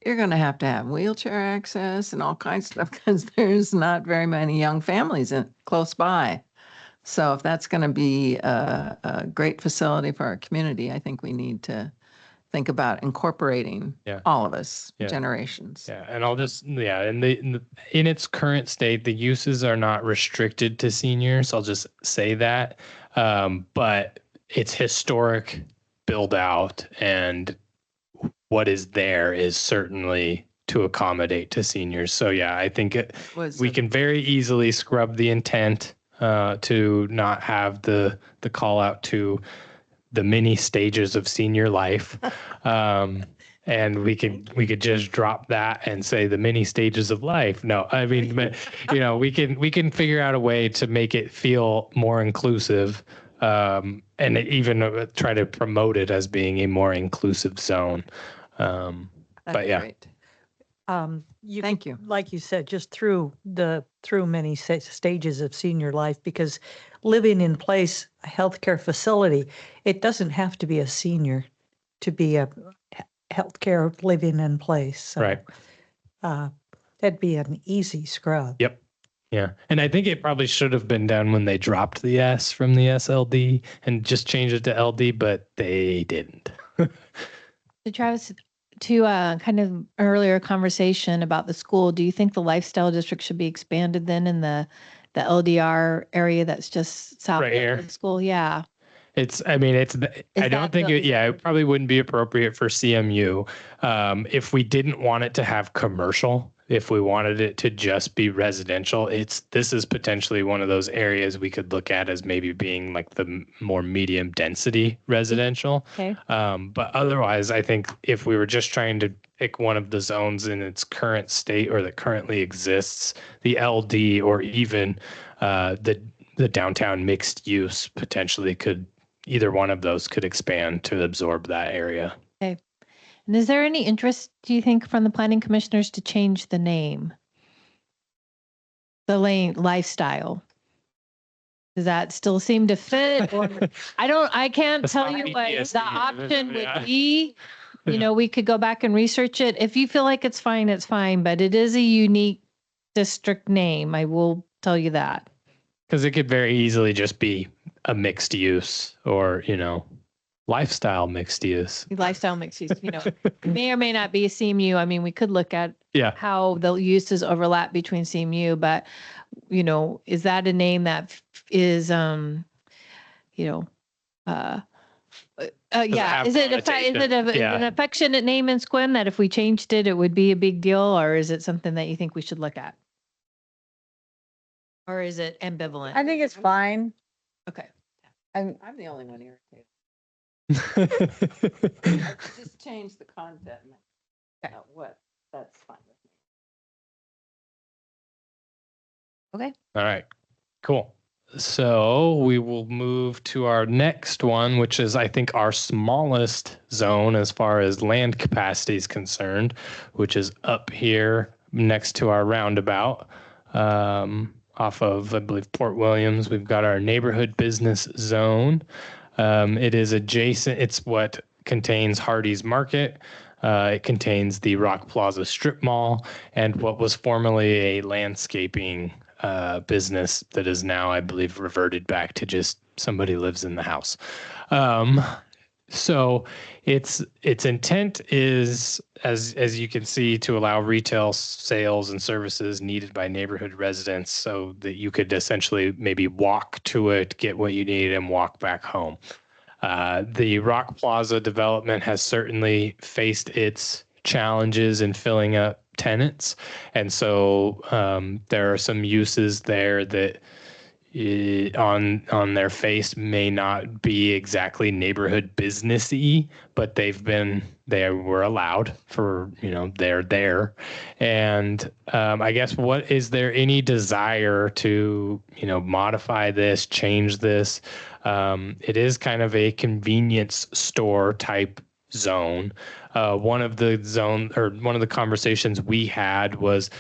you're going to have wheelchair access and all kinds of stuff because there's not very many young families close by. So if that's going to be a great facility for our community, I think we need to think about incorporating all of us, Yeah. generations. Yeah, and I'll just in its current state, the uses are not restricted to seniors. I'll just say that, but it's historic build out, and what is there is certainly to accommodate to seniors. So yeah, I think we can very easily scrub the intent to not have the call out to the many stages of senior life. And we could just drop that and say the many stages of life. No, I mean, but, we can figure out a way to make it feel more inclusive, and even try to promote it as being a more inclusive zone. But yeah. Great. Thank you. Like you said, just through many stages of senior life, because living in place, a healthcare facility, it doesn't have to be a senior to be a healthcare living in place. So, Right. That'd be an easy scrub. Yep. Yeah. And I think it probably should have been done when they dropped the S from the SLD and just changed it to LD, but they didn't. So Travis, to kind of earlier conversation about the school, do you think the lifestyle district should be expanded then in the LDR area that's just south Right here. of the school? Yeah. I don't think it probably wouldn't be appropriate for CMU. If we didn't want it to have commercial, if we wanted it to just be residential, this is potentially one of those areas we could look at as maybe being like the more medium density residential. Okay. But otherwise, I think if we were just trying to pick one of the zones in its current state or that currently exists, the LD or even the downtown mixed use potentially either one of those could expand to absorb that area. Okay. And is there any interest, do you think, from the planning commissioners to change the name? The lifestyle? Does that still seem to fit? Or I can't That's tell not you what PTSD, the option yeah. would be. We could go back and research it. If you feel like it's fine, but it is a unique district name. I will tell you that. Because it could very easily just be a mixed use or, lifestyle mixed use. Lifestyle mixed use, may or may not be a CMU. I mean, we could look at Yeah. how the uses overlap between CMU, but, is that a name that is, yeah. have Is it an affectionate name in Squim that if we changed it, it would be a big deal? Or is it something that you think we should look at? Or is it ambivalent? I think it's fine. Okay. I'm the only one irritated. Just change the content. That's fine with me. Okay. All right. Cool. So we will move to our next one, which is, I think, our smallest zone as far as land capacity is concerned, which is up here next to our roundabout, off of, I believe, Port Williams. We've got our neighborhood business zone. It is adjacent. It's what contains Hardee's Market. It contains the Rock Plaza Strip Mall and what was formerly a landscaping business that is now, I believe, reverted back to just somebody lives in the house. So its intent is, as you can see, to allow retail sales and services needed by neighborhood residents, so that you could essentially maybe walk to it, get what you need, and walk back home. The Rock Plaza development has certainly faced its challenges in filling up tenants. And so there are some uses there that on their face may not be exactly neighborhood businessy, but they were allowed for, they're there. And I guess, what is there any desire to, modify this, change this? It is kind of a convenience store type zone. One of the conversations we had was,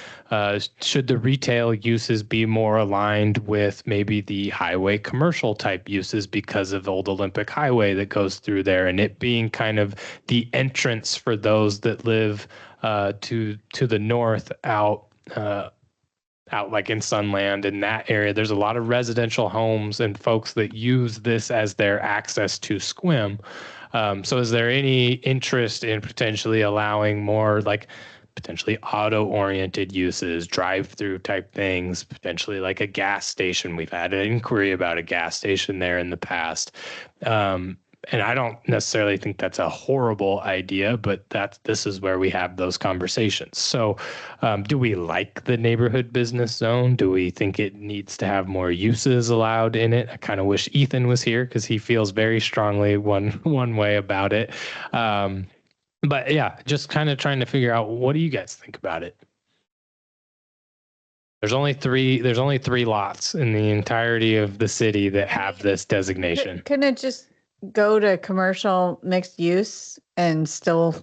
should the retail uses be more aligned with maybe the highway commercial type uses because of Old Olympic Highway that goes through there, and it being kind of the entrance for those that live to the north out like in Sunland, in that area. There's a lot of residential homes and folks that use this as their access to Sequim. So is there any interest in potentially allowing more like potentially auto-oriented uses, drive-through type things, potentially like a gas station? We've had an inquiry about a gas station there in the past. And I don't necessarily think that's a horrible idea, but this is where we have those conversations. So do we like the neighborhood business zone? Do we think it needs to have more uses allowed in it? I kind of wish Ethan was here because he feels very strongly one way about it. But yeah, just kind of trying to figure out, what do you guys think about it? There's only three lots in the entirety of the city that have this designation. Couldn't it just go to commercial mixed use and still,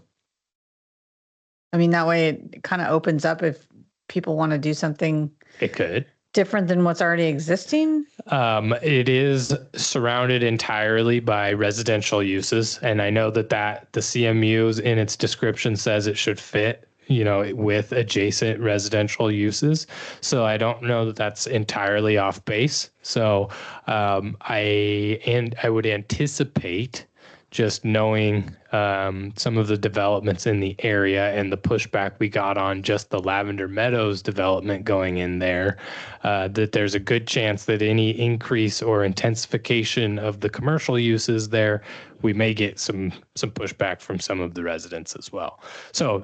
I mean, that way it kind of opens up if people want to do something It could. different than what's already existing? It is surrounded entirely by residential uses. And I know that the CMU in its description says it should fit, with adjacent residential uses. So I don't know that that's entirely off base. So I would anticipate, just knowing some of the developments in the area and the pushback we got on just the Lavender Meadows development going in there, that there's a good chance that any increase or intensification of the commercial uses there, we may get some pushback from some of the residents as well. So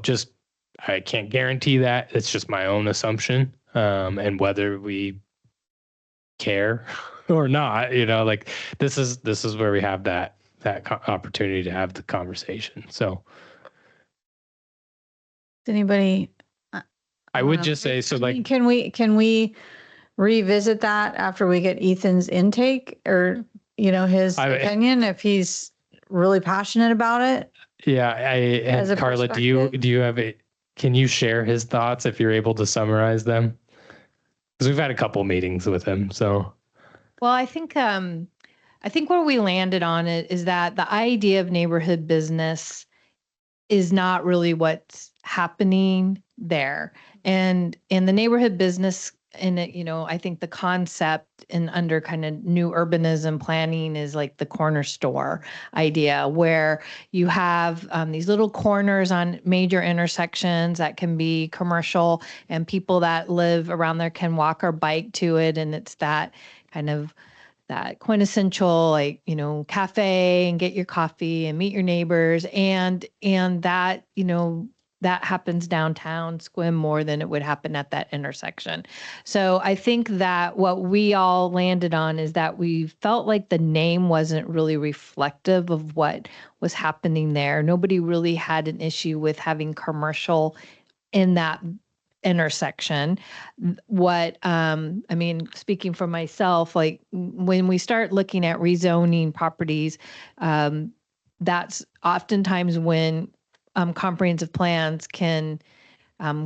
I can't guarantee that. It's just my own assumption, and whether we care or not, like this is where we have that opportunity to have the conversation. So Anybody? I would just say, so like, Can we revisit that after we get Ethan's intake, or, his opinion, if he's really passionate about it? yeah, As a Carla, do you have can you share his thoughts if you're able to summarize them? Because we've had a couple meetings with him. So, Well, I think where we landed on it is that the idea of neighborhood business is not really what's happening there. And in the neighborhood business, and I think the concept in under kind of new urbanism planning is like the corner store idea, where you have these little corners on major intersections that can be commercial, and people that live around there can walk or bike to it. And it's that kind of that quintessential, like, cafe, and get your coffee and meet your neighbors. And that, that happens downtown Sequim more than it would happen at that intersection. So I think that what we all landed on is that we felt like the name wasn't really reflective of what was happening there. Nobody really had an issue with having commercial in that intersection. I mean, speaking for myself, like when we start looking at rezoning properties, that's oftentimes when comprehensive plans can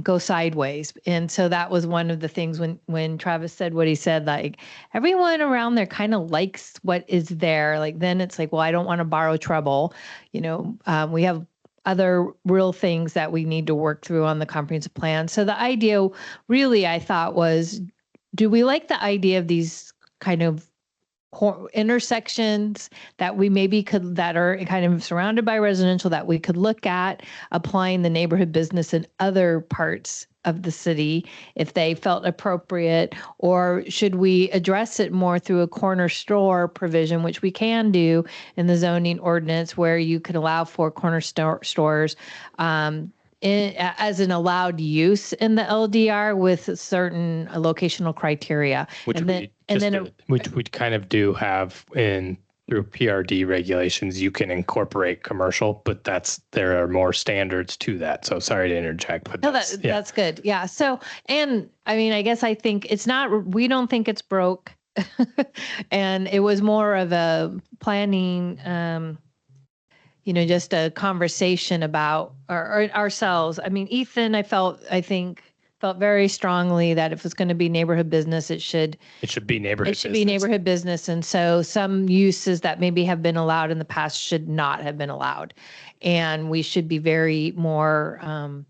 go sideways. And so that was one of the things when Travis said what he said, like everyone around there kind of likes what is there. Like then it's like, well, I don't want to borrow trouble. We have other real things that we need to work through on the comprehensive plan. So the idea really, I thought, was, do we like the idea of these kind of intersections that we maybe could, that are kind of surrounded by residential, that we could look at applying the neighborhood business in other parts of the city if they felt appropriate? Or should we address it more through a corner store provision, which we can do in the zoning ordinance, where you could allow for corner stores as an allowed use in the LDR with certain locational criteria? Which And then- we and just then did, which we kind of do have in through PRD regulations. You can incorporate commercial, but there are more standards to that. So sorry to interject, but No, that's, that's good. Yeah. So, and I mean, I guess I think we don't think it's broke. And it was more of a planning, just a conversation about ourselves. I mean, Ethan, I felt very strongly that if it's going to be neighborhood business, it should be neighborhood be business. neighborhood business. And so some uses that maybe have been allowed in the past should not have been allowed. And we should be very more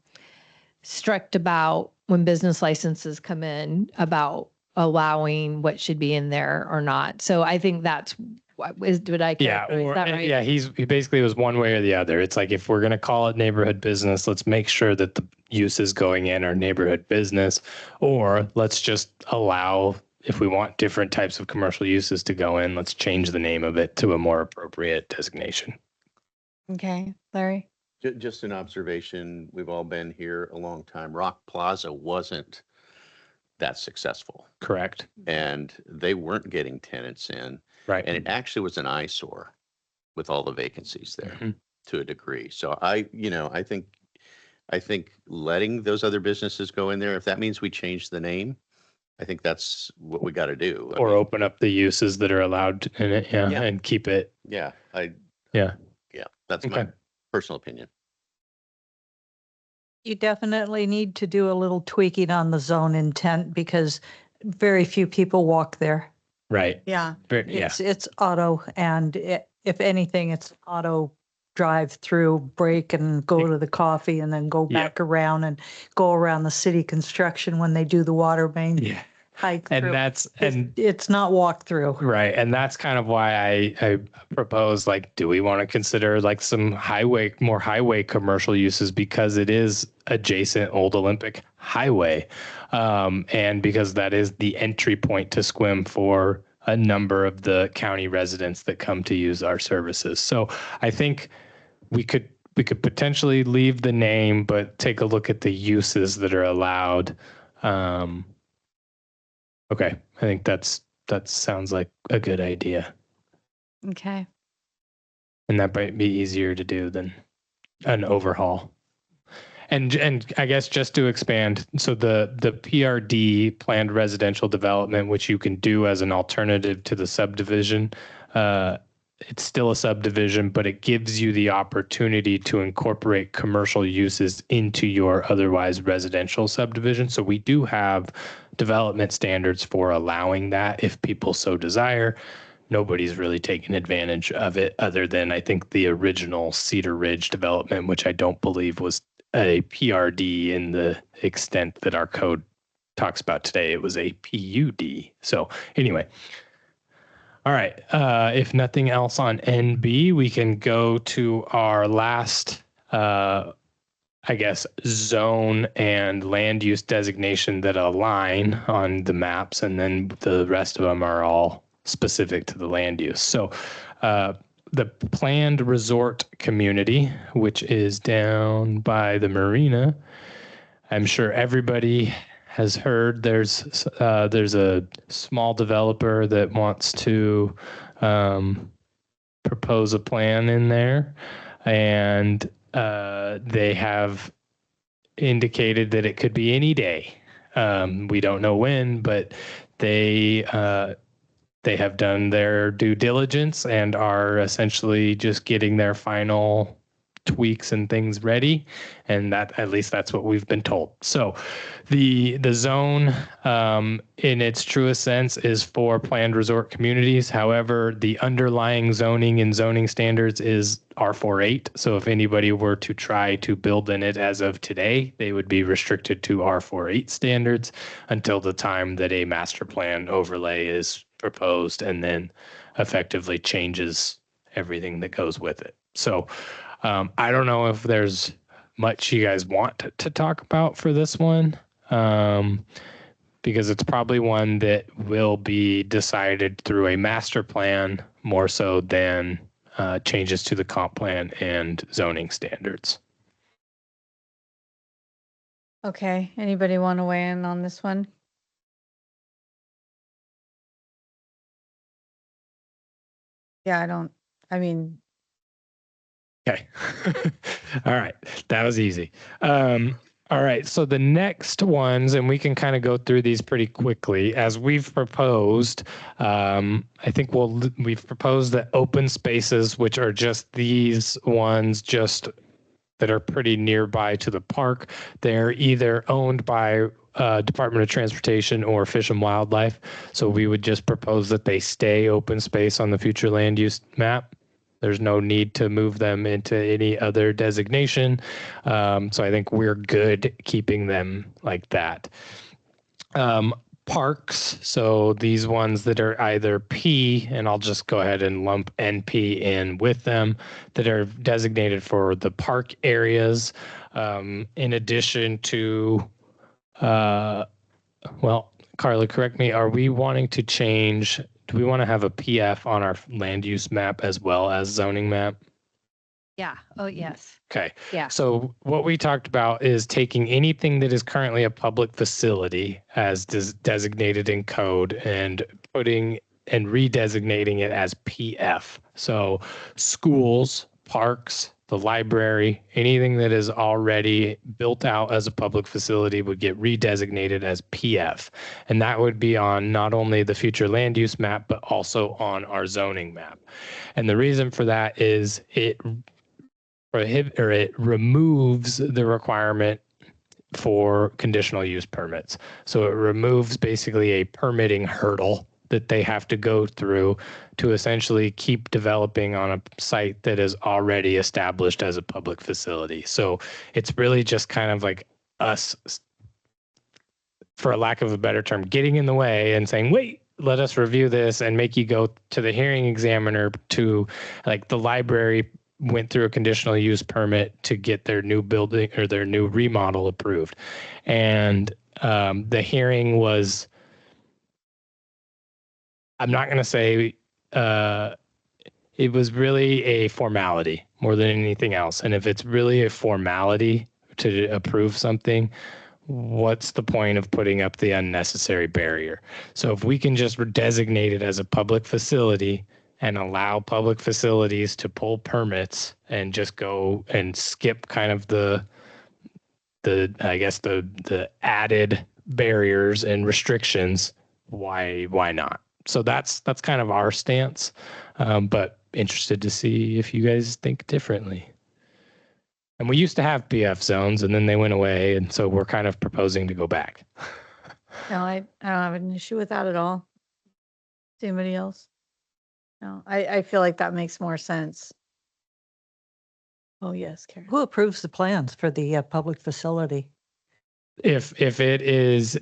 strict about when business licenses come in about allowing what should be in there or not. So I think that's did I characterize that right? Yeah, he basically was one way or the other. It's like, if we're going to call it neighborhood business, let's make sure that the uses going in are neighborhood business, or let's just allow, if we want different types of commercial uses to go in, let's change the name of it to a more appropriate designation. Okay, Larry? Just an observation. We've all been here a long time. Rock Plaza wasn't that successful, Correct. and they weren't getting tenants in. Right. And it actually was an eyesore with all the vacancies there Mhm. to a degree. So I think letting those other businesses go in there, if that means we change the name, I think that's what we got to do. Or open up the uses that are allowed in it, Yeah. and keep it. Yeah, Yeah. that's Okay. my personal opinion. You definitely need to do a little tweaking on the zone intent because very few people walk there. Right. Yeah. Yeah. It's auto, and if anything, it's auto drive through, break and go to the coffee and then go back around and go around the city construction when they do the water main Yeah. hike And through. It's not walk through. Right. And that's kind of why I propose, like, do we want to consider like some more highway commercial uses, because it is adjacent Old Olympic Highway. And because that is the entry point to Sequim for a number of the county residents that come to use our services. So I think we could potentially leave the name, but take a look at the uses that are allowed. Okay. I think that sounds like a good idea. Okay. And that might be easier to do than an overhaul. And I guess just to expand, so the PRD, planned residential development, which you can do as an alternative to the subdivision, it's still a subdivision, but it gives you the opportunity to incorporate commercial uses into your otherwise residential subdivision. So we do have development standards for allowing that if people so desire. Nobody's really taken advantage of it other than, I think, the original Cedar Ridge development, which I don't believe was a PRD in the extent that our code talks about today. It was a PUD. So anyway, all right. If nothing else on NB, we can go to our last, I guess, zone and land use designation that align on the maps, and then the rest of them are all specific to the land use. So the planned resort community, which is down by the marina, I'm sure everybody has heard there's a small developer that wants to propose a plan in there, and they have indicated that it could be any day. We don't know when, but they have done their due diligence and are essentially just getting their final tweaks and things ready, and that, at least that's what we've been told. So the zone in its truest sense is for planned resort communities. However, the underlying zoning and zoning standards is R48. So if anybody were to try to build in it as of today, they would be restricted to R48 standards until the time that a master plan overlay is proposed and then effectively changes everything that goes with it. So I don't know if there's much you guys want to talk about for this one, because it's probably one that will be decided through a master plan more so than changes to the comp plan and zoning standards. Okay, anybody want to weigh in on this one? Yeah, I mean, Okay. All right. That was easy. All right. So the next ones, and we can kind of go through these pretty quickly as we've proposed. I think we've proposed that open spaces, which are just these ones, just that are pretty nearby to the park. They're either owned by Department of Transportation or Fish and Wildlife. So we would just propose that they stay open space on the future land use map. There's no need to move them into any other designation. So I think we're good keeping them like that. Parks, so these ones that are either P, and I'll just go ahead and lump NP in with them, that are designated for the park areas, in addition to, well, Carla, correct me, are we wanting to change, do we want to have a PF on our land use map as well as zoning map? Yeah. Oh, yes. Okay. Yeah. So what we talked about is taking anything that is currently a public facility as designated in code and putting and redesignating it as PF. So schools, parks, the library, anything that is already built out as a public facility would get redesignated as PF. And that would be on not only the future land use map, but also on our zoning map. And the reason for that is it removes the requirement for conditional use permits. So it removes basically a permitting hurdle that they have to go through to essentially keep developing on a site that is already established as a public facility. So it's really just kind of like us, for a lack of a better term, getting in the way and saying, wait, let us review this and make you go to the hearing examiner. To like the library went through a conditional use permit to get their new building or their new remodel approved. And the hearing was, I'm not going to say, it was really a formality more than anything else. And if it's really a formality to approve something, what's the point of putting up the unnecessary barrier? So if we can just designate it as a public facility and allow public facilities to pull permits and just go and skip kind of the I guess the added barriers and restrictions, why not? So that's kind of our stance, but interested to see if you guys think differently. And we used to have PF zones and then they went away, and so we're kind of proposing to go back. no, I don't have an issue with that at all. Does anybody else? No, I feel like that makes more sense. Oh, yes, Karen. Who approves the plans for the public facility? If it's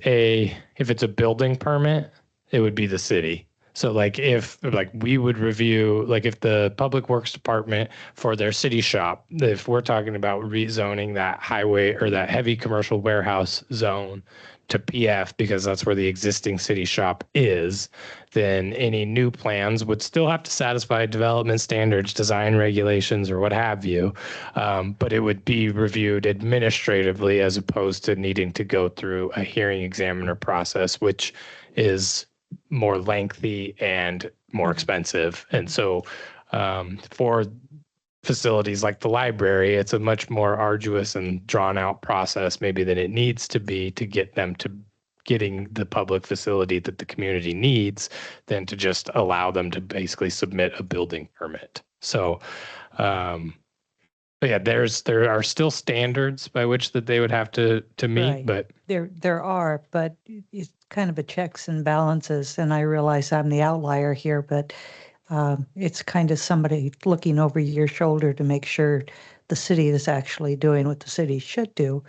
a building permit, it would be the city. So like if we would review, like if the Public Works Department for their city shop, if we're talking about rezoning that highway or that heavy commercial warehouse zone to PF because that's where the existing city shop is, then any new plans would still have to satisfy development standards, design regulations, or what have you. But it would be reviewed administratively as opposed to needing to go through a hearing examiner process, which is more lengthy and more expensive. And so for facilities like the library, it's a much more arduous and drawn out process maybe than it needs to be to get them to getting the public facility that the community needs than to just allow them to basically submit a building permit. So, but yeah, there are still standards by which that they would have to meet, Right. but There are, but it's kind of a checks and balances. And I realize I'm the outlier here, but it's kind of somebody looking over your shoulder to make sure the city is actually doing what the city should do.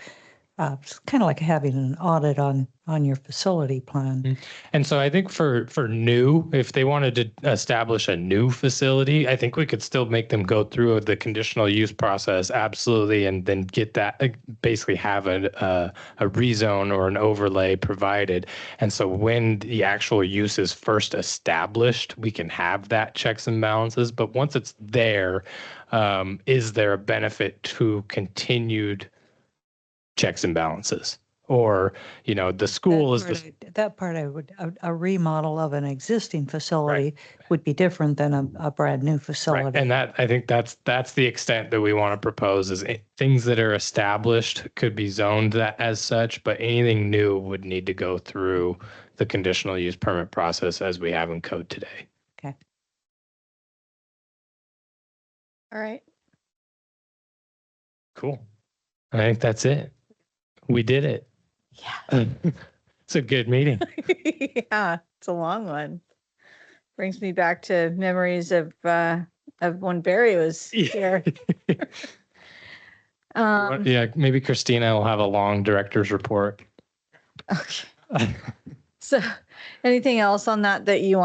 It's kind of like having an audit on your facility plan. And so I think for new, if they wanted to establish a new facility, I think we could still make them go through the conditional use process, absolutely, and then get that, basically have a rezone or an overlay provided. And so when the actual use is first established, we can have that checks and balances. But once it's there, is there a benefit to continued checks and balances? Or, the school is the That part I would, a remodel of an existing facility would be different than a brand new right. facility. And that, I think that's the extent that we want to propose is things that are established could be zoned that as such, but anything new would need to go through the conditional use permit process as we have in code today. Okay. All right. Cool. I think that's it. We did it. Yeah. It's a good meeting. Yeah, it's a long one. Brings me back to memories of when Barry was here. Yeah, maybe Christina will have a long director's report. Okay. So, anything else on that you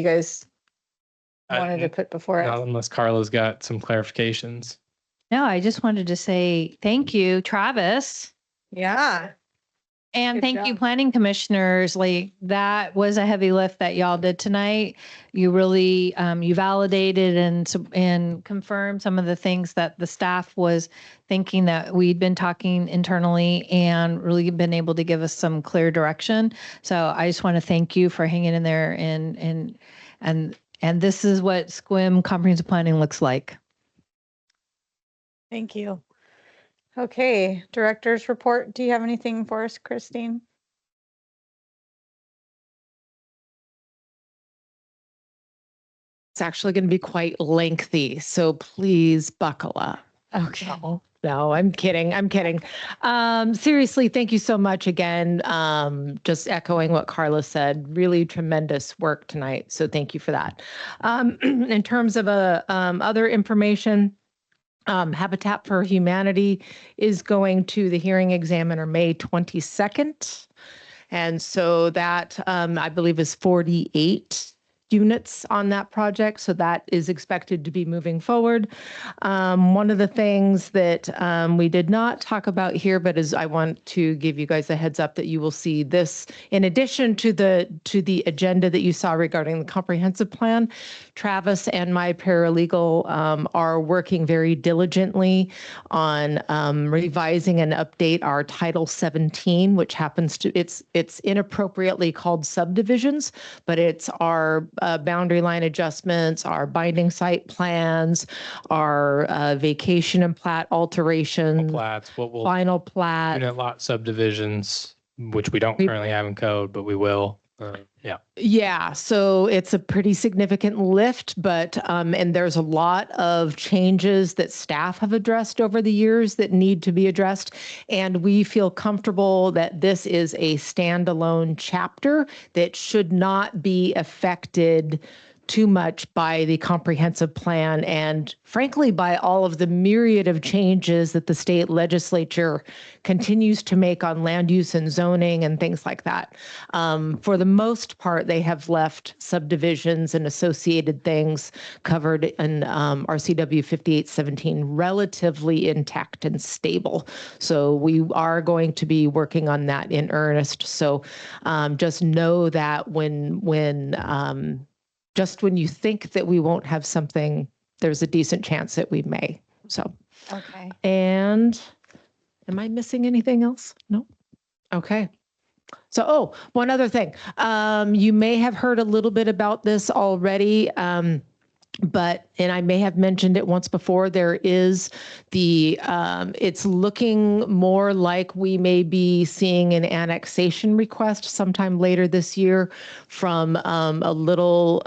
guys wanted to put before Not us? unless Carla's got some clarifications. No, I just wanted to say thank you, Travis. Yeah. And Good thank you, job. planning commissioners. Like that was a heavy lift that y'all did tonight. You really, you validated and confirmed some of the things that the staff was thinking that we'd been talking internally and really been able to give us some clear direction. So I just want to thank you for hanging in there and this is what SQUIM comprehensive planning looks like. Thank you. Okay, director's report. Do you have anything for us, Christine? It's actually going to be quite lengthy, so please buckle up. Okay. No, I'm kidding. I'm kidding. Seriously, thank you so much again. Just echoing what Carla said, really tremendous work tonight. So thank you for that. In terms of other information, Habitat for Humanity is going to the hearing examiner May 22nd. And so that, I believe, is 48 units on that project. So that is expected to be moving forward. One of the things that we did not talk about here, but as I want to give you guys a heads up that you will see this in addition to the agenda that you saw regarding the comprehensive plan. Travis and my paralegal are working very diligently on revising and update our Title 17, which happens to, it's inappropriately called subdivisions, but it's our boundary line adjustments, our binding site plans, our vacation and plat alterations, Plats, what will final plat. unit lot subdivisions, which we don't currently have in code, but we will. Yeah. Yeah, so it's a pretty significant lift, but and there's a lot of changes that staff have addressed over the years that need to be addressed. And we feel comfortable that this is a standalone chapter that should not be affected too much by the comprehensive plan and frankly by all of the myriad of changes that the state legislature continues to make on land use and zoning and things like that. For the most part, they have left subdivisions and associated things covered in RCW 5817 relatively intact and stable. So we are going to be working on that in earnest. So just know that just when you think that we won't have something, there's a decent chance that we may. So, Okay. and am I missing anything else? No. Okay. So, one other thing. You may have heard a little bit about this already. But, and I may have mentioned it once before, there is it's looking more like we may be seeing an annexation request sometime later this year from a little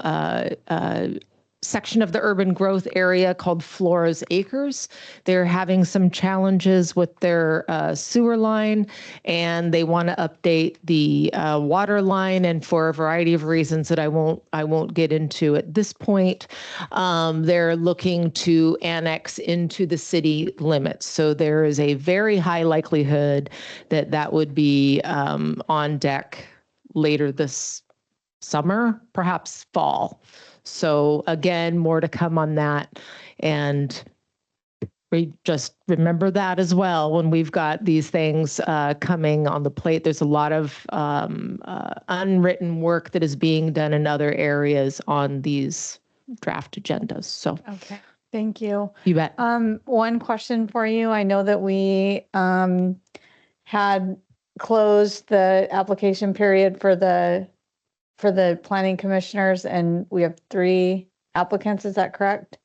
section of the urban growth area called Flora's Acres. They're having some challenges with their sewer line, and they want to update the water line, and for a variety of reasons that I won't get into at this point, they're looking to annex into the city limits. So there is a very high likelihood that that would be on deck later this summer, perhaps fall. So again, more to come on that. And we just remember that as well when we've got these things coming on the plate. There's a lot of unwritten work that is being done in other areas on these draft agendas. So Okay, thank you. you bet. One question for you. I know that we had closed the application period for the planning commissioners, and we have 3 applicants. Is that correct?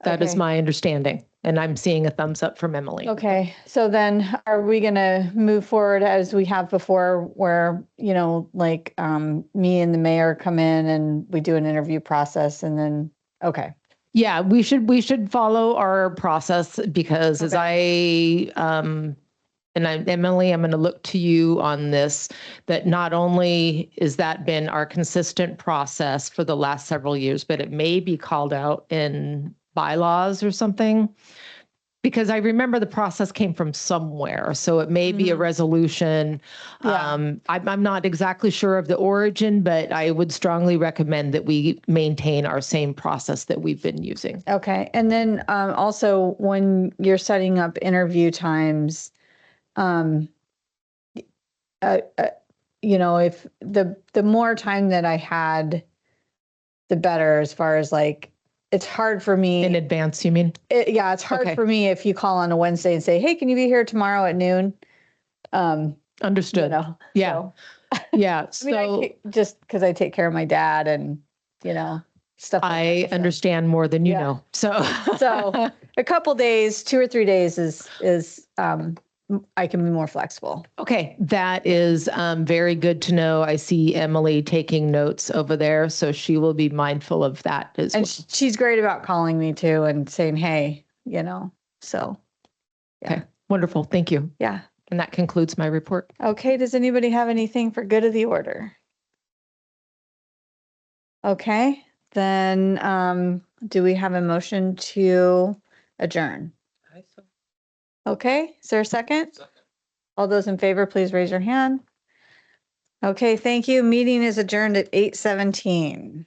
That is Okay. my understanding. And I'm seeing a thumbs up from Emily. Okay, so then are we gonna move forward as we have before where, like, me and the mayor come in and we do an interview process and then, okay. Yeah, we should follow our process because as Emily, I'm going to look to you on this, that not only is that been our consistent process for the last several years, but it may be called out in bylaws or something. Because I remember the process came from somewhere, so it may be a resolution. Yeah. I'm not exactly sure of the origin, but I would strongly recommend that we maintain our same process that we've been using. Okay, and then also when you're setting up interview times, if the more time that I had, the better, as far as like, it's hard for me. In advance, you mean? It's hard Okay. for me if you call on a Wednesday and say, hey, can you be here tomorrow at noon? Understood. Yeah. So, Yeah. I mean, So just because I take care of my dad and, stuff like I that, so. understand more than you Yeah. know. So So a couple days, 2 or 3 days is I can be more flexible. okay, that is very good to know. I see Emily taking notes over there, so she will be mindful of that as And well. she's great about calling me too and saying, hey, so. Yeah. Okay, wonderful. Thank you. Yeah. And that concludes my report. Okay. Does anybody have anything for good of the order? Okay, then do we have a motion to adjourn? Okay, is there a second? All those in favor, please raise your hand. Okay, thank you. Meeting is adjourned at 8:17.